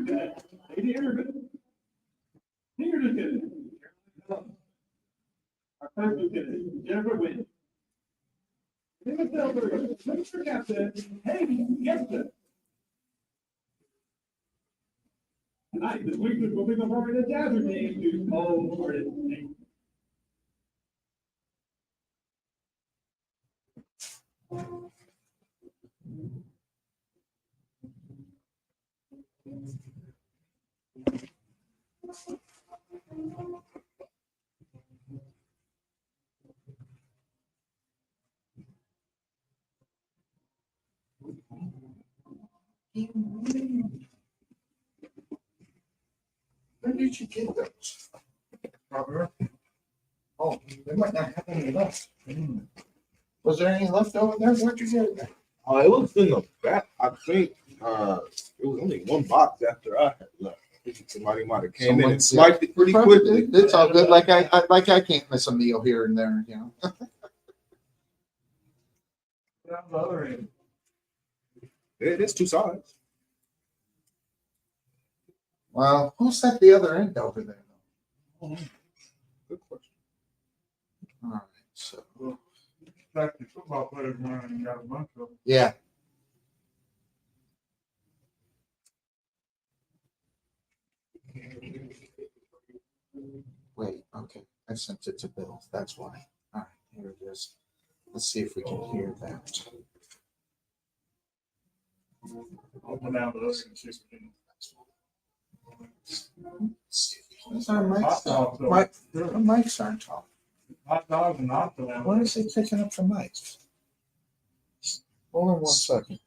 Jennifer wins. Mr. Captain, hey, yes, sir. Tonight, this week, we'll be performing the Jazzer team to Wholehearted. Where did you get those? Oh, they might not have any left. Was there any left over there? Where'd you get it? It was in the back. I think it was only one box after I had left. I think somebody might have came in and swiped it pretty quickly. It's all good. Like I can't miss a meal here and there, you know. Down the other end. It is two sides. Well, who's at the other end over there? Good question. All right, so Back to football players running, got a bunch of them. yeah. Wait, okay. I sent it to Bill. That's why. All right, here it is. Let's see if we can hear that. I'll go down to those and see if we can. Our mics aren't talking. Hot dogs and hot dogs. Why is it picking up the mics? Hold on 1 second.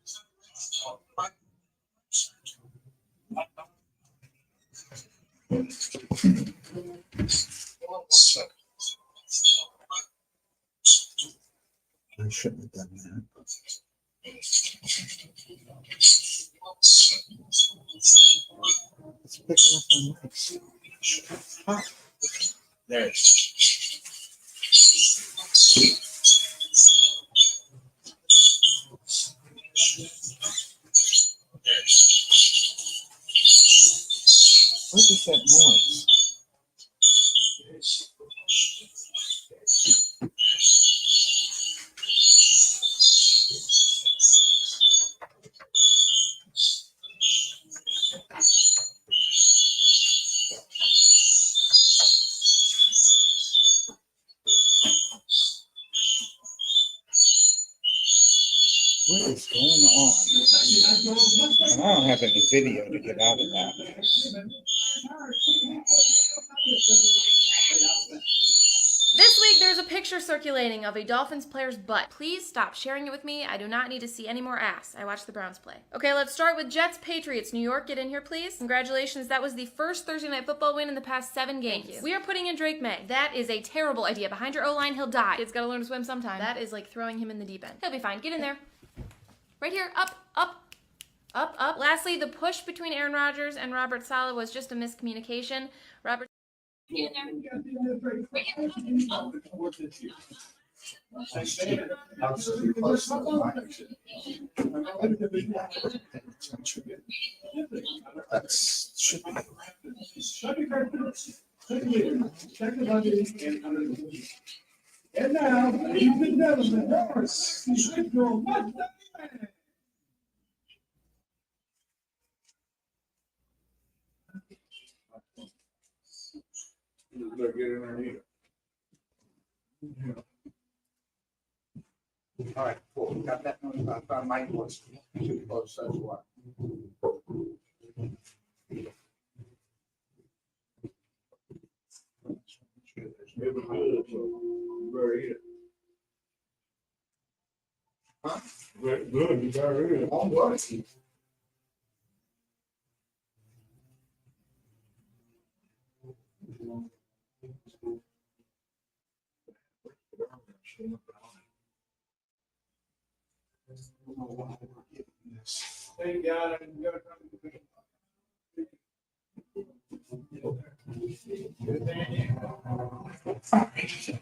I shouldn't have done that. It's picking up the mics. Huh? There it is. What is that noise? What is going on? And I don't have any video to get out of that. This week, there's a picture circulating of a Dolphins player's butt. Please stop sharing it with me. I do not need to see any more ass. I watched the Browns play. Okay, let's start with Jets Patriots. New York, get in here, please. Congratulations. That was the first Thursday Night Football win in the past 7 games. We are putting in Drake May. That is a terrible idea. Behind your O-line, he'll die. Kid's gotta learn to swim sometime. That is like throwing him in the deep end. He'll be fine. Get in there. Right here. Up, up. Up, up. Lastly, the push between Aaron Rodgers and Robert Saleh was just a miscommunication. Robert. Get in there. That should be And now, ladies and gentlemen, yours, Central Mustang. Get in there and eat it. all right. Cool. We got that noise. I found my voice. Oh, so that's why. It was good, so you better eat it. Huh? Very good, you better eat it. I'm going to eat. Thank God, I'm gonna come All right.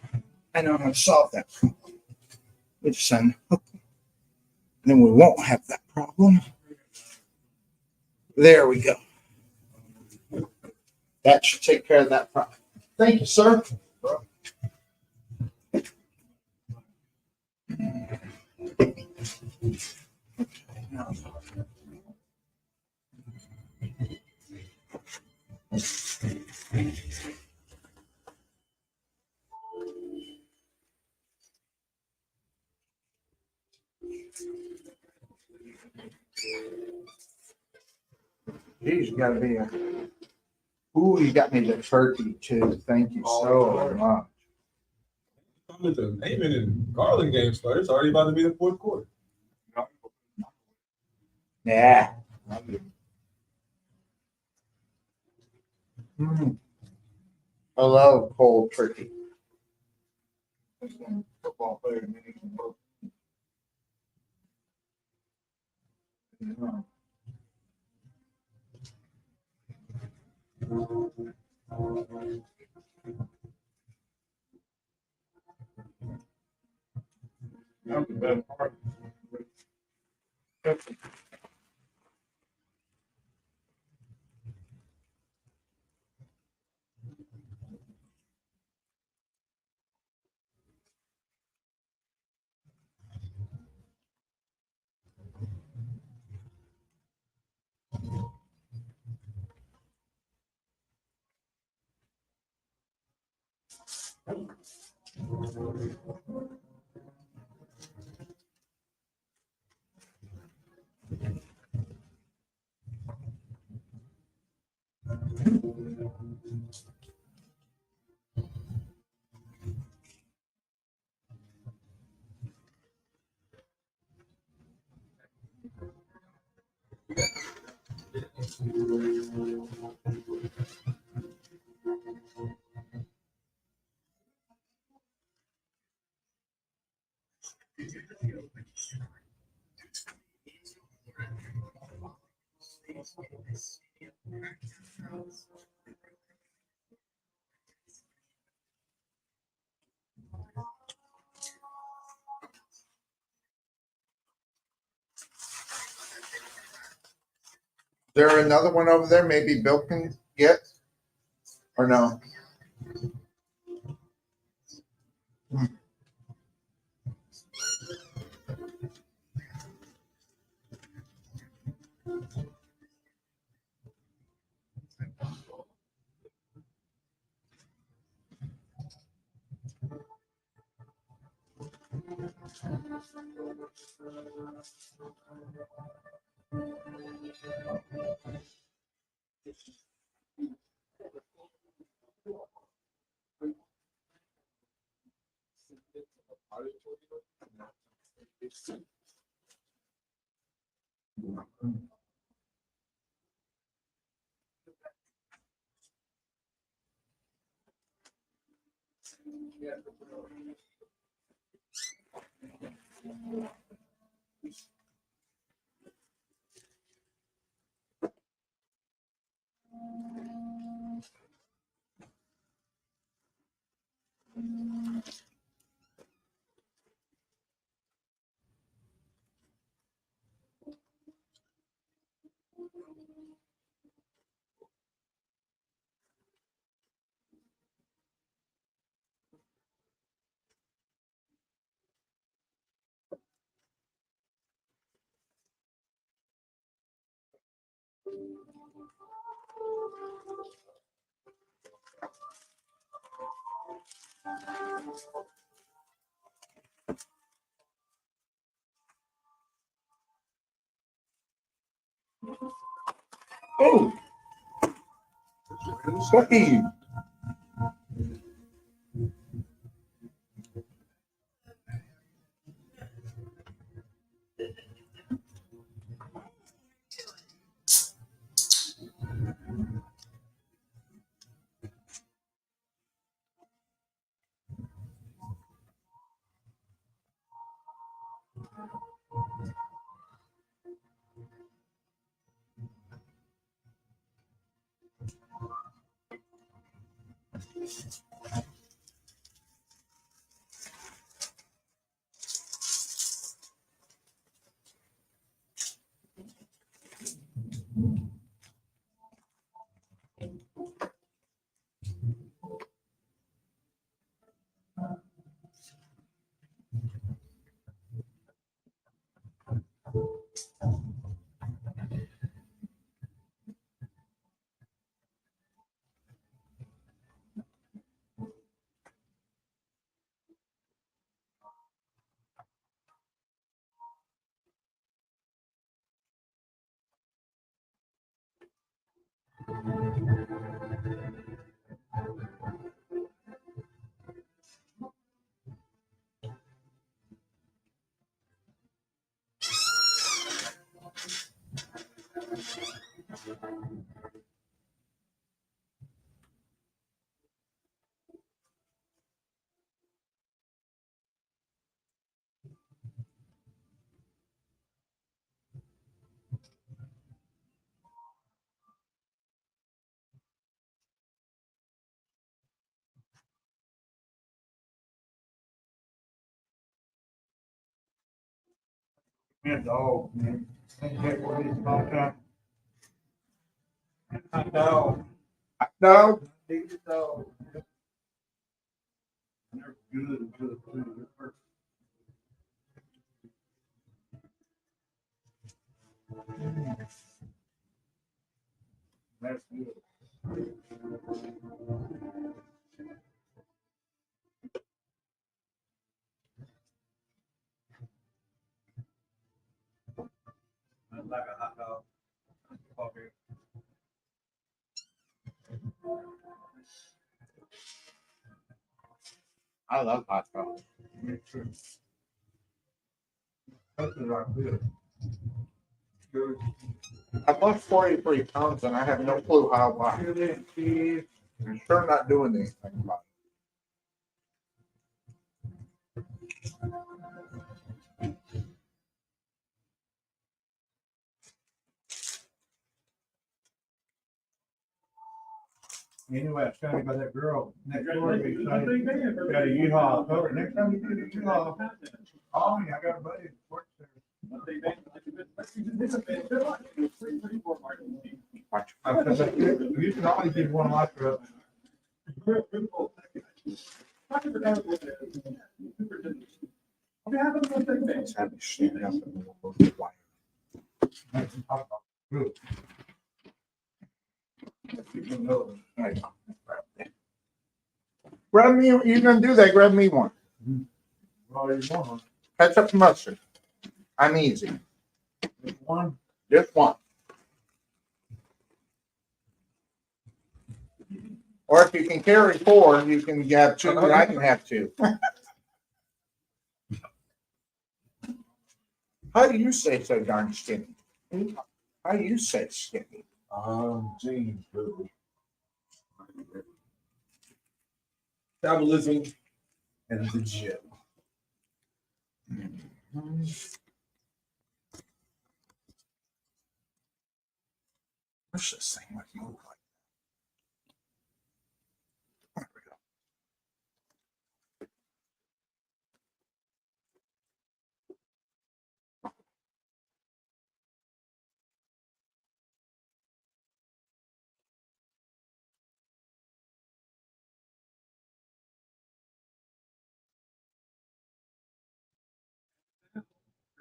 I know how to solve that problem. We just unhook them. And then we won't have that problem. There we go. That should take care of that problem. Thank you, sir. Geez, you gotta be a. Ooh, you got me the turkey too. Thank you so much. With the Naaman and Garland game started, it's already about to be the fourth quarter. Yeah. I love cold turkey. Football player. That's the best part. There another one over there maybe Bill can get? Or no? Oh, Sonny. Yeah, dog, man. That's what it is about time. Hot dog. No. Dig the dog. They're good, good food. That's good. That's like a hot dog. Okay. I love hot dogs. Me too. That's like good. Good. I've lost 43 pounds and I have no clue how why. Good and cheese. I'm sure not doing anything about Anyway, I was telling you about that girl next door to me. Got a U-Haul. I told her, next time you do the U-Haul, call me. I got a buddy that works there. I said, you can always give one of my trucks. it. Have you stand up and we'll go quiet. Good. Right. Grab me, you're gonna do that, grab me one. Well, you want Ketchup and mustard. I'm easy. one? Just one. Or if you can carry 4, you can have 2 and I can have 2. How do you say so darn skinny? How do you say skinny? Jeans, metabolism and the gym. What's this thing like move like? There we go.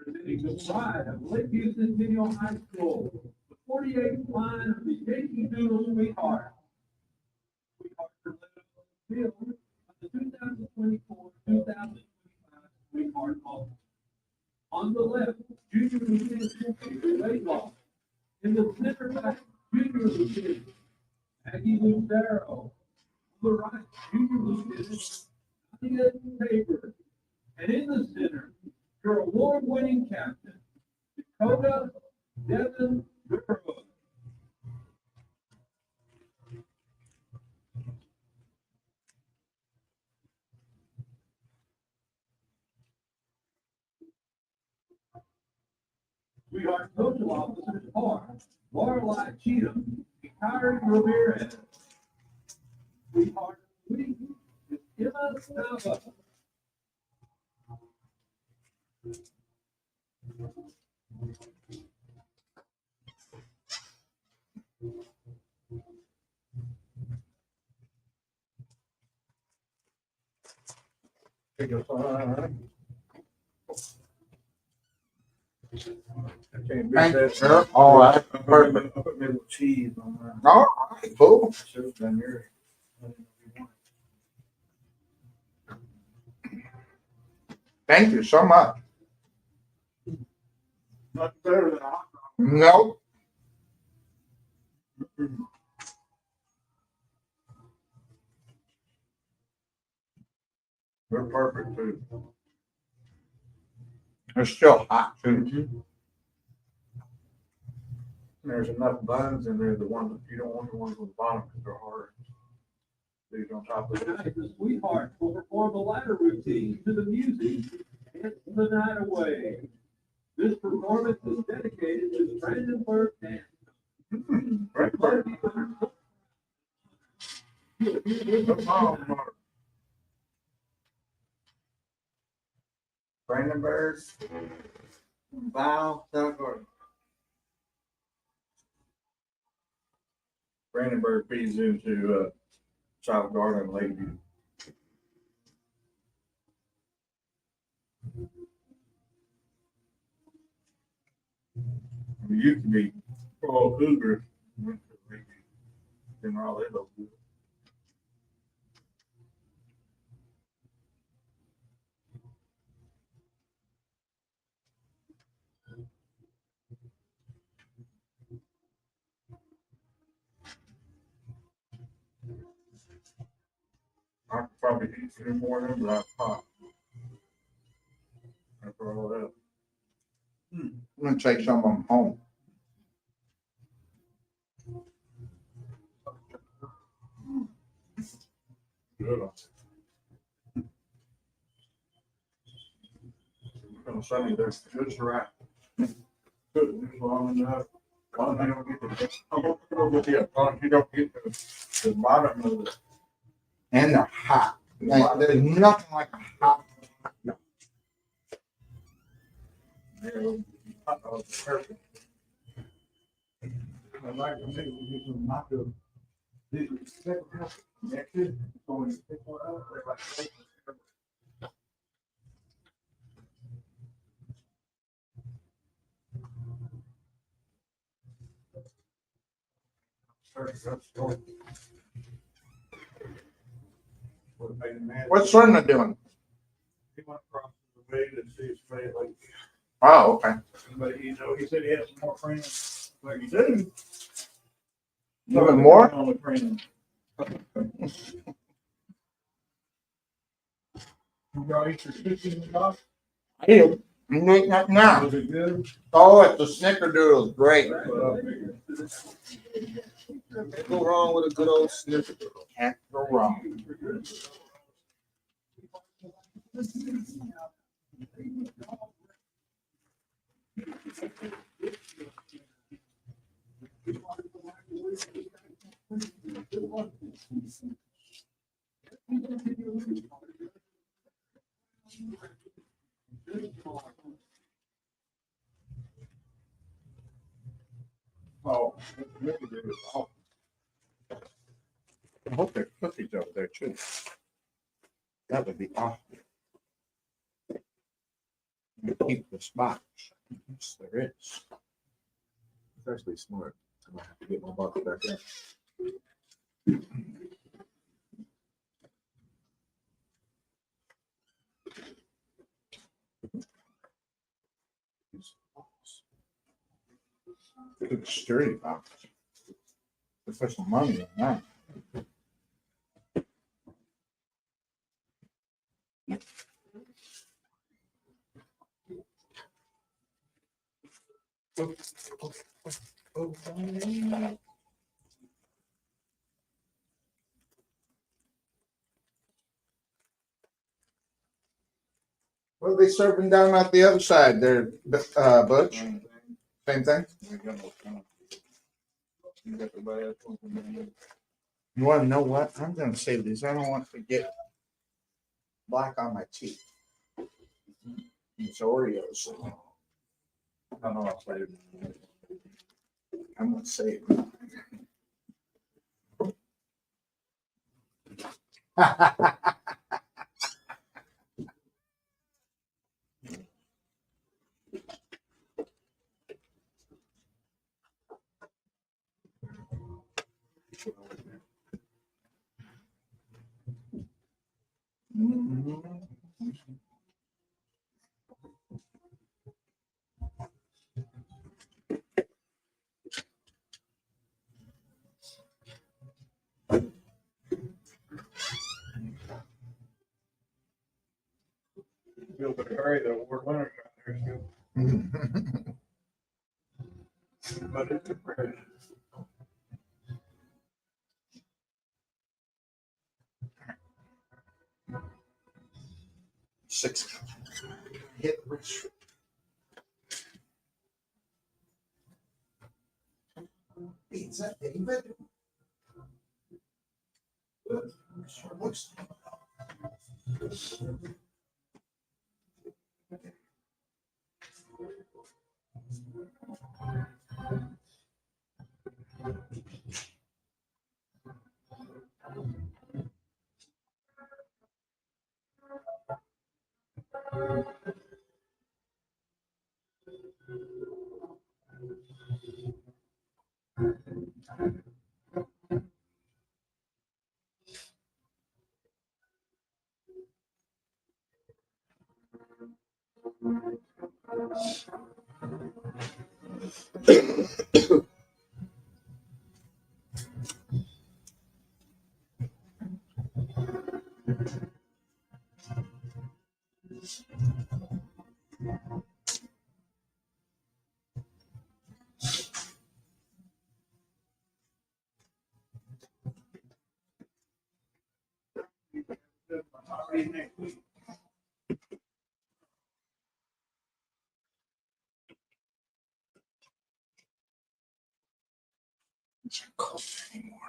Presenting the pride of Lakeview Centennial High School, the 48th line of the Yankee Doodle Sweetheart. Sweetheart are lit up on the field of the 2024-2025 Sweetheart Ball. On the left, Junior Lieutenant Laidlaw. In the center back, Junior Lieutenant Aggie Lucero. On the right, Junior Lieutenant Nadia Tabor. And in the center, your award-winning captain, Dakota Devin Burrow. Sweetheart social officers are Lorelei Cheatham, Kyrie Ramirez. Sweetheart Week is Emma Nava. Thank you, sir. All right, perfect. I put a little cheese on there. All right, cool. Should have done yours. Thank you so much. Much better than a hot dog. Nope. They're perfect too. They're still hot too. There's enough buns in there. The ones that you don't want the ones on the bottom because they're hard. These on top of it. Tonight, the Sweethearts will perform the ladder routine to the music Dance the Night Away. This performance is dedicated to Brandenburg Dance. Brandenburg. Wow, Brandenburg feeds into South Garland, Lakeview. We used to be all Cougars. Then all they look good. I could probably eat 3 more of them without pop. After all that. I'm gonna take some of them home. Good. On Sunday, there's just right. Good, as long enough. As long as you don't get the, as long as you don't get the bottom of it. And they're hot. Like, there's nothing like a hot. No. Hot dogs are perfect. I like to make some nachos. These are separate connected. Going to pick one up. They're like, what's Serna doing? He went across the way to see his family. Oh, okay. But he said he had some more friends. Like he did. Even more? On the friends. You got Easter cookies in the box? I do. I'm eating that now. Was it good? Oh, it's the snickerdoodle is great. Can't go wrong with a good old snippet. Can't go wrong. Oh, I hope there's cookies over there too. That would be awesome. Keep the spots. Yes, there is. It's actually smart. I'm gonna have to get my box back in. Good sturdy box. Let's put some money in that. What are they serving down at the other side there, Butch? Same thing? You want to know what? I'm going to save these. I don't want to get black on my teeth. It's Oreos. I know I'll save it. I'm going to save it. Sorry, the award winner got there too. But it's a privilege. Six. Hit restrict. Is that David? Sure looks. Next week. It's not cold anymore.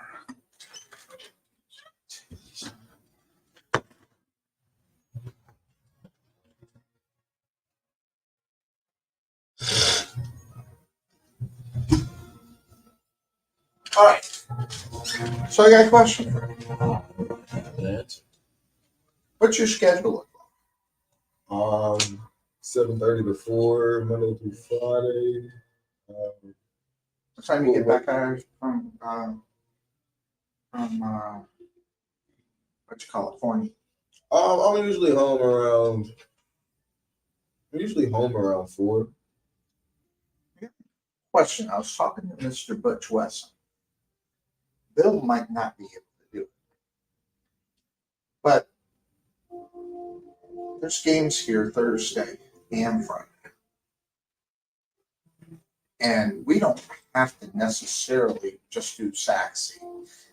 All right. So I got a question for you. What's your schedule look like? 7:30 to 4, Monday through Friday. What time you get back out from what you call it, California? I'm usually home around 4. Question. I was talking to Mr. Butch Wesson. Bill might not be able to do it. But there's games here Thursday and Friday. And we don't have to necessarily just do Sachse.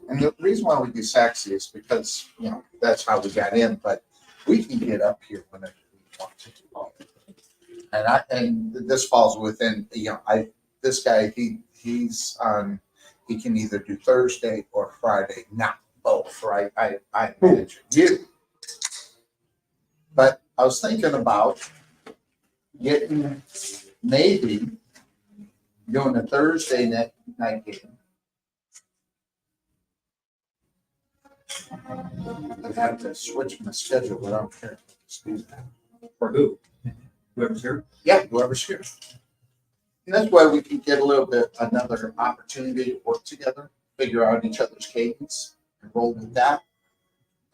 And the reason why we do Sachse is because, you know, that's how we got in, but we can get up here whenever we want to do it. And this falls within, you know, this guy, he's on, he can either do Thursday or Friday, not both, right? I manage you. But I was thinking about getting maybe doing a Thursday night game. I'd have to switch my schedule, but I don't care. Let's do that. For who? Whoever's here? Yeah, whoever's here. And that's why we can get a little bit another opportunity to work together, figure out each other's cadence, and roll with that.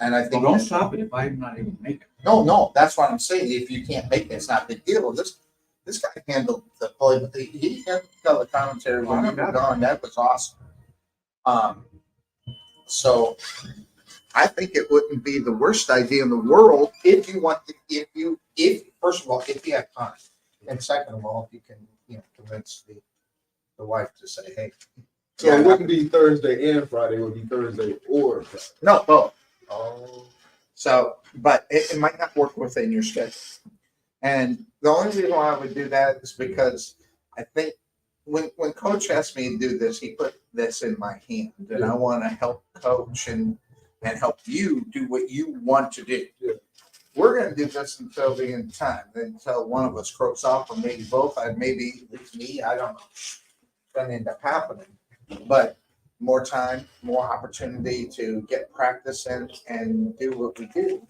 And I think Well, don't stop it if I'm not able to make it. No, that's what I'm saying. If you can't make it, it's not a big deal. This guy handled the play, but he handled the commentary when we were gone. That was awesome. So I think it wouldn't be the worst idea in the world if you want to, if first of all, if you have time. And second of all, if you can, you know, convince the wife to say, hey. So it wouldn't be Thursday and Friday, it would be Thursday or Friday. No, both. Oh. So, but it might not work within your schedule. And the only reason why I would do that is because I think when Coach asked me to do this, he put this in my hand, and I want to help Coach and help you do what you want to do. Yeah. We're going to do this until the end of time, until one of us croaks off, or maybe both. Maybe it's me. I don't know. It's going to end up happening, but more time, more opportunity to get practice in and do what we do.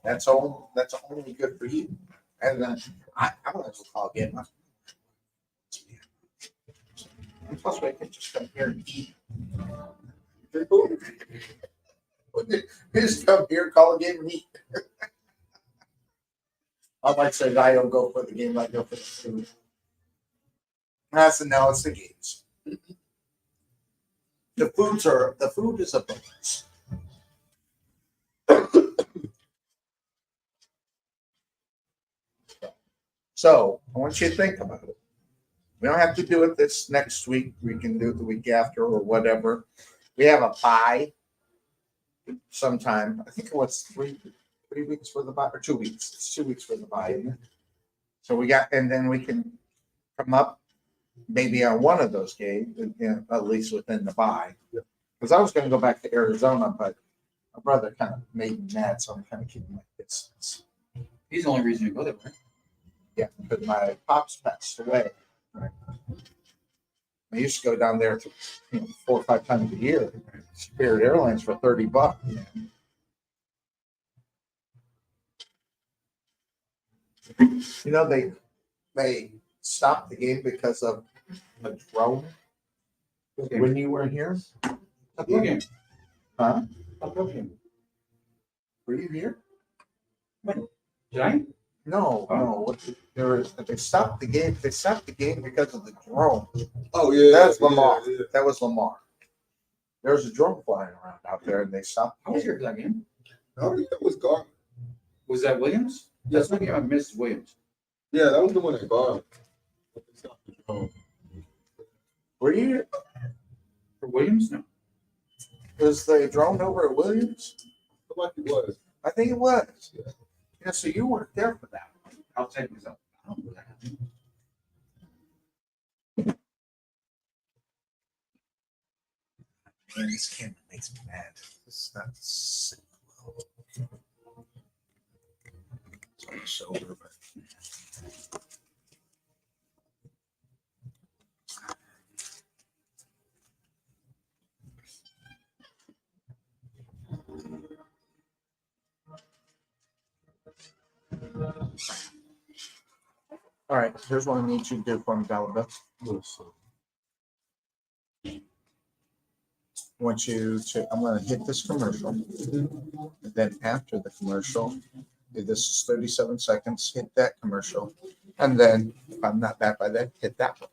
That's all. That's only good for you. And I want to call again. And plus, we can just come here and eat. Just come here, call a game and eat. I might say I don't go for the game. I go for the food. I said no, it's the games. The food is a bonus. So I want you to think about it. We don't have to do it this next week. We can do it the week after or whatever. We have a bye sometime. I think it was 3 weeks for the bye, or 2 weeks. It's 2 weeks for the bye, isn't it? So we got, and then we can come up maybe on one of those games, at least within the bye. Because I was going to go back to Arizona, but my brother kind of made me mad, so I'm kind of keeping my distance. He's the only reason you go there, right? Yeah, because my pops passed away. Right. I used to go down there 4 or 5 times a year. Spirit Airlines for $30. You know, they stopped the game because of a drone when you were here. Okay. Huh? Okay. Were you here? When? Did I? No, no. They stopped the game. They stopped the game because of the drone. Oh yeah, That's Lamar. Yeah. That was Lamar. There was a drone flying around out there, and they stopped. I was here for that game. I think that was Garland. Was that Williams? That's the game I missed. Williams. Yeah, that was the one at Garland. Were you here? For Williams? No. Was the drone over at Williams? Like it was. I think it was. Yeah, so you weren't there for that one. I'll take myself. I don't know what that happened. Man, this camera makes me mad. This is not sick. It's on the shoulder, but. All right, here's what I need you to do for me, Dolla. I want you to, I'm going to hit this commercial. And then after the commercial, if this is 37 seconds, hit that commercial. And then if I'm not back by then, hit that one.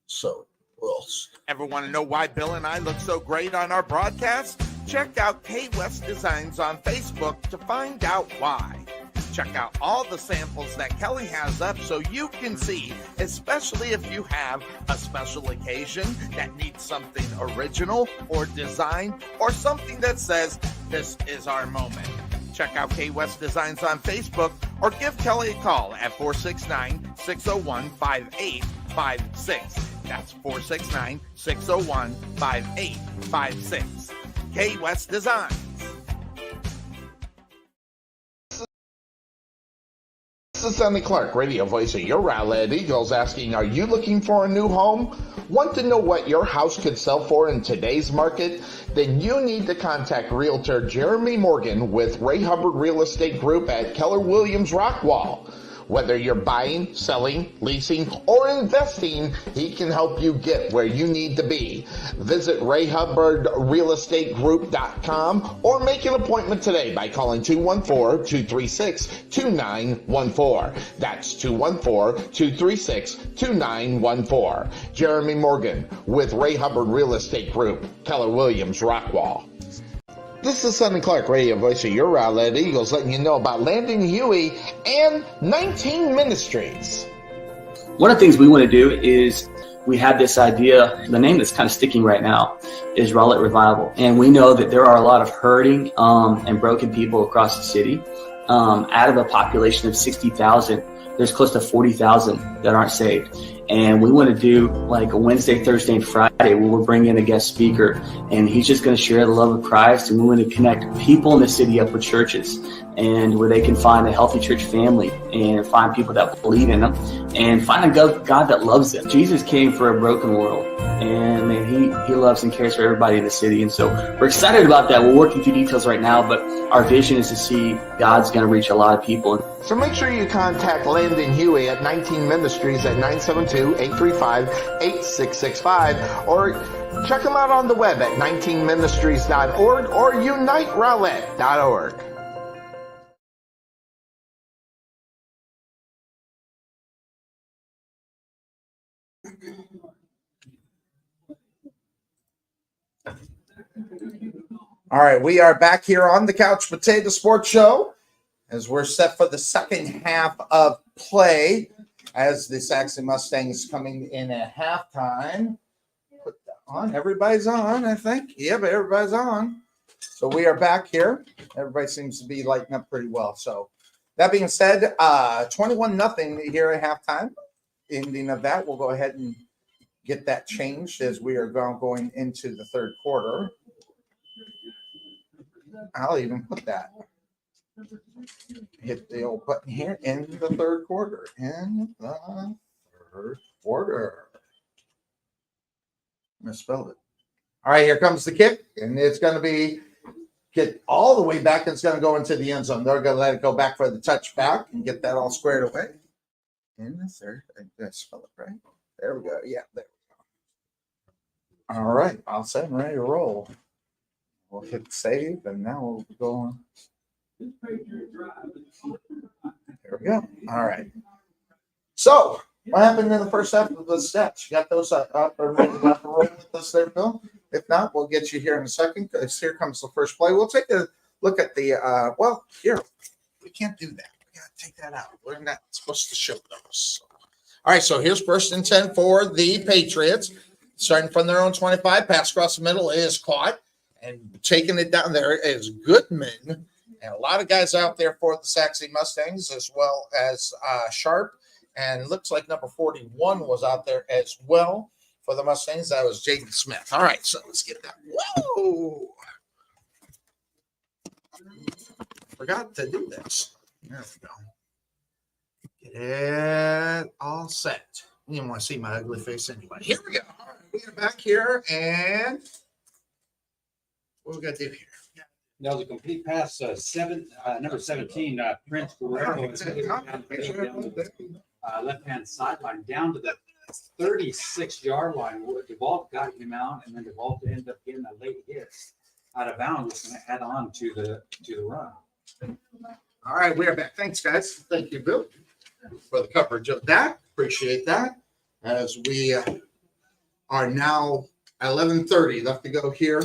So we'll. Ever want to know why Bill and I look so great on our broadcast? Check out K West Designs on Facebook to find out why. Check out all the samples that Kelly has up so you can see, especially if you have a special occasion that needs something original or design or something that says, this is our moment. Check out K West Designs on Facebook or give Kelly a call at 469-601-5856. That's 469-601-5856. K West Designs. This is Sonny Clark, radio voice of your Rowlett Eagles, asking, are you looking for a new home? Want to know what your house could sell for in today's market? Then you need to contact Realtor Jeremy Morgan with Ray Hubbard Real Estate Group at Keller Williams Rockwall. Whether you're buying, selling, leasing, or investing, he can help you get where you need to be. Visit RayHubbardRealEstateGroup.com or make an appointment today by calling 214-236-2914. That's 214-236-2914. Jeremy Morgan with Ray Hubbard Real Estate Group, Keller Williams Rockwall. This is Sonny Clark, radio voice of your Rowlett Eagles, letting you know about Landon Huey and 19 Ministries. One of the things we want to do is we have this idea, the name that's kind of sticking right now is Rowlett Revival. And we know that there are a lot of hurting and broken people across the city. Out of a population of 60,000, there's close to 40,000 that aren't saved. And we want to do like a Wednesday, Thursday, and Friday where we'll bring in a guest speaker and he's just going to share the love of Christ. And we want to connect people in the city up with churches and where they can find a healthy church family and find people that believe in them and find a God that loves them. Jesus came for a broken world and man, he loves and cares for everybody in the city. And so we're excited about that. We're working through details right now, but our vision is to see God's going to reach a lot of people. So make sure you contact Landon Huey at 19 Ministries at 972-835-8665 or check them out on the web at 19ministries.org or uniterowlett.org. All right, we are back here on the Couch Potato Sports Show. as we're set for the second half of play as the Sachse Mustangs coming in at halftime. Put that on. Everybody's on, I think. Yep, everybody's on. So we are back here. Everybody seems to be lighting up pretty well. So that being said, 21-0 here at halftime. Ending of that, we'll go ahead and get that changed as we are going into the third quarter. I'll even put that. Hit the old button here in the third quarter. In the third quarter. Misspelled it. All right, here comes the kick, and it's going to be get all the way back, and it's going to go into the end zone. They're going to let it go back for the touchback and get that all squared away. In the third, did I spell it right? There we go. Yeah, there we go. All right, all set and ready to roll. We'll hit save, and now we'll go on. There we go. All right. So, what happened in the first half of the stats? You got those up or ready to roll with us there, Bill? If not, we'll get you here in a second because here comes the first play. We'll take a look at the, well, here, we can't do that. We got to take that out. We're not supposed to show those. All right, so here's 1st and 10 for the Patriots. Starting from their own 25, pass across the middle is caught. And taking it down there is Goodman. And a lot of guys out there for the Sachse Mustangs, as well as Sharp. And it looks like number 41 was out there as well for the Mustangs. That was Jaden Smith. All right, so let's get that. Whoa! Forgot to do this. There we go. Get it all set. You didn't want to see my ugly face anyway. Here we go. All right, we're back here, and what we got to do here? That was a complete pass. Number 17, Prince Guerrero, left-hand sideline down to the 36-yard line. DeVault got him out, and then DeVault ended up getting a late hit out of bounds, was going to add on to the run. All right, we are back. Thanks, guys. Thank you, Bill, for the coverage of that. Appreciate that. As we are now at 11:30 left to go here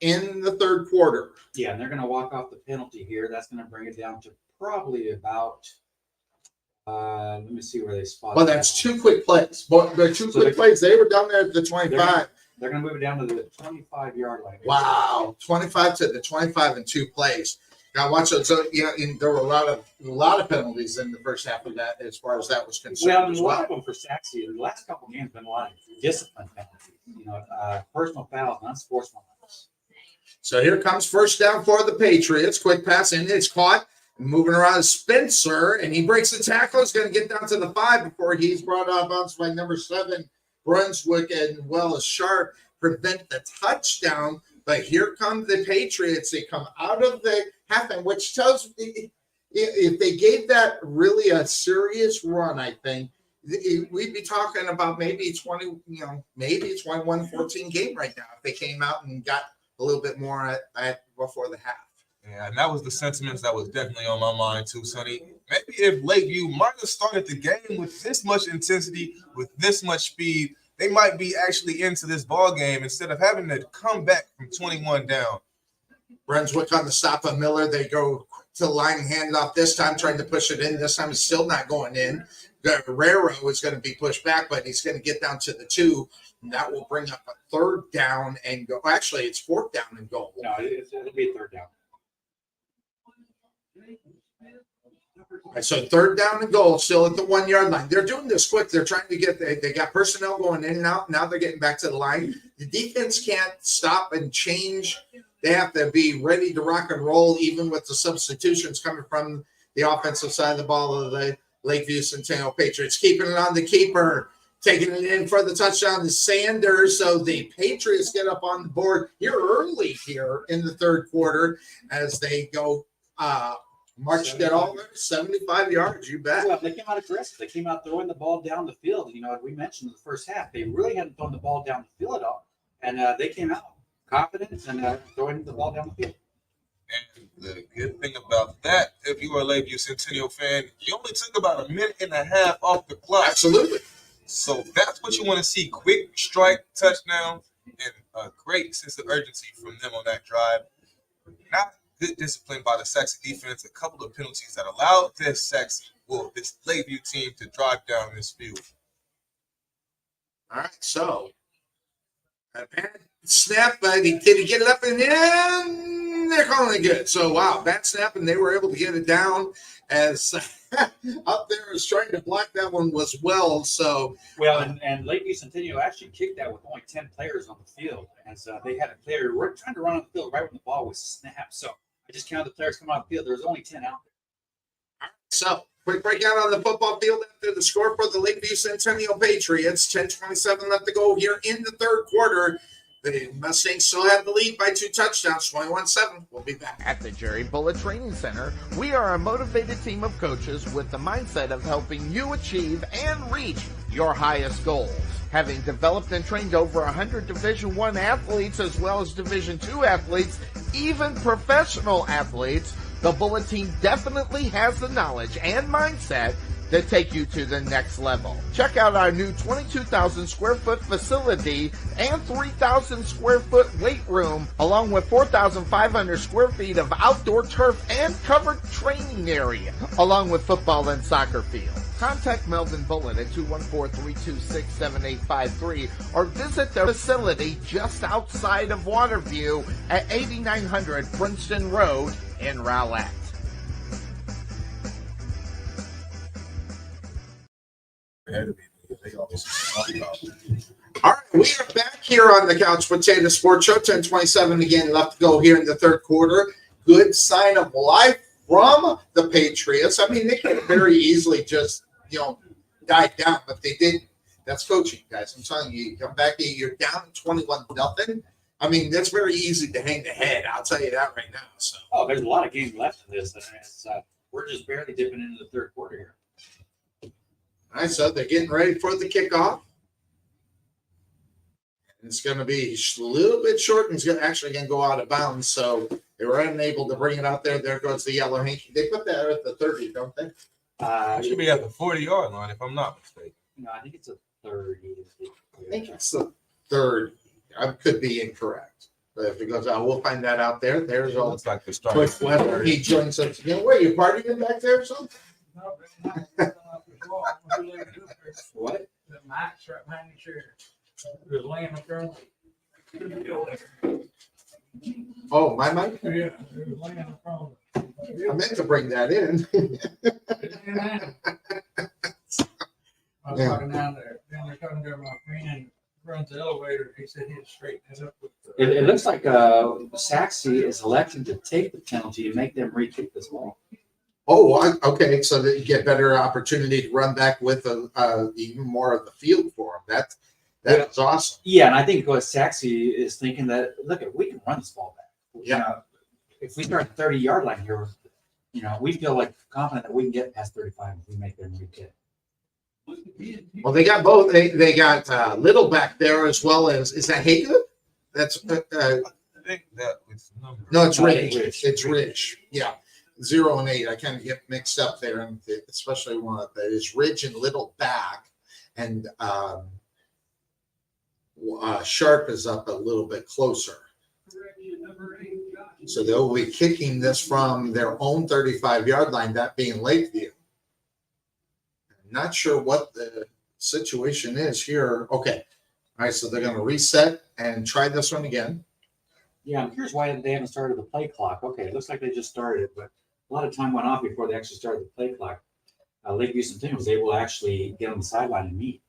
in the third quarter. Yeah, and they're going to walk off the penalty here. That's going to bring it down to probably about, let me see where they spot. Well, that's 2 quick plays. But they're 2 quick plays. They were down there at the 25. They're going to move it down to the 25-yard line. Wow, 25 to the 25 in 2 plays. Now watch it. So yeah, there were a lot of penalties in the first half of that, as far as that was concerned. Well, a lot of them for Sachse. The last couple of games been a lot of discipline penalties. Personal fouls, unsportsmanlike. So here comes first down for the Patriots. Quick pass in. It's caught. Moving around Spencer, and he breaks the tackle. He's going to get down to the 5 before he's brought off bounds by number 7, Brunswick, and well as Sharp prevent the touchdown. But here come the Patriots. They come out of the half-end, which tells me if they gave that really a serious run, I think we'd be talking about maybe 20, maybe 21-14 game right now if they came out and got a little bit more at before the half. Yeah, and that was the sentiments that was definitely on my mind too, Sonny. Maybe if Lakeview might have started the game with this much intensity, with this much speed, they might be actually into this ball game instead of having to come back from 21 down. Brunswick on the stop of Miller. They go to the line and hand it off this time, trying to push it in. This time it's still not going in. Guerrero is going to be pushed back, but he's going to get down to the 2. And that will bring up a 3rd down and go. Actually, it's 4th down and goal. No, it'll be a 3rd down. All right, so 3rd down and goal, still at the 1-yard line. They're doing this quick. They're trying to get they got personnel going in and out. Now they're getting back to the line. The defense can't stop and change. They have to be ready to rock and roll, even with the substitutions coming from the offensive side of the ball of the Lakeview Centennial Patriots. Keeping it on the keeper, taking it in for the touchdown to Sanders. So the Patriots get up on the board here early here in the third quarter as they go marched it all 75 yards, you bet. Well, they came out aggressive. They came out throwing the ball down the field. We mentioned in the first half, they really hadn't thrown the ball down the field at all. And they came out confident and throwing the ball down the field. And the good thing about that, if you are a Lakeview Centennial fan, you only took about a minute and a half off the clock. Absolutely. So that's what you want to see. Quick strike, touchdown, and a great sense of urgency from them on that drive. Not good discipline by the Sachse defense, a couple of penalties that allowed this Lakeview team to drive down this field. All right, so a bad snap, did he get it up and in? They're calling it good. So, wow, bad snap, and they were able to get it down as up there is trying to block that one was well. So, well, and Lakeview Centennial actually kicked that with only 10 players on the field, as they had a player trying to run on the field right when the ball was snapped. So I just counted the players coming off the field. There was only 10 out there. So, quick breakout on the football field after the score for the Lakeview Centennial Patriots. 10:27 left to go here in the third quarter. The Mustangs still have the lead by 2 touchdowns, 21-7. We'll be back. At the Jerry Bullet Training Center, we are a motivated team of coaches with the mindset of helping you achieve and reach your highest goals. Having developed and trained over 100 Division I athletes as well as Division II athletes, even professional athletes, the Bullet team definitely has the knowledge and mindset to take you to the next level. Check out our new 22,000 square foot facility and 3,000 square foot weight room, along with 4,500 square feet of outdoor turf and covered training area, along with football and soccer field. Contact Melvin Bullet at 214-326-7853 or visit their facility just outside of Waterview at 8900 Princeton Road in Rowlett. All right, we are back here on the Couch Potato Sports Show. 10:27 again left to go here in the third quarter. Good sign of life from the Patriots. I mean, they could have very easily just, died down, but they didn't. That's coaching, guys. I'm telling you, you come back, you're down 21-0. I mean, that's very easy to hang the head. I'll tell you that right now. So, there's a lot of games left in this. We're just barely dipping into the third quarter here. all right, so they're getting ready for the kickoff. It's going to be a little bit short, and it's actually going to go out of bounds. So they were unable to bring it out there. There goes the yellow hanky. They put that at the 30, don't they? It should be at the 40-yard line, if I'm not mistaken. No, I think it's a 30. I think it's the 30. I could be incorrect. But if it goes out, we'll find that out there. There's all. Looks like the start. Quick Wesson. He joins us again. Where, you partying back there or something? What? The mic's right behind the chair. Just laying across. Oh, my mic? Yeah, it was laying across. I meant to bring that in. I was talking down there talking to my friend who runs the elevator. He said he'd straighten it up with It looks like Sachse is electing to take the penalty and make them re-kick this ball. Oh, okay. So that you get better opportunity to run back with even more of the field for them. That's awesome. Yeah, and I think Sachse is thinking that, look, we can run this ball back. Yeah. If we start the 30-yard line here, we feel like confident that we can get past 35 if we make them re-kick. Well, they got both. They got Little back there as well as, is that Haygood? That's I think that was number. no, it's Rich. Rich. It's Rich. Yeah, 0 and 8. I kind of get mixed up there, and especially one of that is Ridge and Little back, and Sharp is up a little bit closer. So they'll be kicking this from their own 35-yard line, that being Lakeview. Not sure what the situation is here. Okay. All right, so they're going to reset and try this one again. Yeah, I'm curious why they haven't started the play clock. Okay, it looks like they just started it, but a lot of time went off before they actually started the play clock. Lakeview Centennial was able to actually get on the sideline and meet.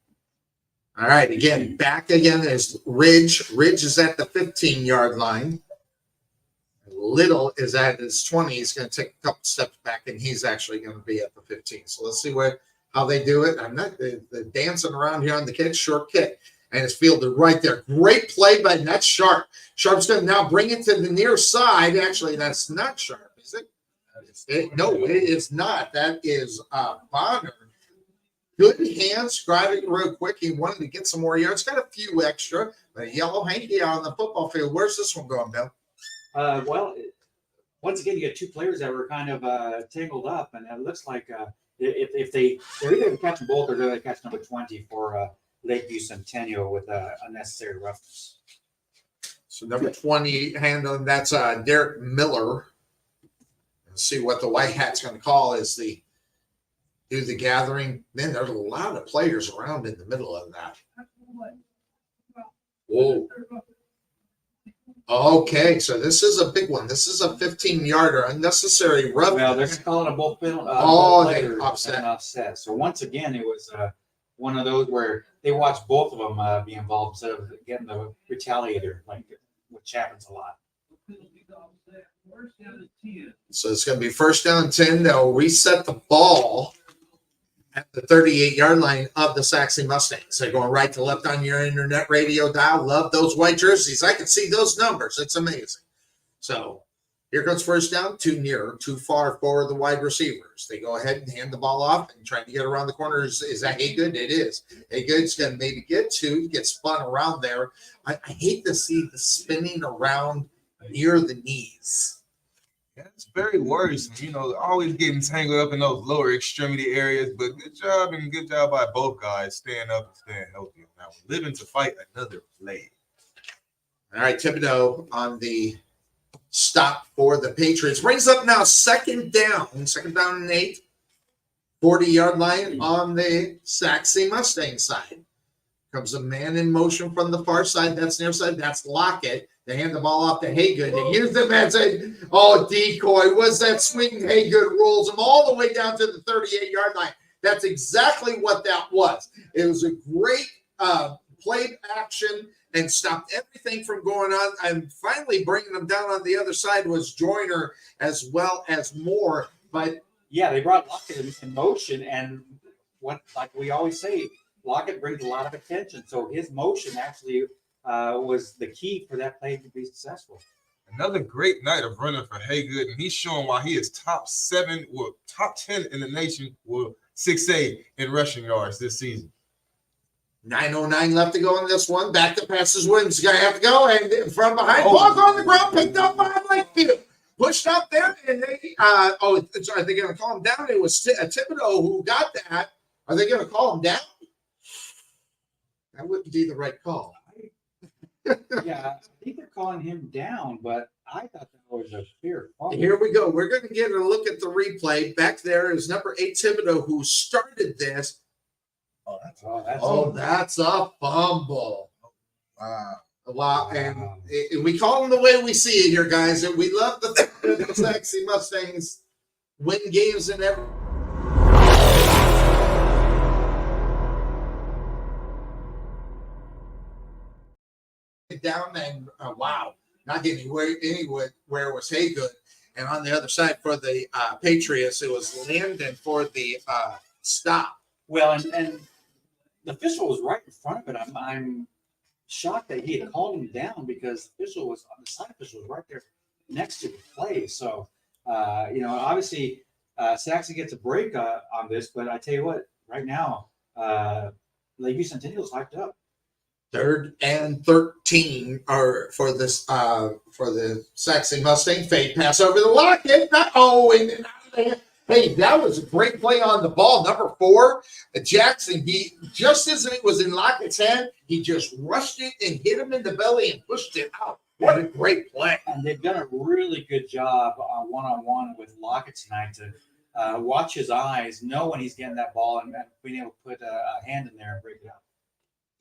All right, again, back again is Ridge. Ridge is at the 15-yard line. Little is at his 20. He's going to take a couple steps back, and he's actually going to be at the 15. So let's see how they do it. I'm not the dancing around here on the kick, short kick, and it's fielded right there. Great play by that's Sharp. Sharp's going to now bring it to the near side. Actually, that's not Sharp, is it? No, it is not. That is Bonner. Good hands, grabbed it real quick. He wanted to get some more yards. Got a few extra. But yellow hanky out on the football field. Where's this one going, Bill? Well, once again, you get two players that were kind of tangled up, and it looks like if they're either going to catch them both or they're going to catch number 20 for Lakeview Centennial with unnecessary roughness. So number 20 handling, that's Derek Miller. see what the White Hat's going to call as the do the gathering. Man, there's a lot of players around in the middle of that. Whoa. Okay, so this is a big one. This is a 15-yarder, unnecessary roughness. Well, they're calling a both penalty. They Offset. So once again, it was one of those where they watched both of them be involved instead of getting the retaliator, which happens a lot. So it's going to be first down 10. They'll reset the ball at the 38-yard line of the Sachse Mustangs. They're going right to left on your internet radio dial. Love those white jerseys. I can see those numbers. It's amazing. So here comes first down. Too near, too far for the wide receivers. They go ahead and hand the ball off and trying to get around the corner. Is that Haygood? It is. Haygood's going to maybe get spun around there. I hate to see the spinning around near the knees. Yeah, it's very worrisome. You know, always getting tangled up in those lower extremity areas. But good job by both guys staying up and staying healthy. Now we're living to fight another play. All right, Thibodeau on the stop for the Patriots. Brings up now second down and 8. 40-yard line on the Sachse Mustang side. Comes a man in motion from the far side. That's near side. That's Lockett. They hand the ball off to Haygood. They use them as a decoy. Was that swing? Haygood rolls him all the way down to the 38-yard line. That's exactly what that was. It was a great play action and stopped everything from going on. And finally bringing them down on the other side was Joyner as well as Moore. But yeah, they brought Lockett in motion, and like we always say, Lockett brings a lot of attention. So his motion actually was the key for that play to be successful. Another great night of running for Haygood, and he's showing why he is top 10 in the nation with 6'8" in rushing yards this season. 9:09 left to go in this one. Back to passes Williams. Going to have to go. And from behind, ball's on the ground, picked up by Lakeview. Pushed up there, and they, are they going to call him down? It was Thibodeau who got that. Are they going to call him down? That wouldn't be the right call. Yeah, I think they're calling him down, but I thought that was a fair call. Here we go. We're going to get a look at the replay. Back there is number 8, Thibodeau, who started this. That's a fumble. Wow. And we call them the way we see it here, guys. And we love the fact that the Sachse Mustangs win games in every. Down and wow, not getting anywhere was Haygood. And on the other side for the Patriots, it was Landon for the stop. Well, and the official was right in front of it. I'm shocked that he had called him down because the official was on the side. Official was right there next to the play. So, obviously, Sachse gets a break on this. But I tell you what, right now, Lakeview Centennial's hyped up. 3rd and 13 are for this for the Sachse Mustang. Fade pass over the Lockett. Hey, that was a great play on the ball. Number 4, Jackson. He just as it was in Lockett's hand, he just rushed it and hit him in the belly and pushed it out. What a great play! And they've done a really good job one-on-one with Lockett tonight to watch his eyes, know when he's getting that ball, and being able to put a hand in there and break it out.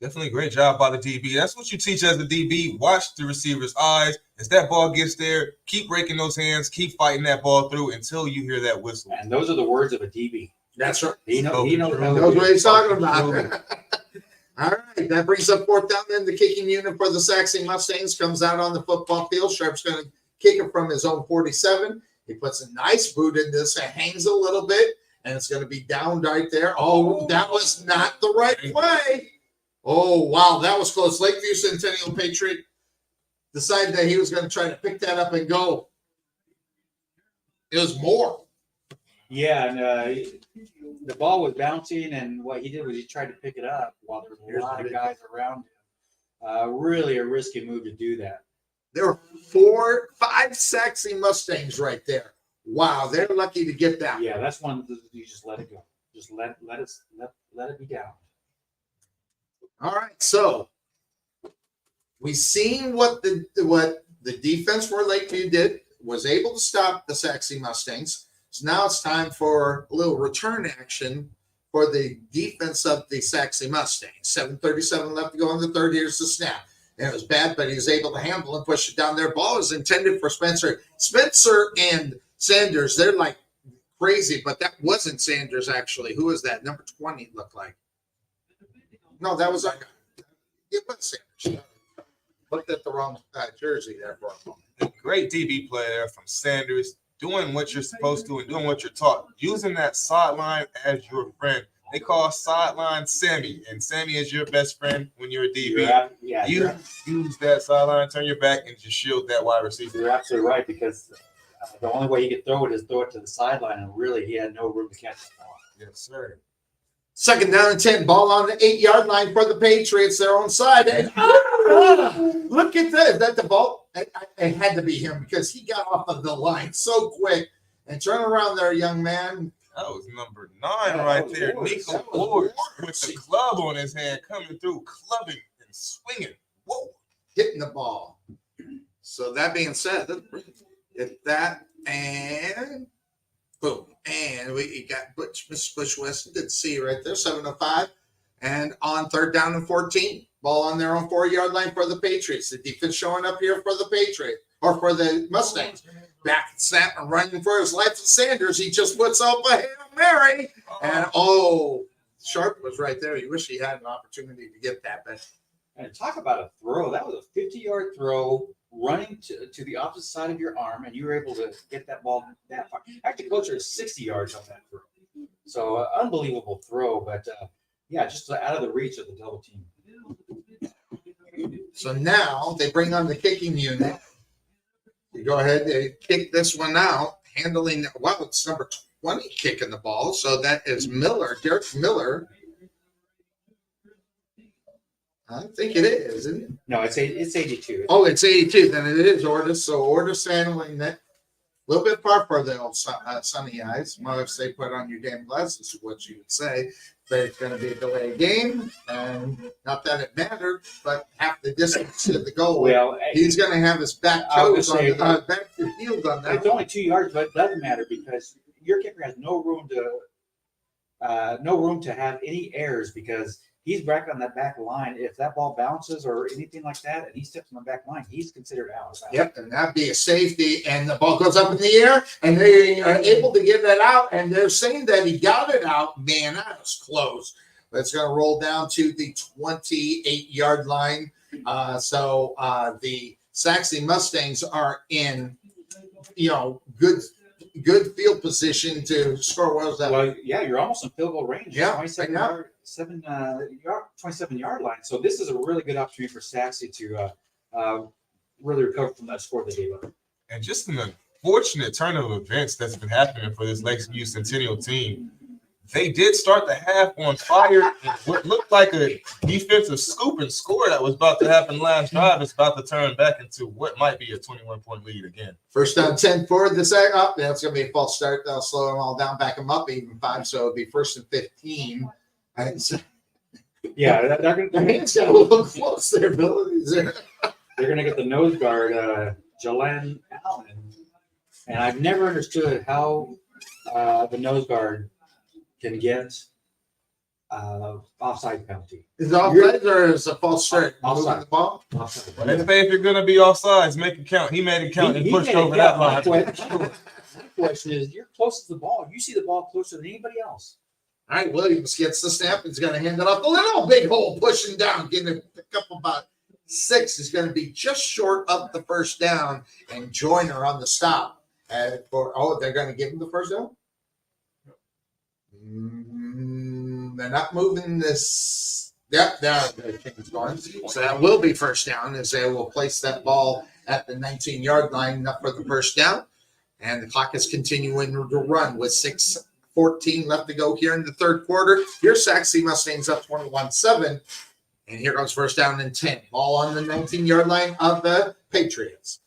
Definitely a great job by the DB. That's what you teach as a DB. Watch the receiver's eyes. As that ball gets there, keep breaking those hands, keep fighting that ball through until you hear that whistle. And those are the words of a DB. That's right. He knows what he's talking about. All right, that brings up 4th down. Then the kicking unit for the Sachse Mustangs comes out on the football field. Sharp's going to kick it from his own 47. He puts a nice boot in this. It hangs a little bit, and it's going to be down right there. Oh, that was not the right play. Oh, wow, that was close. Lakeview Centennial Patriot decided that he was going to try to pick that up and go. It was more. Yeah, and the ball was bouncing, and what he did was he tried to pick it up while there was a lot of guys around him. Really a risky move to do that. There were 5 Sachse Mustangs right there. Wow, they're lucky to get that. Yeah, that's one you just let it go. Just let it be down. All right, so we've seen what the defense for Lakeview did. was able to stop the Sachse Mustangs. So now it's time for a little return action for the defense of the Sachse Mustangs. 7:37 left to go in the third. Here's the snap. And it was bad, but he was able to handle and push it down there. Ball is intended for Spencer. Spencer and Sanders, they're like crazy, but that wasn't Sanders, actually. Who was that? Number 20 looked like. No, that was like, it was Sanders. Looked at the wrong jersey there for a moment. Great DB play there from Sanders, doing what you're supposed to and doing what you're taught. Using that sideline as your friend. They call sideline Sammy, and Sammy is your best friend when you're a DB. You use that sideline, turn your back, and just shield that wide receiver. You're absolutely right, because the only way he could throw it is throw it to the sideline, and really he had no room to catch the ball. Yes, sir. 2nd down and 10, ball on the 8-yard line for the Patriots, their own side. And look at this. That the ball, it had to be him because he got off of the line so quick. And turn around there, young man. That was number 9 right there. Nico Ward with the club on his hand, coming through, clubbing and swinging. Whoa. Hitting the ball. So that being said, hit that and boom. And we got Butch, Miss Butch Wesson, did see right there, 7:05. And on 3rd down and 14. Ball on their own 4-yard line for the Patriots. The defense showing up here for the Patriots, or for the Mustangs. Back snap and running for his life to Sanders. He just puts up a Hail Mary. And, Sharp was right there. He wished he had an opportunity to get that. But And talk about a throw. That was a 50-yard throw running to the opposite side of your arm, and you were able to get that ball that far. Actually, closer to 60 yards on that throw. So, unbelievable throw, but, just out of the reach of the double team. so now they bring on the kicking unit. You go ahead and kick this one out, handling, it's number 20 kicking the ball. So that is Miller, Derek Miller. I think it is, isn't it? No, it's 82. Oh, it's 82. Then it is Ordis. So Ordis handling that. A little bit far for the old sunny eyes. Well, if they put on your damn glasses, is what you would say. But it's going to be a delayed game. And not that it mattered, but half the distance to the goal. Well, He's going to have his back toes on back to field on that. It's only 2 yards, but it doesn't matter because your kicker has no room to have any errors because he's back on that back line. If that ball bounces or anything like that, and he steps on the back line, he's considered out. Yep, and that'd be a safety. And the ball goes up in the air, and they are able to get that out. And they're saying that he got it out. Man, that was close. But it's going to roll down to the 28-yard line. So the Sachse Mustangs are in, good field position to score. What was that? Well, yeah, you're almost in field goal range. Yeah, 27-yard line. So this is a really good opportunity for Sachse to really recover from that score they gave up. And just an unfortunate turn of events that's been happening for this Lakeview Centennial team. They did start the half on fire. What looked like a defensive scoop and score that was about to happen last drive is about to turn back into what might be a 21-point lead again. 1st down 10 for the Sag. That's going to be a false start. They'll slow them all down, back them up even 5. So it'll be 1st and 15. Yeah, they're Their hands got a little close there, Bill. going to get the nose guard, Jalen Allen. And I've never understood how the nose guard can get offside penalty. Is it offside or is it a false start? Offside. Moving the ball? Offside. Well, they say if you're going to be offsides, make it count. He made it count and pushed over that line. The question is, you're close to the ball. You see the ball closer than anybody else. All right, Williams gets the snap. He's going to hand it off. The little big hole pushing down, getting a pick up about 6. Is going to be just short of the 1st down. And Joyner on the stop. They're going to give him the 1st down? They're not moving this. Yep, the chain's going. So that will be 1st down as they will place that ball at the 19-yard line up for the 1st down. And the clock is continuing to run with 6:14 left to go here in the 3rd quarter. Here's Sachse Mustangs up 21-7. And here goes 1st down and 10. Ball on the 19-yard line of the Patriots.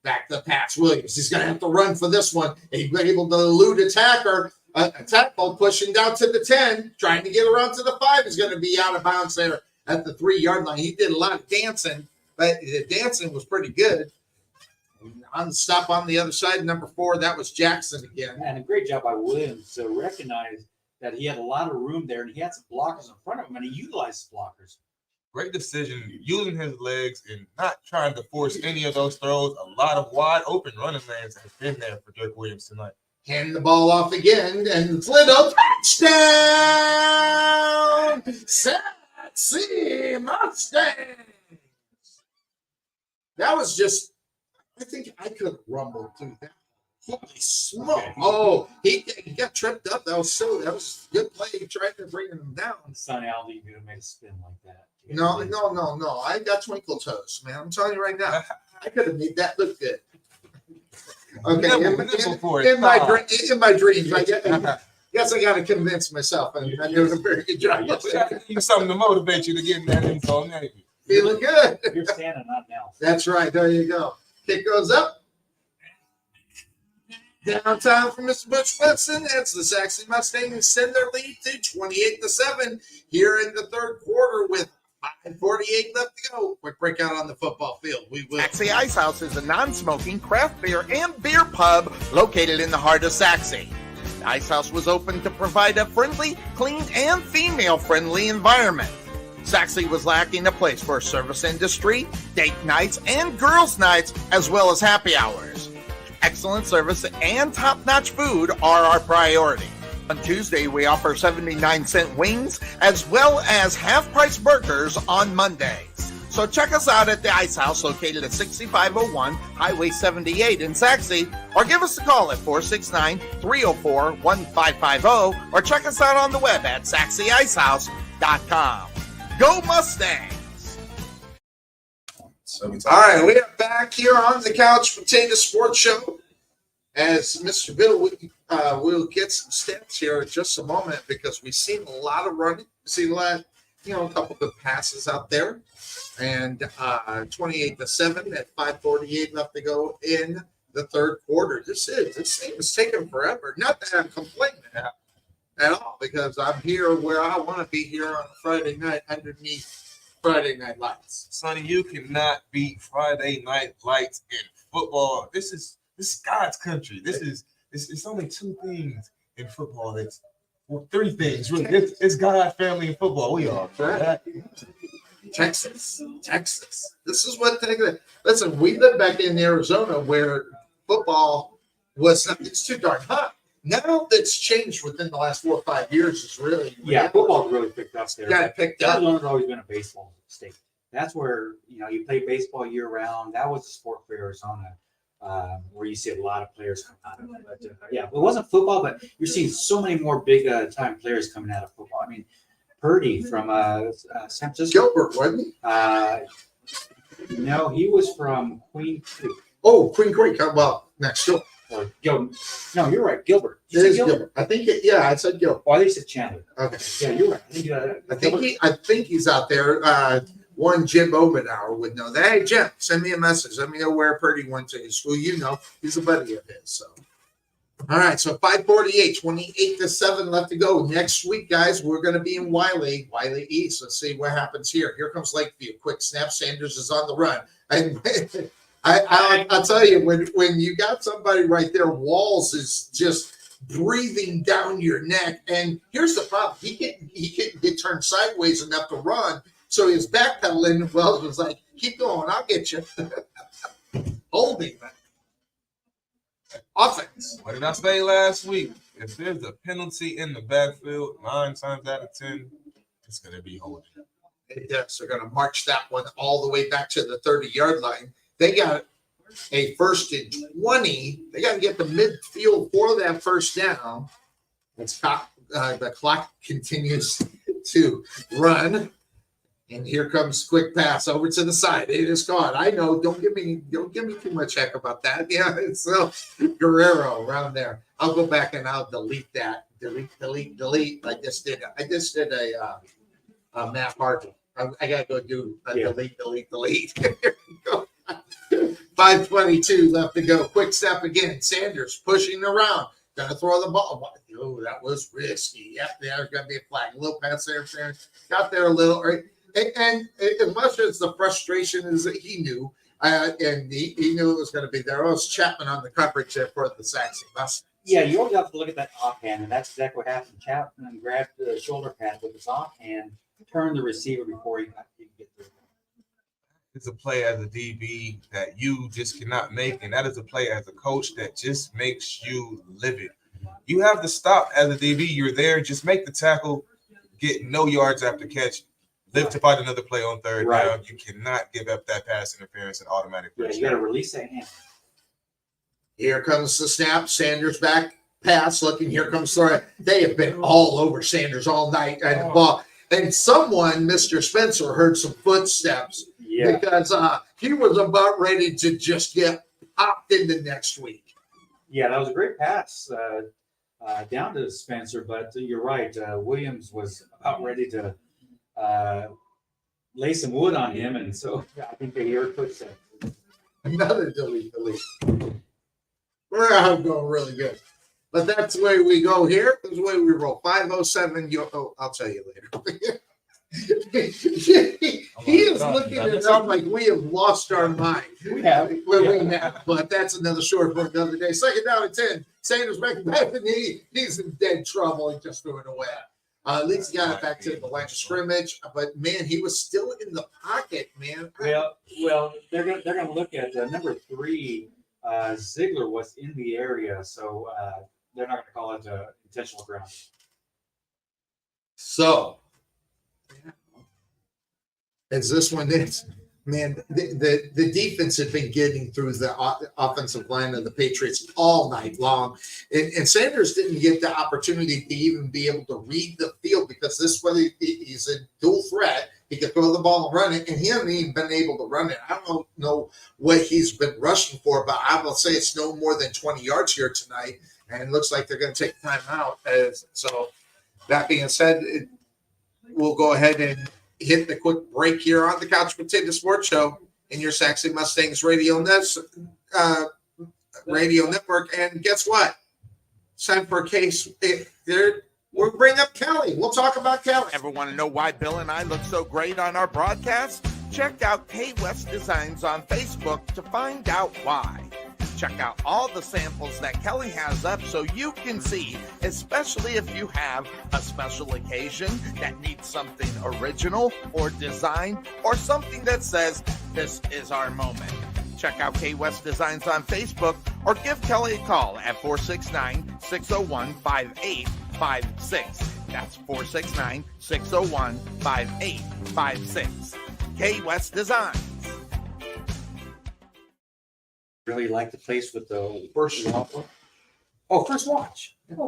Back to the pass. Williams. He's going to have to run for this one. He's able to elude attacker. Tackle pushing down to the 10, trying to get around to the 5. He's going to be out of bounds there at the 3-yard line. He did a lot of dancing, but the dancing was pretty good. On the stop on the other side, number 4, that was Jackson again. And a great job by Williams to recognize that he had a lot of room there and he had some blockers in front of him and he utilized blockers. Great decision, using his legs and not trying to force any of those throws. A lot of wide open running lanes have been there for Drake Williams tonight. Hand the ball off again, and it's little touchdown! Sachse Mustangs! That was just, I think I could rumble through that. Holy smoke. Okay. Oh, he got tripped up. That was good play. He tried to bring him down. Sonny, I don't think you're going to make a spin like that. No. I got twinkle toes, man. I'm telling you right now. I could have made that look good. Okay, in my dreams, I guess I got to convince myself. I'm doing a very good job. We got to give you something to motivate you to get in that end zone. Feeling good. You're Santa, not Nell. That's right. There you go. Kick goes up. Downtown from Mr. Butch Wesson. That's the Sachse Mustangs send their lead to 28-7 here in the third quarter with 5:48 left to go. Quick breakout on the football field. We will. Sachse Ice House is a non-smoking craft beer and beer pub located in the heart of Sachse. The Ice House was open to provide a friendly, clean, and female-friendly environment. Sachse was lacking a place for service industry, date nights, and girls' nights, as well as happy hours. Excellent service and top-notch food are our priority. On Tuesday, we offer 79-cent wings as well as half-price burgers on Mondays. So check us out at the Ice House located at 6501 Highway 78 in Sachse, or give us a call at 469-304-1550, or check us out on the web at SachseIcehouse.com. Go Mustangs! All right, we are back here on the Couch Potato Sports Show. As Mr. Bill will get some stats here in just a moment because we've seen a lot of running. We've seen a lot, a couple good passes out there. And 28-7 at 5:48 left to go in the third quarter. This thing is taking forever. Not that I'm complaining at all, because I'm here where I want to be here on a Friday night underneath Friday Night Lights. Sonny, you cannot beat Friday Night Lights in football. This is God's country. It's only 2 things in football. Three things really. It's God, family, and football. We are Texas. This is what listen, we live back in Arizona where football it's too darn hot. Now that's changed within the last 4 or 5 years is really football's really picked up there. Got it picked up. Arizona's always been a baseball state. That's where you play baseball year round. That was the sport for Arizona, where you see a lot of players come out of it. But it wasn't football, but you're seeing so many more big time players coming out of football. I mean, Purdy from San Francisco. Gilbert, wasn't he? No, he was from Queen Creek. Oh, Queen Creek. Well, next door. No, you're right. Gilbert. It is Gilbert. I think I said Gilbert. Oh, I think you said Chandler. Okay. Yeah, you're right. I think he's out there. One Jim Omenauer would know that. Hey, Jim, send me a message. Let me know where Purdy went to his school. He's a buddy of his. So, all right. So 5:48, 28-7 left to go. Next week, guys, we're going to be in Wiley East. Let's see what happens here. Here comes Lakeview. Quick snap. Sanders is on the run. And I'll tell you, when you got somebody right there, Walls is just breathing down your neck. And here's the problem: he couldn't get turned sideways enough to run, so he was backpedaling. And Wells was like, "Keep going, I'll get you." Holding that offense. What did I say last week? If there's a penalty in the backfield, 9 times out of 10, it's going to be holding. Yes, they're going to march that one all the way back to the 30-yard line. They got a 1st and 20. They got to get the midfield for that first down. The clock continues to run. And here comes quick pass over to the side. It is caught. I know. Don't give me too much heck about that. Yeah, it's Guerrero around there. I'll go back and I'll delete that. Delete. I just did a Matt Harvey. I gotta go do a delete. Here we go. 5:22 left to go. Quick step again. Sanders pushing around. Gonna throw the ball. Oh, that was risky. Yep, there's gonna be a flag. A little pass there. Sanders got there a little. And as much as the frustration is that he knew, And he knew it was going to be there. It was Chapman on the coverage there for the Sachse Mustangs. Yeah, you always have to look at that offhand, and that's exactly what happened. Chapman grabbed the shoulder pad with his offhand, turned the receiver before he could get through. It's a play as a DB that you just cannot make, and that is a play as a coach that just makes you livid. You have to stop as a DB. You're there, just make the tackle, get no yards after catch, live to fight another play on third down. You cannot give up that pass interference and automatic. Yeah, you got to release that hand. Here comes the snap. Sanders back pass looking. Here comes Serna. They have been all over Sanders all night and the ball. And someone, Mr. Spencer, heard some footsteps because he was about ready to just get popped into next week. Yeah, that was a great pass down to Spencer, but you're right. Williams was about ready to lay some wood on him, and so I think they heard footsteps. Another delete. We're going really good. But that's the way we go here. That's the way we roll. 507. I'll tell you later. he is looking at us like we have lost our mind. We have. But that's another story for another day. Second down and 10. Sanders back and he's in dead trouble. He just threw it away. At least he got it back to the line of scrimmage. But, man, he was still in the pocket, man. Well, they're gonna look at number 3. Ziegler was in the area, so they're not going to call it intentional ground. So, as this one is, man, the defense had been getting through the offensive line of the Patriots all night long. And Sanders didn't get the opportunity to even be able to read the field because this way he's a dual threat. He could throw the ball and run it, and he hasn't even been able to run it. I don't know what he's been rushing for, but I will say it's no more than 20 yards here tonight, and it looks like they're going to take time out. So that being said, we'll go ahead and hit the quick break here on the Couch Potato Sports Show in your Sachse Mustangs radio network. And guess what? It's time for a case. We'll bring up Kelly. We'll talk about Kelly. Ever want to know why Bill and I look so great on our broadcast? Check out K West Designs on Facebook to find out why. Check out all the samples that Kelly has up so you can see, especially if you have a special occasion that needs something original or design or something that says, this is our moment. Check out K West Designs on Facebook or give Kelly a call at 469-601-5856. That's 469-601-5856. K West Designs. Really like the place with the first watch. Oh,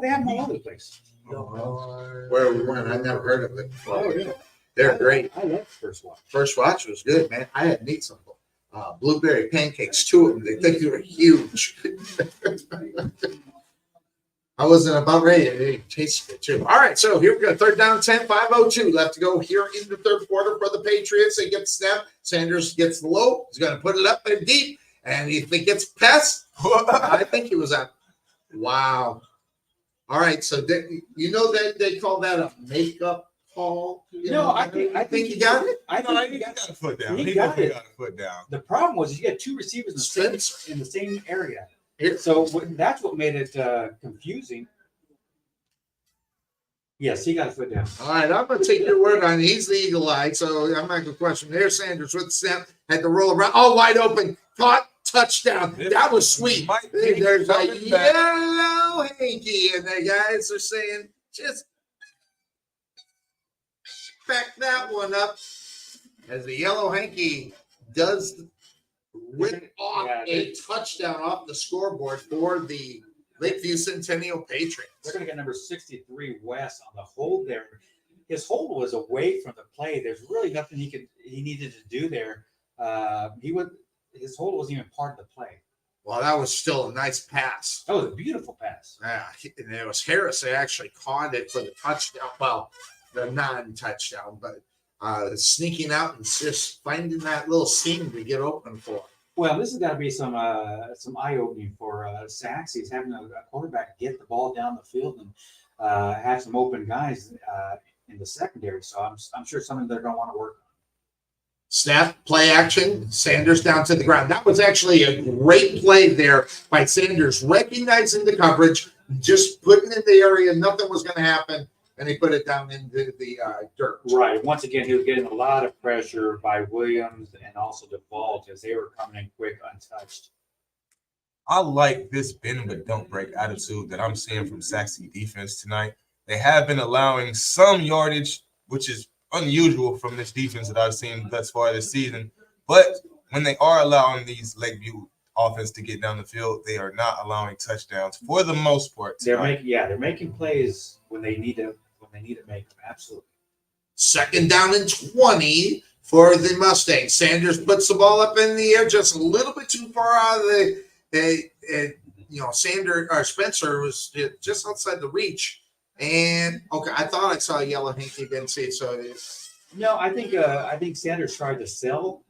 they have them all over the place. Where we went, I never heard of it. Oh, yeah. They're great. I love First Watch. First Watch was good, man. I had to eat some blueberry pancakes, 2 of them. They think they were huge. I wasn't about ready. It tasted good, too. All right, so here we go. Third down, 10, 5:02 left to go here in the third quarter for the Patriots. They get the snap. Sanders gets the low. He's going to put it up and deep. And if it gets past, I think he was at. Wow. All right, so you know that they call that a makeup call? I think he got it. I think he got a foot down. He got a foot down. The problem was you had 2 receivers in the same area. So that's what made it confusing. Yes, he got a foot down. All right, I'm going to take your word on it. He's the eagle eye, so I'm not going to question. There's Sanders with the snap, had to roll around. Oh, wide open. Caught, touchdown. That was sweet. There's a yellow hanky, and the guys are saying, just back that one up. As the yellow hanky does rip off a touchdown off the scoreboard for the Lakeview Centennial Patriots. They're going to get number 63 West on the hold there. His hold was away from the play. There's really nothing he needed to do there. His hold wasn't even part of the play. Well, that was still a nice pass. That was a beautiful pass. Yeah, and it was Harris that actually caught it for the touchdown. Well, the non-touchdown, but sneaking out and just finding that little seam to get open for. Well, this has got to be some eye-opening for Sachse. He's having a quarterback get the ball down the field and have some open guys in the secondary. So I'm sure something they're going to want to work on. Snap, play action, Sanders down to the ground. That was actually a great play there by Sanders, recognizing the coverage, just putting in the area, nothing was going to happen, and he put it down into the dirt. Right. Once again, he was getting a lot of pressure by Williams and also DeVault as they were coming in quick, untouched. I like this bend but don't break attitude that I'm seeing from Sachse defense tonight. They have been allowing some yardage, which is unusual from this defense that I've seen thus far this season. But when they are allowing these Lakeview offense to get down the field, they are not allowing touchdowns for the most part. They're making plays when they need to make them. Absolutely. Second down and 20 for the Mustangs. Sanders puts the ball up in the air just a little bit too far out of Spencer was just outside the reach. And okay, I thought I saw a yellow hanky, didn't see it. So No, I think Sanders tried to sell.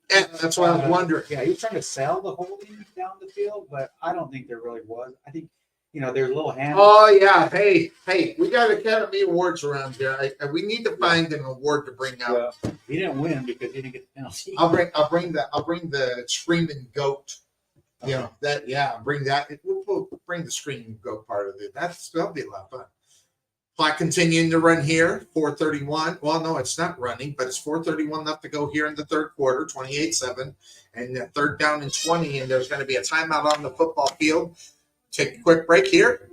Yeah, that's what I was wondering. Yeah, he was trying to sell the holding down the field, but I don't think there really was. I think, there's a little hand. Oh yeah, hey, we got Academy Awards around here. We need to find an award to bring out. Well, he didn't win because he didn't get the penalty. I'll bring the screaming goat. Bring that. We'll bring the screaming goat part of it. That'll be a lot of fun. Clock continuing to run here, 4:31. Well, no, it's not running, but it's 4:31 left to go here in the third quarter, 28-7. And third down and 20, and there's going to be a timeout on the football field. Take a quick break here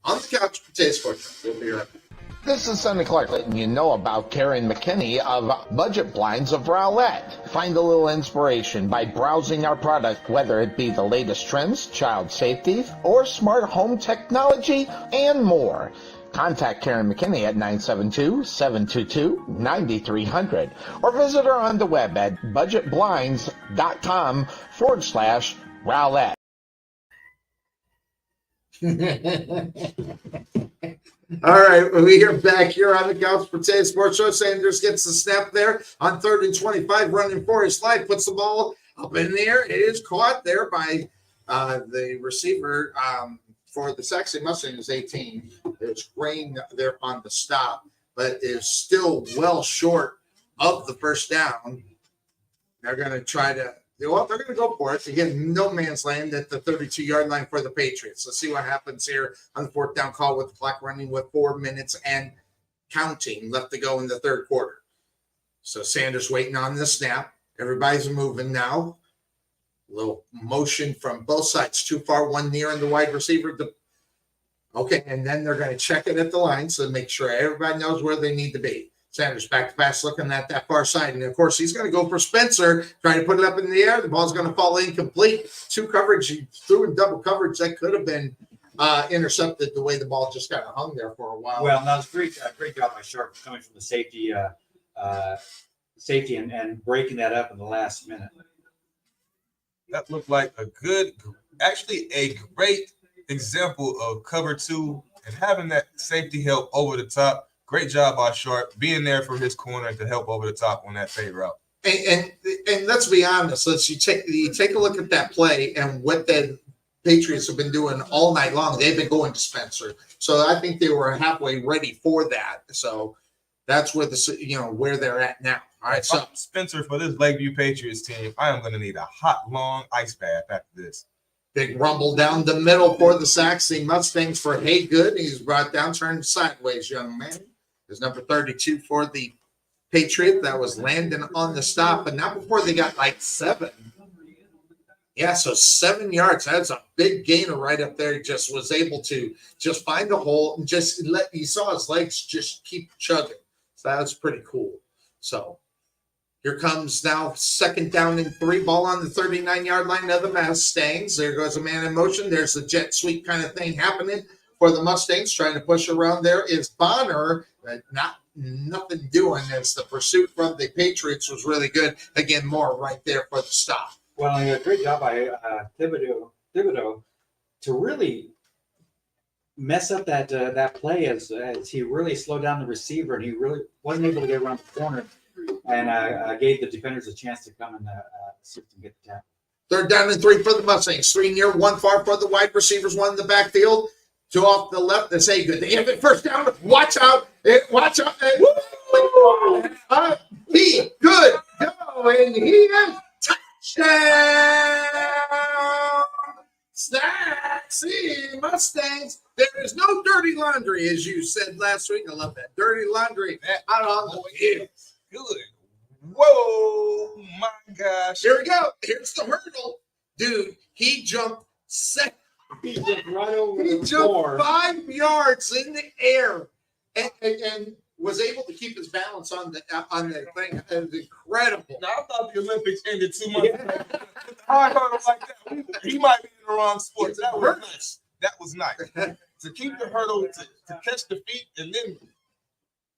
on the Couch Potato Sports. We'll be right back. This is Sonny Clark letting you know about Karen McKinney of Budget Blinds of Rowlett. Find a little inspiration by browsing our product, whether it be the latest trends, child safety, or smart home technology, and more. Contact Karen McKinney at 972-722-9300 or visit her on the web at budgetblinds.com/Rowlett. All right, we are back here on the Couch Potato Sports Show. Sanders gets the snap there on 3rd and 25, running for his life, puts the ball up in the air. It is caught there by the receiver for the Sachse Mustangs, 18. There's rain there on the stop, but is still well short of the first down. They're going to try to. They're going to go for it. Again, no man's land at the 32-yard line for the Patriots. Let's see what happens here on the fourth down call with the clock running with 4 minutes and counting left to go in the third quarter. So Sanders waiting on the snap. Everybody's moving now. A little motion from both sides. Too far, one near and the wide receiver. Okay, and then they're going to check it at the line so make sure everybody knows where they need to be. Sanders back to pass, looking at that far side. And, of course, he's going to go for Spencer, trying to put it up in the air. The ball's going to fall incomplete. Two coverage. He threw in double coverage. That could have been intercepted the way the ball just kind of hung there for a while. Well, that was great job by Sharp coming from the safety and breaking that up in the last minute. That looked like a great example of cover two and having that safety help over the top. Great job by Sharp being there for his corner to help over the top on that fade route. And let's be honest. You take a look at that play and what the Patriots have been doing all night long. They've been going to Spencer, so I think they were halfway ready for that. So that's where where they're at now. All right, so Spencer for this Lakeview Patriots team, I am going to need a hot, long ice bath after this. Big rumble down the middle for the Sachse Mustangs for Haygood. He's brought down, turned sideways, young man. Is number 32 for the Patriot. That was landing on the stop, but not before they got like 7. Yeah, so 7 yards. That's a big gainer right up there. He just was able to just find a hole and you saw his legs just keep chugging. So that was pretty cool. So here comes now 2nd down and 3, ball on the 39-yard line of the Mustangs. There goes a man in motion. There's the jet sweep kind of thing happening for the Mustangs. Trying to push around there is Bonner. Nothing doing as the pursuit from the Patriots was really good. Again, more right there for the stop. Well, a great job by Thibodeau to really mess up that play as he really slowed down the receiver and he really wasn't able to get around the corner and gave the defenders a chance to come and assist and get the tackle. 3rd down and 3 for the Mustangs. 3 near, 1 far for the wide receivers, 1 in the backfield. 2 off the left. That's good. They have it first down. Watch out. Watch out. Be good. go, and he is touchdown! Sachse Mustangs. There is no dirty laundry, as you said last week. I love that. Dirty laundry out on the field. Good. Whoa, my gosh. Here we go. Here's the hurdle. Dude, he jumped second. He jumped right over He the jumped floor. 5 yards in the air and was able to keep his balance on the thing. It was incredible. Now, I thought the Olympics ended 2 months ago. I heard him like that. He might be in the wrong sport. That was nice. That was nice. To keep the hurdle, to catch the feet, and then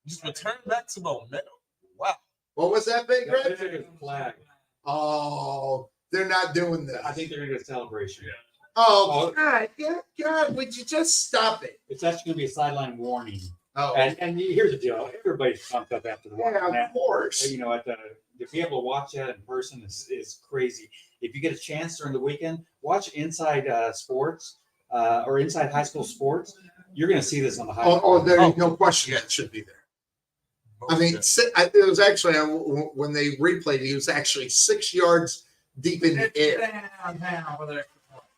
just return back to momentum. Wow. What was that, Big They're Red? gonna flag. Oh, they're not doing this. I think they're going to do a celebration. Oh, God. Yeah, God, would you just stop it? It's actually going to be a sideline warning. Oh, And here's the deal: everybody's pumped up after the one. yeah, of course. You know, to be able to watch that in person is crazy. If you get a chance during the weekend, watch Inside Sports or Inside High School Sports. You're going to see this on the highlight. There's no question that should be there. I mean, it was actually when they replayed it, he was actually 6 yards deep in the air.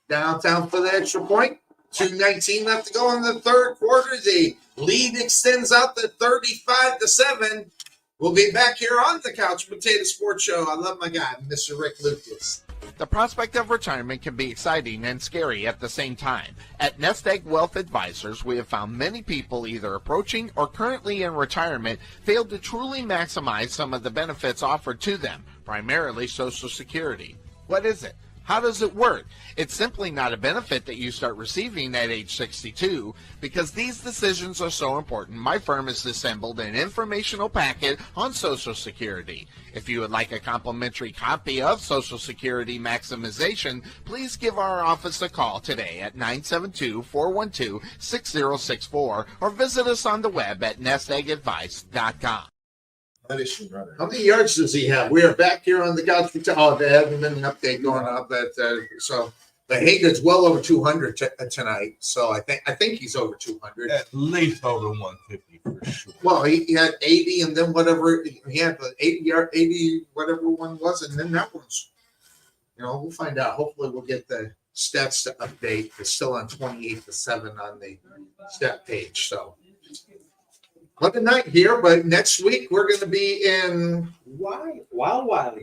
Downtown for the extra point. 2:19 left to go in the third quarter. The lead extends out to 35-7. We'll be back here on the Couch Potato Sports Show. I love my guy, Mr. Rick Lucas. The prospect of retirement can be exciting and scary at the same time. At Nest Egg Wealth Advisors, we have found many people either approaching or currently in retirement fail to truly maximize some of the benefits offered to them, primarily Social Security. What is it? How does it work? It's simply not a benefit that you start receiving at age 62. Because these decisions are so important, my firm has assembled an informational packet on Social Security. If you would like a complimentary copy of Social Security Maximization, please give our office a call today at 972-412-6064 or visit us on the web at nesteggadvice.com. How many yards does he have? We are back here on the Couch Potato. Oh, there hasn't been an update going up. So the Haygood's well over 200 tonight. So I think he's over 200. At least over 150 for sure. Well, he had 80, and then whatever he had the 80 whatever one was, and then that one's. We'll find out. Hopefully, we'll get the stats to update. It's still on 28-7 on the stat page. So. What a night here, but next week we're going to be in Wild. Wow.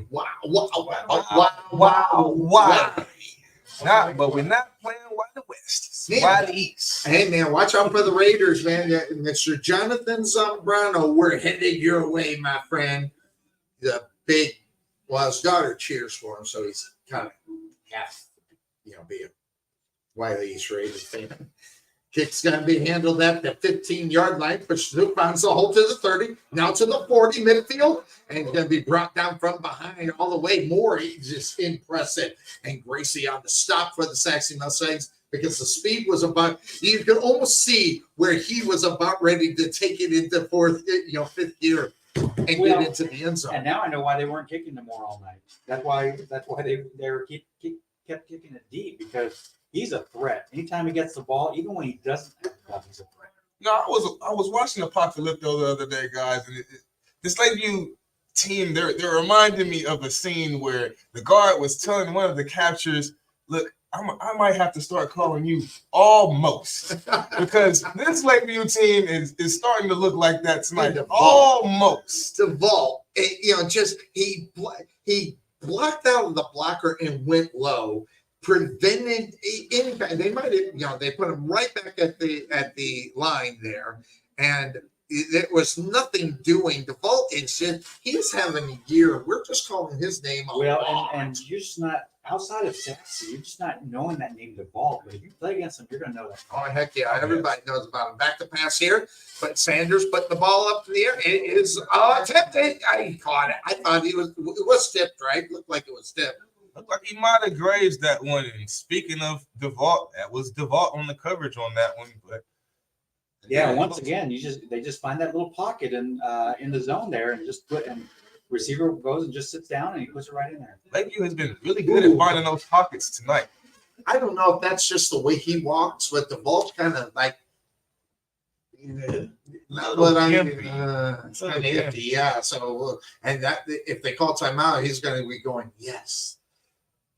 But we're not playing Wild West. Man. Wild East. Hey, man, watch out for the Raiders, man. Mr. Jonathan Zambrano, we're headed your way, my friend. The big, his daughter cheers for him, so he's kind of half, be a Wiley East Raiders fan. Kick's going to be handled at the 15-yard line, pushed through, finds the hole to the 30, now to the 40 midfield, and going to be brought down from behind all the way. More, he's just impressive. And Gracie on the stop for the Sachse Mustangs because the speed was about, you could almost see where he was about ready to take it into fifth gear and get into the end zone. And now I know why they weren't kicking them more all night. That's why they kept kicking it deep, because he's a threat. Anytime he gets the ball, even when he doesn't have the ball, he's a threat. No, I was watching Apocalypto the other day, guys, and this Lakeview team, they're reminding me of a scene where the guard was telling one of the captures, "Look, I might have to start calling you Almost," because this Lakeview team is starting to look like that tonight. Almost the vault, he blocked out of the blocker and went low. Prevented impact. They might have, they put him right back at the line there, and there was nothing doing. The vault is just, he's having a year. We're just calling his name. And you're just not outside of Sachse. You're just not knowing that name, the vault. But if you play against him, you're going to know that. Oh heck yeah! Everybody knows about him. Back to pass here, but Sanders put the ball up in the air. It is tipped. He caught it. I thought it was tipped, right? Looked like it was tipped. Looked like he might have grazed that one. And speaking of DeVault, that was DeVault on the coverage on that one. But yeah, once again, they just find that little pocket in the zone there, and receiver goes and just sits down and he puts it right in there. Lakeview has been really good at finding those pockets tonight. I don't know if that's just the way he walks, but the ball's kind of like But I mean, gimpy. it's kind of iffy, yeah. So, and that if they call timeout, he's going to be going yes.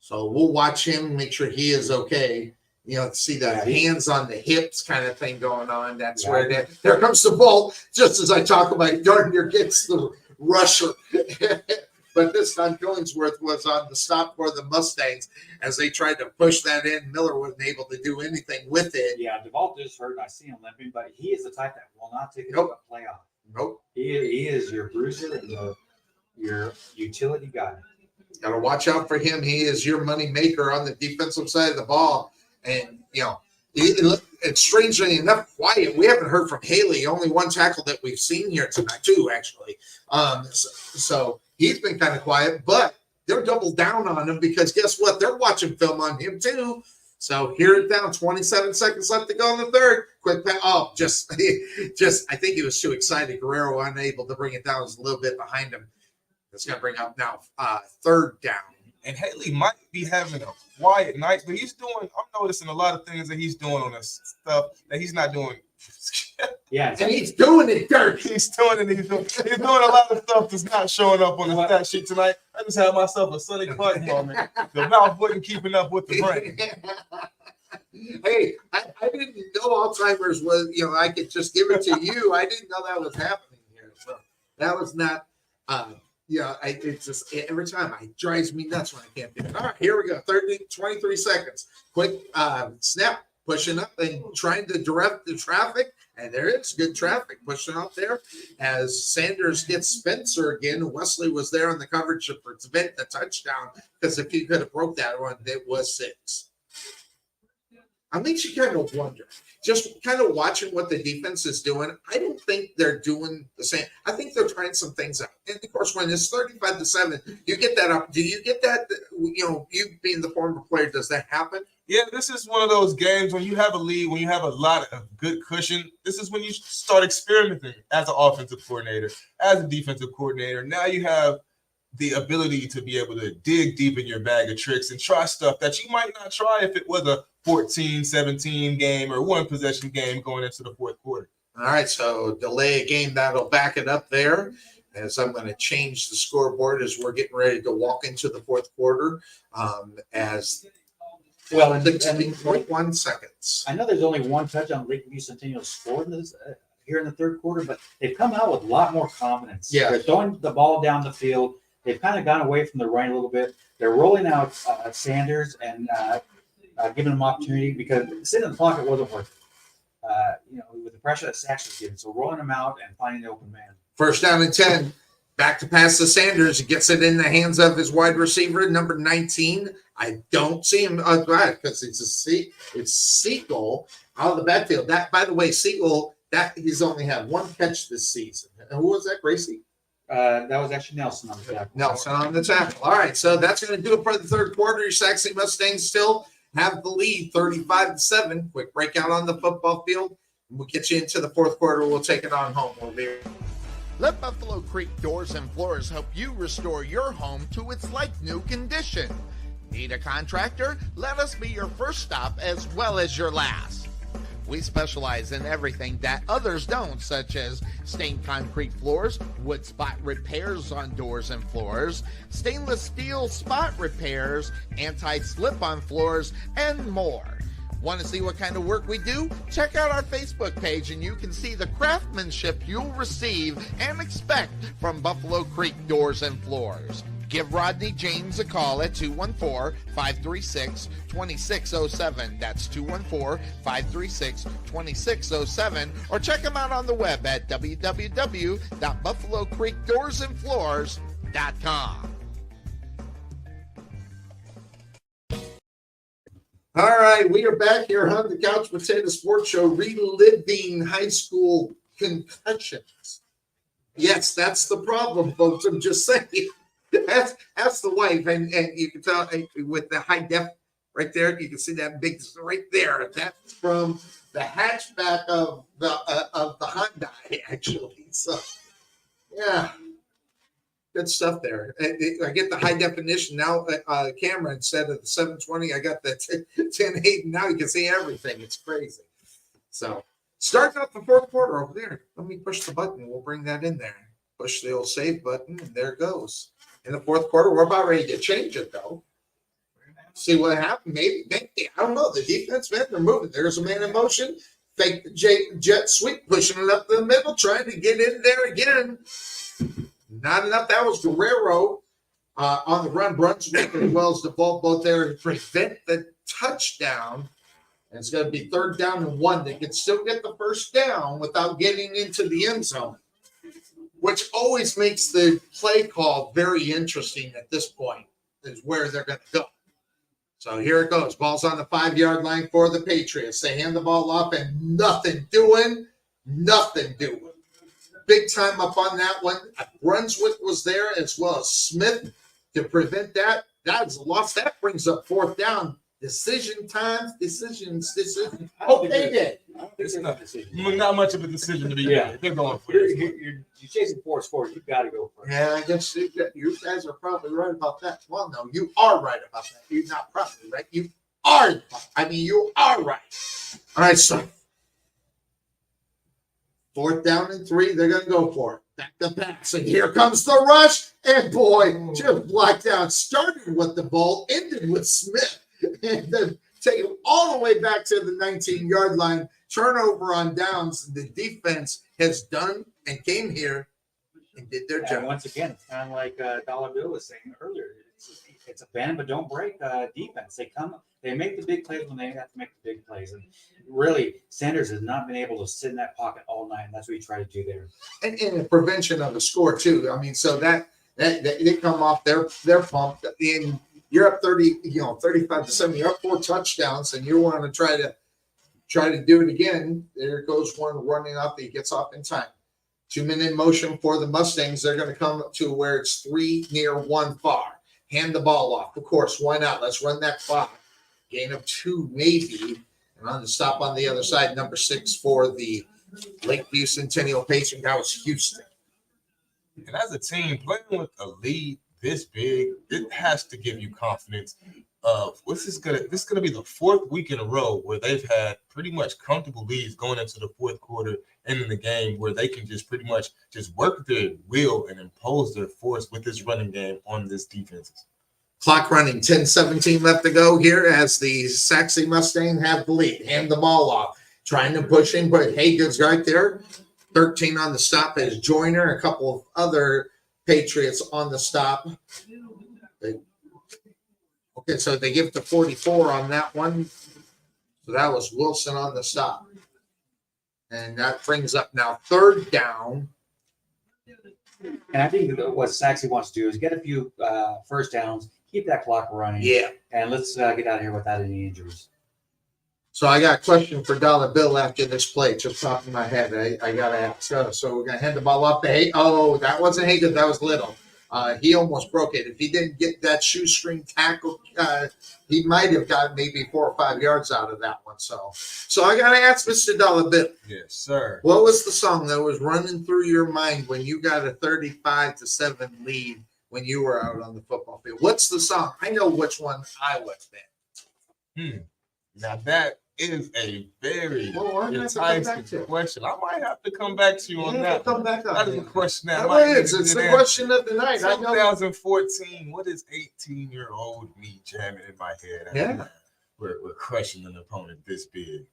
So we'll watch him, make sure he is okay. You know, see the hands on the hips kind of thing going on. That's where there comes the ball. Just as I talk about, darn near gets the rusher. But this time Killingsworth was on the stop for the Mustangs as they tried to push that in. Miller wasn't able to do anything with it. Yeah, Duvall just hurt. I see him limping, but he is the type that will not take it Nope. to a playoff. Nope. He is your bruiser and your utility guy. Got to watch out for him. He is your money maker on the defensive side of the ball. And, you know, it's strangely enough quiet. We haven't heard from Haley. Only one tackle that we've seen here tonight, too, actually. So he's been kind of quiet, but they're double down on him because guess what? They're watching film on him, too. So here it down, 27 seconds left to go in the third. Quick pass. Oh, just I think he was too excited. Guerrero unable to bring it down. It was a little bit behind him. It's going to bring up now third down. And Haley might be having a quiet night, but I'm noticing a lot of things that he's doing on this stuff that he's not doing. Yeah. And he's doing it dirty. He's doing a lot of stuff that's not showing up on the stat sheet tonight. I just had myself a Sonny Clark moment. The mouth wasn't keeping up with the brain. Hey, I didn't know Alzheimer's was, I could just give it to you. I didn't know that was happening here. So that was not, it's just every time it drives me nuts when I can't do it. All right, here we go. 23 seconds. Quick snap, pushing up and trying to direct the traffic. And there is good traffic pushing up there as Sanders gets Spencer again. Wesley was there on the coverage to prevent the touchdown because if he could have broke that one, it was 6. I makes you kind of wonder, just kind of watching what the defense is doing. I don't think they're doing the same. I think they're trying some things out. And of course, when it's 35-7, you get that up. Do you get that? You being the former player, does that happen? Yeah, this is one of those games when you have a lead, when you have a lot of good cushion. This is when you start experimenting as an offensive coordinator, as a defensive coordinator. Now you have the ability to be able to dig deep in your bag of tricks and try stuff that you might not try if it was a 14-17 game or one possession game going into the fourth quarter. All right, so delay a game, that'll back it up there. As I'm going to change the scoreboard as we're getting ready to walk into the fourth quarter. Well, 16.1 seconds. I know there's only one touchdown Lakeview Centennial scored here in the third quarter, but they've come out with a lot more confidence. Yeah. They're throwing the ball down the field. They've kind of gone away from the run a little bit. They're rolling out Sanders and giving them opportunity because sitting in the pocket wasn't working. With the pressure that Sachse was getting. So rolling them out and finding the open man. First down and 10. Back to pass to Sanders. He gets it in the hands of his wide receiver, number 19. I don't see him because it's Siegel out of the backfield. That, by the way, Siegel, he's only had one catch this season. And who was that, Gracie? That was actually Nelson on the tackle. Nelson on the tackle. All right, so that's going to do it for the third quarter. Your Sachse Mustangs still have the lead, 35-7. Quick breakout on the football field. We'll get you into the fourth quarter. We'll take it on home. We'll be Let Buffalo Creek Doors and Floors help you restore your home to its like-new condition. Need a contractor? Let us be your first stop as well as your last. We specialize in everything that others don't, such as stained concrete floors, wood spot repairs on doors and floors, stainless steel spot repairs, anti-slip on floors, and more. Want to see what kind of work we do? Check out our Facebook page and you can see the craftsmanship you'll receive and expect from Buffalo Creek Doors and Floors. Give Rodney James a call at 214-536-2607. That's 214-536-2607. Or check him out on the web at www.buffalocreekdoorsandfloors.com. All right, we are back here on the Couch Potato Sports Show, reliving high school concussions. Yes, that's the problem, folks. I'm just saying. That's the wife, and you can tell with the high def right there. You can see that big right there. That's from the hatchback of the Hyundai, actually. So, yeah, good stuff there. I get the high definition now camera instead of the 720. I got the 1080. Now you can see everything. It's crazy. So Starting out the fourth quarter over there. Let me push the button. We'll bring that in there. Push the old save button, and there it goes. In the fourth quarter, we're about ready to change it, though. See what happened. Maybe I don't know. The defense, man, they're moving. There's a man in motion. Fake jet sweep, pushing it up the middle, trying to get in there again. Not enough. That was Guerrero on the run. Brunswick as well as the ball both there to prevent the touchdown. And it's going to be 3rd down and 1. They can still get the first down without getting into the end zone, which always makes the play call very interesting at this point, is where they're going to go. So here it goes. Ball's on the 5-yard line for the Patriots. They hand the ball off and nothing doing. Big time up on that one. Brunswick was there as well as Smith to prevent that. That's a loss. That brings up 4th down. Decisions. Oh, they did. It's not much of a decision to be made. They're going for it. You're chasing 4 scores. You've got to go for it. Yeah, I guess you guys are probably right about that. Well, no, you are right about that. You're not probably right. You are. You are right. All right, so 4th down and 3. They're going to go for it. Back to pass. And here comes the rush. And boy, just blacked out. Started with the ball, ended with Smith. And then take him all the way back to the 19-yard line. Turnover on downs. The defense has done and came here and did their job. And once again, it's kind of like Dolla was saying earlier. It's a bend but don't break defense. They make the big plays when they have to make the big plays. And really, Sanders has not been able to sit in that pocket all night, and that's what you try to do there. And the prevention of the score too. So that they come off, they're pumped. And you're up 35-7. You're up 4 touchdowns, and you want to try to do it again. There goes one running up. He gets off in time. 2-minute motion for the Mustangs. They're going to come to where it's 3 near 1 far. Hand the ball off. Of course, why not? Let's run that clock. Gain of 2, maybe. And on the stop on the other side, number 6 for the Lakeview Centennial Patriots. That was Houston. And as a team, playing with a lead this big, it has to give you confidence of this is gonna be the 4th week in a row where they've had pretty much comfortable leads going into the 4th quarter and in the game where they can just pretty much just work their will and impose their force with this running game on this defense. Clock running, 10-17 left to go here as the Sachse Mustangs have the lead. Hand the ball off, trying to push in, but Haygood's right there. 13 on the stop as Joyner, a couple of other Patriots on the stop. Okay, so they give it to 44 on that one. So that was Wilson on the stop. And that brings up now 3rd down. And I think what Sachse wants to do is get a few first downs, keep that clock running. Yeah. And let's get out of here without any injuries. So I got a question for Dolla Bill after this play, just top of my head. I got to ask. So we're going to hand the ball off to Hay. Oh, that wasn't Haygood. That was Little. He almost broke it. If he didn't get that shoestring tackle, he might have got maybe 4 or 5 yards out of that one. So I got to ask Mr. Dolla Bill. Yes, sir. What was the song that was running through your mind when you got a 35-7 lead when you were out on the football field? What's the song? I know which one I was then. Now that is a very enticing question. I might have to come back to you on that. Come back on. That is a question that it's the question of the night. 2014. What is 18-year-old me jamming in my head? Yeah, we're crushing an opponent this big.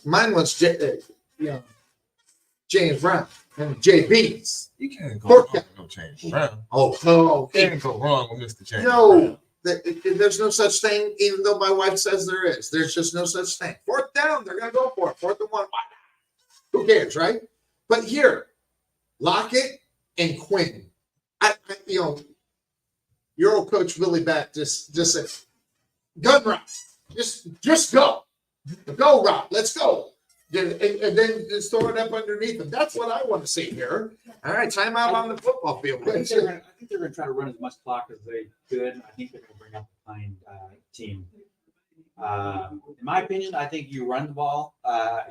Mine was James Brown and JB's. You can't go wrong with no James Brown. Oh, you can't go wrong with Mr. James No. Brown. There's no such thing, even though my wife says there is. There's just no such thing. 4th down, they're going to go for it. 4th and 1. Who cares, right? But here, Lockett and Quinn. Your old coach Billy Batt just said, gun route. Just go. Go route. Let's go. And then just throw it up underneath them. That's what I want to see here. All right, timeout on the football field. I think they're going to try to run as much clock as they could. I think they're going to bring up the pine team. In my opinion, I think you run the ball.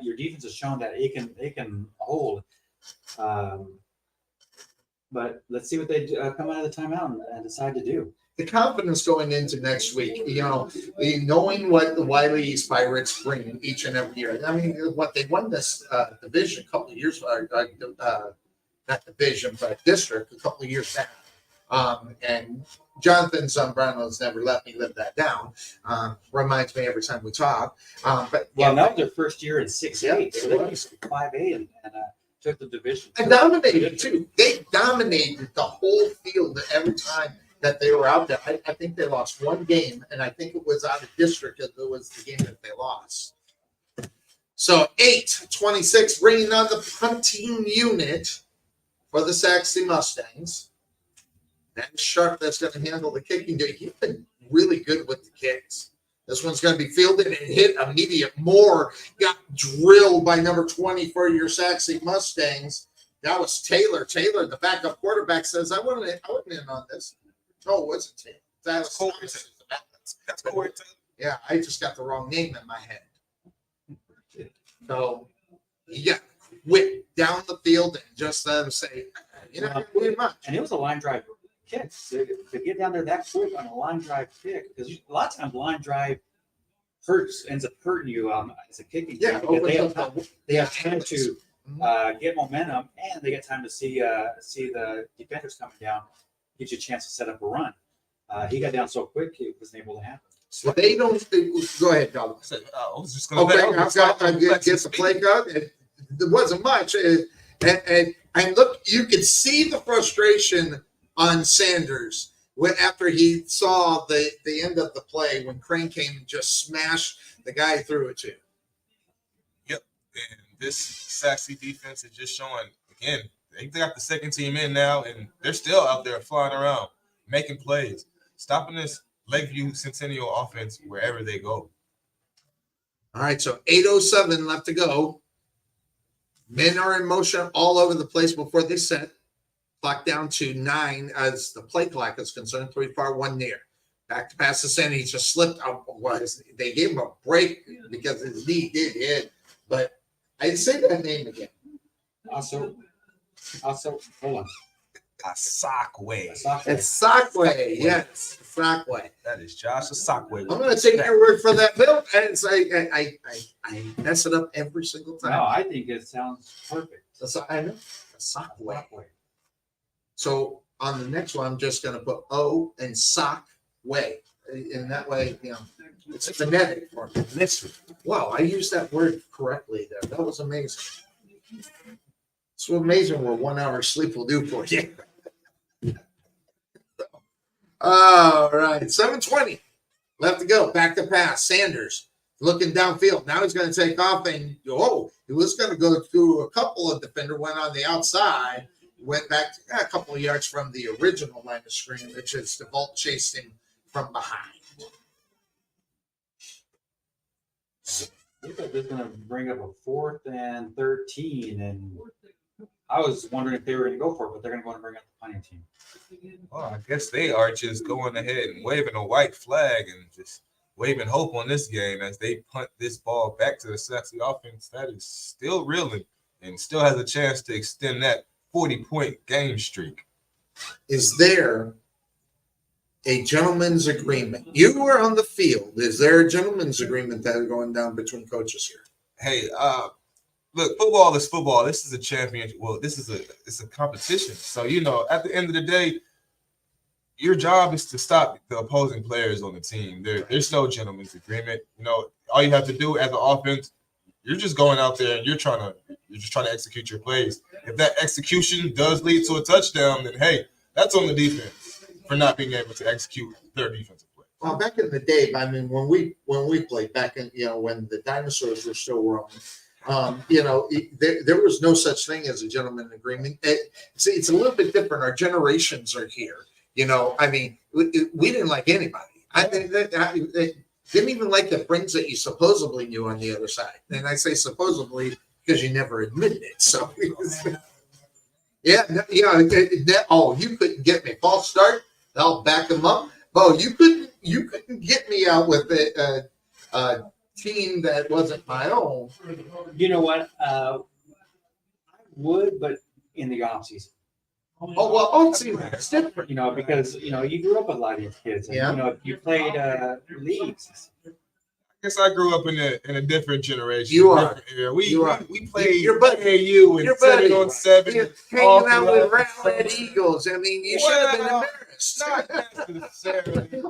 Your defense has shown that it can hold But let's see what they come out of the timeout and decide to do. The confidence going into next week, knowing what the Wiley East Pirates bring each and every year. I mean, what they won this division a couple of years, not division, but district a couple of years back. And Jonathan Zambrano's never let me live that down. Reminds me every time we talk. But that was their first year in 6A, so they used to 5A and took the division. And dominated too. They dominated the whole field every time that they were out there. I think they lost one game, and I think it was out of district because it was the game that they lost. So 8-26, bringing on the punting unit for the Sachse Mustangs. That Sharp that's going to handle the kicking. He's been really good with the kicks. This one's going to be fielded and hit immediate. Moore got drilled by number 20 for your Sachse Mustangs. That was Taylor. Taylor, the backup quarterback, says, I wasn't in on this. No, it wasn't Taylor. That was Corey. That's Corey Taylor. Yeah, I just got the wrong name in my head. So he got whipped down the field and just let him say, you're not going to win much. And it was a line drive kick. To get down there that quick on a line drive kick, because a lot of times line drive ends up hurting you as a kicking. Yeah, they have time to get momentum, and they get time to see the defenders coming down, get you a chance to set up a run. He got down so quick, it wasn't able to happen. So they don't. Go ahead, Dolla. I was just going to. Okay, I've got to get the play cut. There wasn't much, and look, you could see the frustration on Sanders after he saw the end of the play when Crane came and just smashed the guy through it to. Yep, and this Sachse defense is just showing again. They got the second team in now, and they're still out there flying around, making plays, stopping this Lakeview Centennial offense wherever they go. All right, so 8:07 left to go. Men are in motion all over the place before they set. Clock down to 9 as the play clock is concerned. 3 far, 1 near. Back to pass to Sonny. He just slipped out. They gave him a break because his knee did hit. But I'd say that name again. Also, hold on. Asakwe. It's Sackway. Yes, Sackway. That is Josh Asakwe. I'm going to take your word for that, Bill. And say I mess it up every single time. No, I think it sounds perfect. I know. Sackway. So on the next one, I'm just going to put O and sock way. In that way, it's phonetic for me. Wow, I used that word correctly there. That was amazing. It's amazing what 1 hour sleep will do for you. All right, 7:20 left to go. Back to pass. Sanders looking downfield. Now he's going to take off, and he was going to go through a couple of defenders. Went on the outside. Went back a couple of yards from the original line of scrimmage as DeVault chased him from behind. I think they're going to bring up a 4th and 13, and I was wondering if they were going to go for it, but they're going to go and bring up the punting team. Well, I guess they are just going ahead and waving a white flag and just waving hope on this game as they punt this ball back to the Sachse offense that is still reeling and still has a chance to extend that 40-point game streak. Is there a gentleman's agreement? You were on the field. Is there a gentleman's agreement that is going down between coaches here? Hey, look, football is football. This is a championship. Well, it's a competition. So, at the end of the day, your job is to stop the opposing players on the team. There's no gentleman's agreement. All you have to do as an offense, you're just going out there and you're just trying to execute your plays. If that execution does lead to a touchdown, then hey, that's on the defense for not being able to execute their defensive play. Well, back in the day, I mean, when we played back in, when the dinosaurs were still roaming, there was no such thing as a gentleman's agreement. It's a little bit different. Our generations are here. I mean, we didn't like anybody. I think they didn't even like the friends that you supposedly knew on the other side. And I say supposedly because you never admitted it. So, you couldn't get me. False start. I'll back them up. Well, you couldn't get me out with a team that wasn't my own. You know what? I would, but in the off season. Oh, well, oh, see, it's different. You know, because, you know, you grew up with a lot of these kids. And, Yeah. You know, you played leagues. I guess I grew up in a different generation. You are. Yeah, we played Your buddy. AAU and Your buddy. 7-on-7. You're all hanging out throughout with the Rowlett summer. Eagles. I mean, you should have been Well, embarrassed. Not necessarily. These are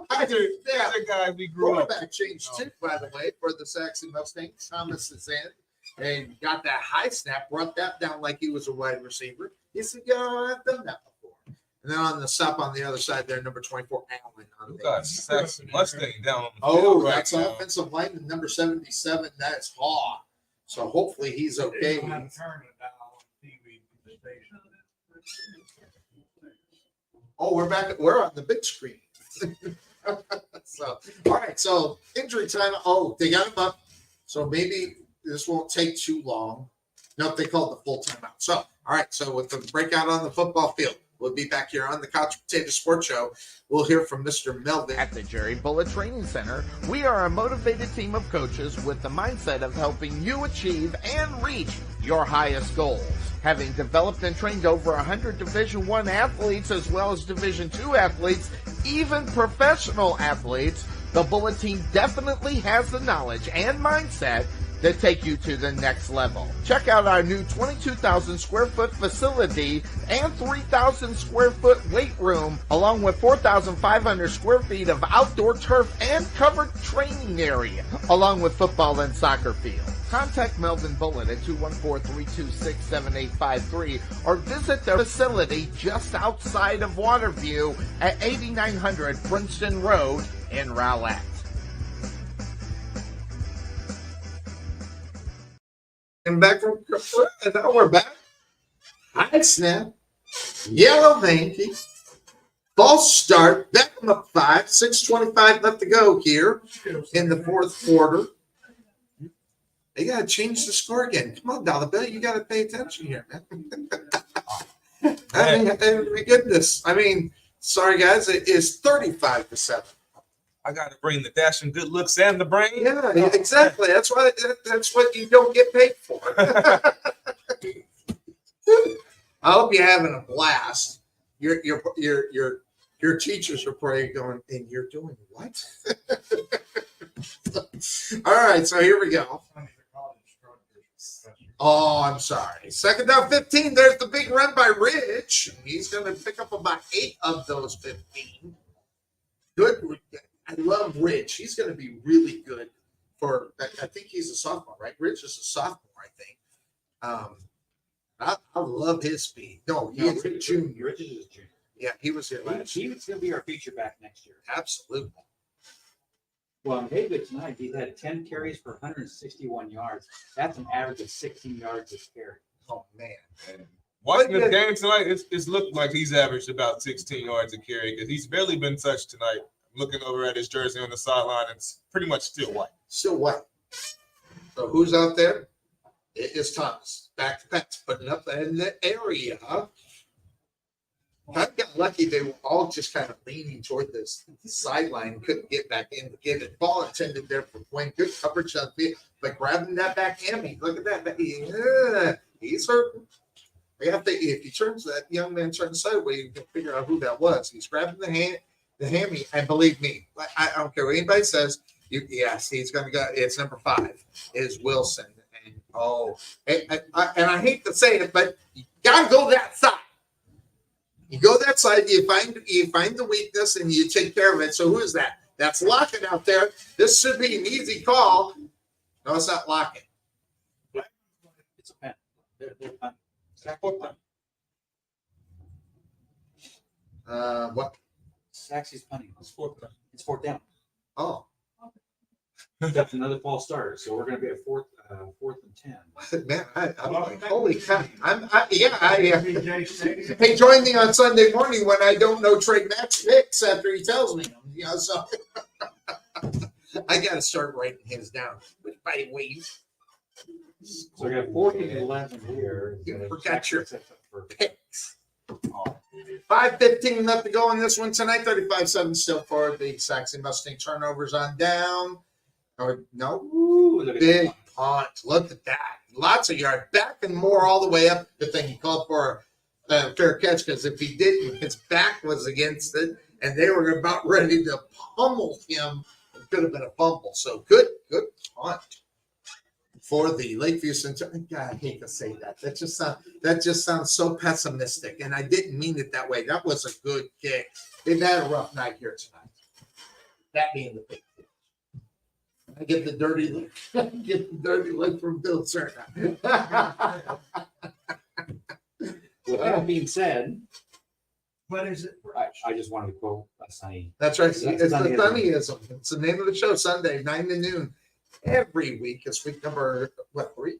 guys we grew up Quarterback changed too, by the way, for the Sachse Mustangs. Thomas is in and got that high snap, brought that down like he was a wide receiver. He said, "Yeah, I've done that before." And then on the stop on the other side there, number 24, Allen. We got Sachse Mustang down on the Oh, field right that's now. offensive lineman number 77. That's Haw. So hopefully he's okay. Oh, we're back. We're on the big screen. So, all right. So injury time. Oh, they got him up. So maybe this won't take too long. Nope, they called the full timeout. So, all right. So with the breakout on the football field, we'll be back here on the Couch Potato Sports Show. We'll hear from Mr. Melvin. At the Jerry Bullet Training Center, we are a motivated team of coaches with the mindset of helping you achieve and reach your highest goals. Having developed and trained over 100 Division I athletes as well as Division II athletes, even professional athletes, the Bullet team definitely has the knowledge and mindset to take you to the next level. Check out our new 22,000 square foot facility and 3,000 square foot weight room, along with 4,500 square feet of outdoor turf and covered training area, along with football and soccer field. Contact Melvin Bullitt at 214-326-7853 or visit their facility just outside of Waterview at 8900 Princeton Road in Rowlett. And back from and now we're back. High snap, yellow hanky, false start, back them up 5, 6:25 left to go here in the fourth quarter. They gotta change the score again. Come on, Dolla Bill, you gotta pay attention here, man. I mean, my goodness. I mean, sorry guys, it is 35-7. I got to bring the dash and good looks and the brain. Yeah, exactly. That's what you don't get paid for. I hope you're having a blast. Your teachers are probably going, and you're doing what? All right, so here we go. Oh, I'm sorry. Second down 15. There's the big run by Ridge. He's going to pick up about 8 of those 15. Good. I love Ridge. He's going to be really good for, I think he's a sophomore, right? Ridge is a sophomore, I think. I love his speed. No, he's a junior. Ridge is a junior. Yeah, he was here last year. He's going to be our feature back next year. Absolutely. Well, in Haygood tonight, he had 10 carries for 161 yards. That's an average of 16 yards a carry. Oh, man. Watching this game tonight, it's looked like he's averaged about 16 yards a carry because he's barely been touched tonight. Looking over at his jersey on the sideline, it's pretty much still white. Still white. So who's out there? It is Thomas. Back to back, putting up in the area. I got lucky. They were all just kind of leaning toward this sideline, couldn't get back in to get it. Ball intended there for Wayne. Good coverage on the field, but grabbing that back hammy. Look at that. Yeah, he's hurting. I got to think if he turns that young man turns sideways, you can figure out who that was. He's grabbing the hammy, and believe me, I don't care what anybody says. Yes, he's going to go. It's number 5 is Wilson, and I hate to say it, but you got to go that side. You go that side, you find the weakness, and you take care of it. So who is that? That's Lockett out there. This should be an easy call. No, it's not Lockett. It's a pen. They're What? Sachse's punting. It's fourth down. It's 4th down. Oh, That's another false starter. So we're going to be at 4th and 10. man, I'm like, holy cow! Hey, join me on Sunday morning when I don't know Trey Matt's picks after he tells me them. You know, so I got to start writing his down. Which, by the way, So we got 4th and 11 here. You forgot your picks. 5:15 left to go in this one tonight. 35-7 still for the Sachse Mustang turnovers on down. Or no, Ooh, big punt. Look at that. Lots of yards back and more all the way up. Good thing he called for fair catch, because if he didn't, his back was against it, and they were about ready to pummel him. It could have been a fumble. So good punt for the Lakeview Centennial. God, I hate to say that. That just sounds so pessimistic, and I didn't mean it that way. That was a good kick. They've had a rough night here tonight. That being the big thing. I get the dirty look. From Bill Serna. With that being said, What is it? I just wanted to quote Sonny. That's right. It's the Sonnyism. Sonnyism. It's the name of the show. Sunday, 9 to noon, every week. It's week number 3?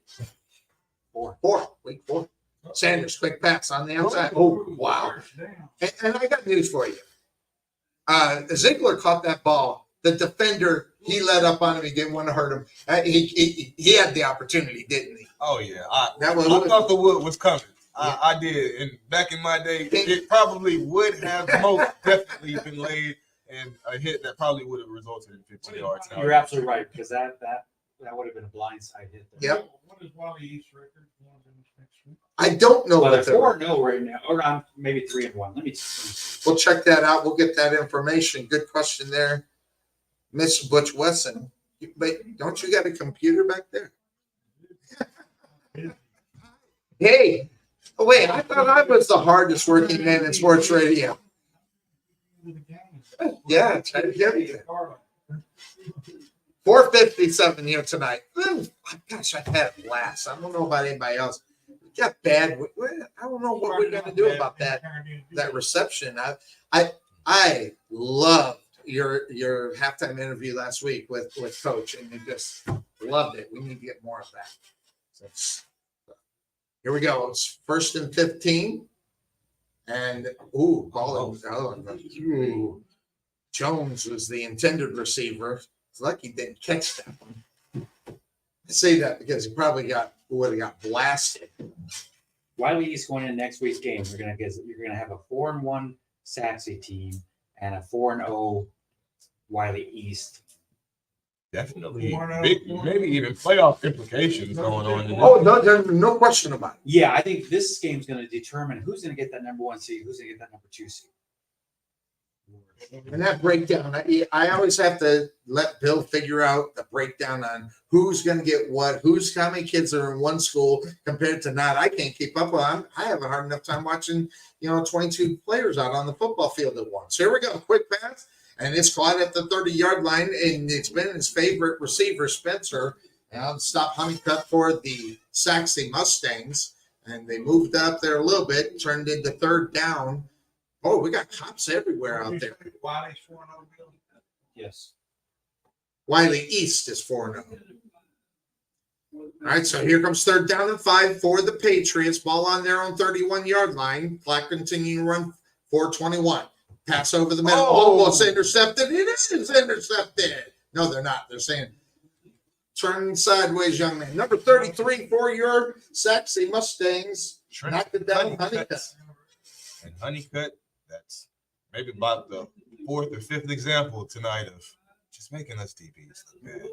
4. Week 4. Sanders, quick pass on the outside. Oh wow! And I got news for you. Ziegler caught that ball. The defender, he let up on him. He didn't want to hurt him. He had the opportunity, didn't he? Oh yeah, I That was thought the wood was coming. I did, and back in my day, it probably would have most definitely been laid, and a hit that probably would have resulted in 15 yards. You're absolutely right, because that would have been a blindside hit there. Yep. What is Wally East record? Next week? I don't know Well, what they're they're. 4-0 right now, or maybe 3-1. Let me. We'll check that out. We'll get that information. Good question there, Miss Butch Wesson. But don't you got a computer back there? Hey, oh, wait, I thought I was the hardest working man in sports radio. Yeah, try to get me there. 4:57 here tonight. Ooh, gosh, I had a blast. I don't know about anybody else. We got bad. I don't know what we're gonna do about that reception. I loved your halftime interview last week with Coach, and you just loved it. We need to get more of that. So, here we go. It's 1st and 15. And ball. Jones was the intended receiver. It's lucky he didn't catch that one. I say that because he probably would have got blasted. Wiley East going in next week's game. You're gonna have a 4-1 Sachse team and a 4-0 Wiley East. Definitely big, maybe even playoff implications going on. Oh, no question about it. Yeah, I think this game's going to determine who's going to get that number 1 seed, who's going to get that number 2 seed. And that breakdown, I always have to let Bill figure out the breakdown on who's going to get what, how many kids are in one school compared to not. I can't keep up with them. I have a hard enough time watching, 22 players out on the football field at once. Here we go, quick pass. And it's caught at the 30-yard line, and it's been his favorite receiver, Spencer. And stop Honeycutt for the Sachse Mustangs. And they moved up there a little bit, turned into 3rd down. Oh, we got cops everywhere out there. Wiley's 4-0. Yes. Wiley East is 4-0. All right, so here comes 3rd down and 5 for the Patriots. Ball on their own 31-yard line. Clock continuing to run 4:21. Pass over the middle. Almost intercepted. It is intercepted. No, they're not. They're saying turn sideways, young man. Number 33 for your Sachse Mustangs. Knocked it down. Honeycutt. And Honeycutt, that's maybe about the 4th or 5th example tonight of just making us DBs look bad.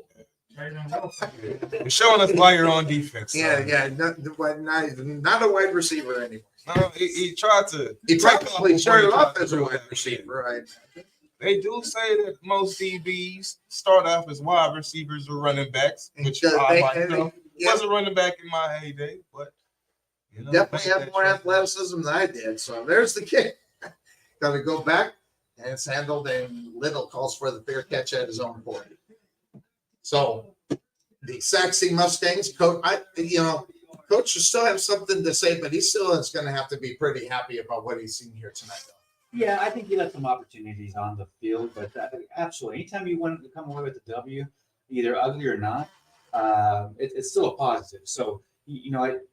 You're showing us why you're on defense. Yeah. Not a wide receiver anymore. No, he tried to. He probably started off as a wide receiver, right? They do say that most DBs start off as wide receivers or running backs, which I myself was a running back in my heyday, but definitely have more athleticism than I did. So there's the kick. Got to go back, and it's handled, and Little calls for the fair catch at his own 40. So the Sachse Mustangs, Coach, Coach should still have something to say, but he still is going to have to be pretty happy about what he's seen here tonight. Yeah, I think he left some opportunities on the field, but absolutely, anytime you want to come away with the W, either ugly or not, it's still a positive. So,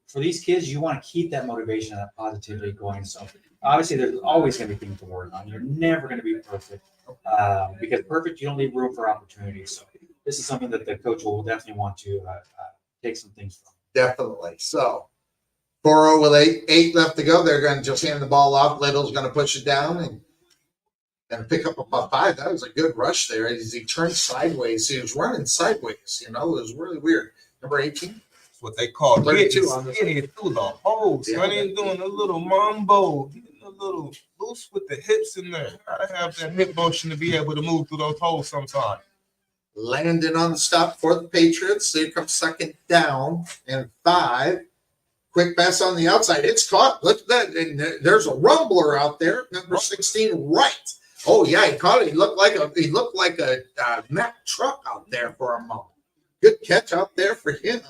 for these kids, you want to keep that motivation and that positivity going. So, obviously, there's always going to be things to work on. You're never going to be perfect because perfect, you don't leave room for opportunity. So, this is something that the coach will definitely want to take some things from. Definitely. So 4-0 with 8 left to go. They're going to just hand the ball off. Little's going to push it down and pick up about 5. That was a good rush there. As he turned sideways, he was running sideways. It was really weird. Number 18. what they call 32 getting on this skinny through the hole. Sonny is doing a little mambo, getting a little loose with the hips in there. Gotta have that hip motion to be able to move through those holes sometimes. Landon on the stop for the Patriots. Here comes second down and 5. Quick pass on the outside. It's caught. Look at that. And there's a rumbler out there. Number 16, right. Oh yeah, he caught it. He looked like a Mack truck out there for a moment. Good catch out there for him.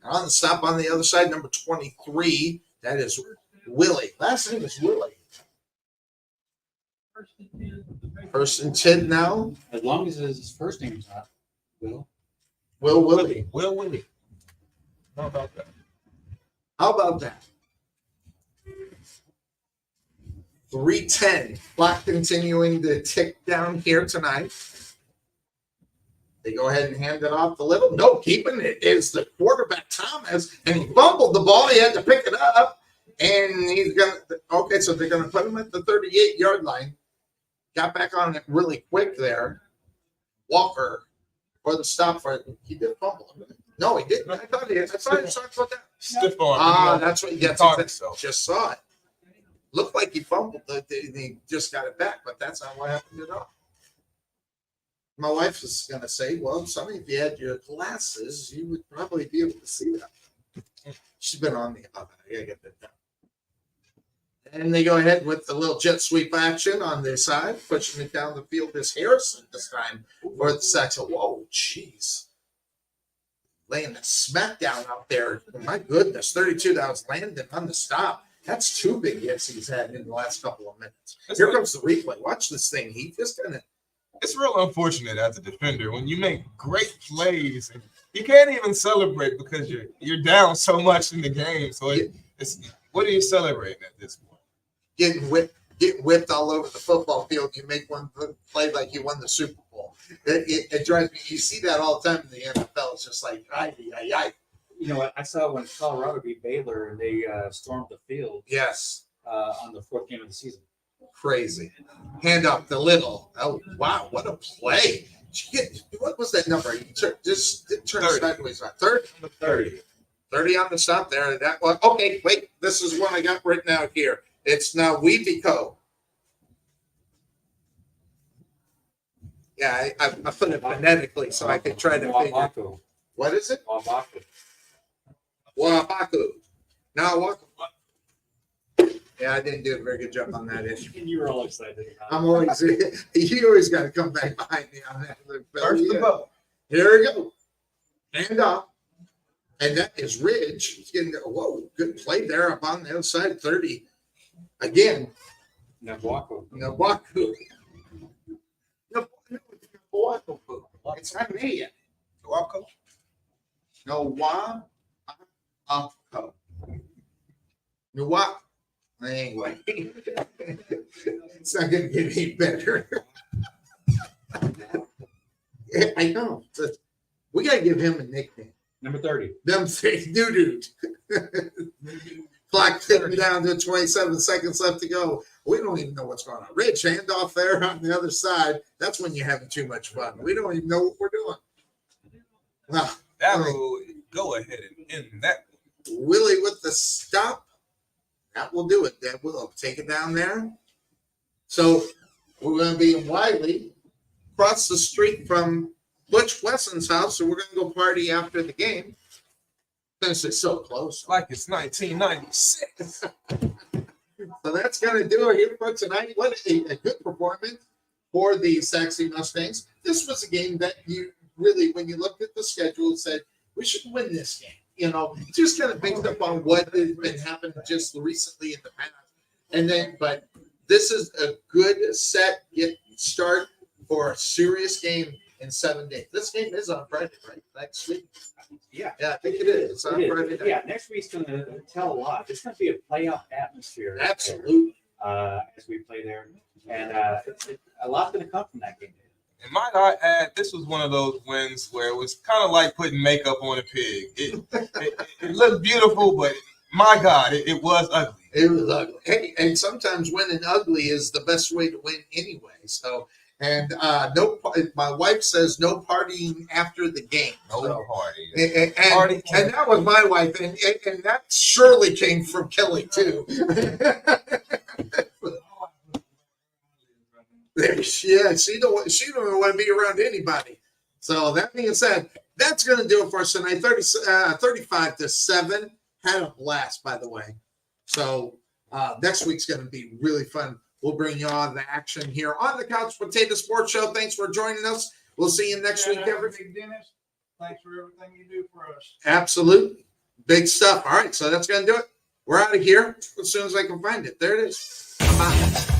On the stop on the other side, number 23. That is Willie. Last name is Willie. First and 10 now. As long as his first name's not Will. Willie. Will Willie. How about that? How about that? 3:10. Clock continuing to tick down here tonight. They go ahead and hand it off to Little. No, keeping it is the quarterback, Thomas, and he fumbled the ball. He had to pick it up, and he's going to – okay, so they're going to put him at the 38-yard line. Got back on it really quick there. Walker for the stop for it. He did fumble. No, he didn't. I thought he did. I saw about that. Stiff arm. That's what he gets. Just saw it. Looked like he fumbled. He just got it back, but that's not what happened at all. My wife is going to say, well, Sonny, if you had your glasses, you would probably be able to see that. She's been on the other. I got to get that done. And they go ahead with the little jet sweep action on their side, pushing it down the field. This Harrison this time for the Sachse. Whoa, jeez. Laying the smackdown out there. My goodness, 32. That was Landon on the stop. That's 2 big hits he's had in the last couple of minutes. Here comes the replay. Watch this thing. He just kind of. It's real unfortunate as a defender when you make great plays and you can't even celebrate because you're down so much in the game. So it's what are you celebrating at this point? Getting whipped all over the football field. You make one play like you won the Super Bowl. It drives me. You see that all the time in the NFL. It's just like, ay. You know what? I saw when Colorado beat Baylor and they stormed the field. Yes. On the 4th game of the season. Crazy. Hand off the Little. Oh, wow. What a play. What was that number? You just turn sideways. 30. 30 on the stop there. That one. Okay, wait. This is one I got written out here. It's now Weevico. Yeah, I put it phonetically so I could try to figure. What is it? Wabaku. Now Wabaku. Yeah, I didn't do a very good job on that issue. And you were all excited. I'm always, you always got to come back behind me on that. First the ball. Here we go. Hand off. And that is Ridge. He's getting, whoa, good play there up on the other side. 30. Again. Nabuaku. It's not me yet. Nabuaku. Anyway, it's not going to get any better. I know. We got to give him a nickname. Number 30. Them say dude. Clock ticking down to 27 seconds left to go. We don't even know what's going on. Rich, handoff there on the other side. That's when you're having too much fun. We don't even know what we're doing. Well, that'll go ahead and end that. Willie with the stop. That will do it. That will take it down there. So we're going to be in Wiley, across the street from Butch Wesson's house. So we're going to go party after the game. Since it's so close. Like it's 1996. So that's going to do it here for tonight. What a good performance for the Sachse Mustangs. This was a game that you really, when you looked at the schedule, said, we should win this game. You know, just kind of based up on what has been happening just recently in the past. And then, but this is a good set start for a serious game in 7 days. This game is on Friday, right? Next week. Yeah, I think it is. It's on Friday night. Yeah, next week's going to tell a lot. It's going to be a playoff atmosphere. Absolutely. As we play there. And a lot's going to come from that game. And might I add, this was one of those wins where it was kind of like putting makeup on a pig. It looked beautiful, but my God, it was ugly. It was ugly. Hey, and sometimes winning ugly is the best way to win anyway. So, And my wife says no partying after the game. No party. And that was my wife, and that surely came from Kelly too. Yeah, she don't want to be around anybody. So that being said, that's going to do it for us tonight. 35-7. Had a blast, by the way. So next week's going to be really fun. We'll bring you on the action here on the Couch Potato Sports Show. Thanks for joining us. We'll see you next week, everybody. Dennis, thanks for everything you do for us. Absolutely. Big stuff. All right, so that's going to do it. We're out of here as soon as I can find it. There it is. Bye.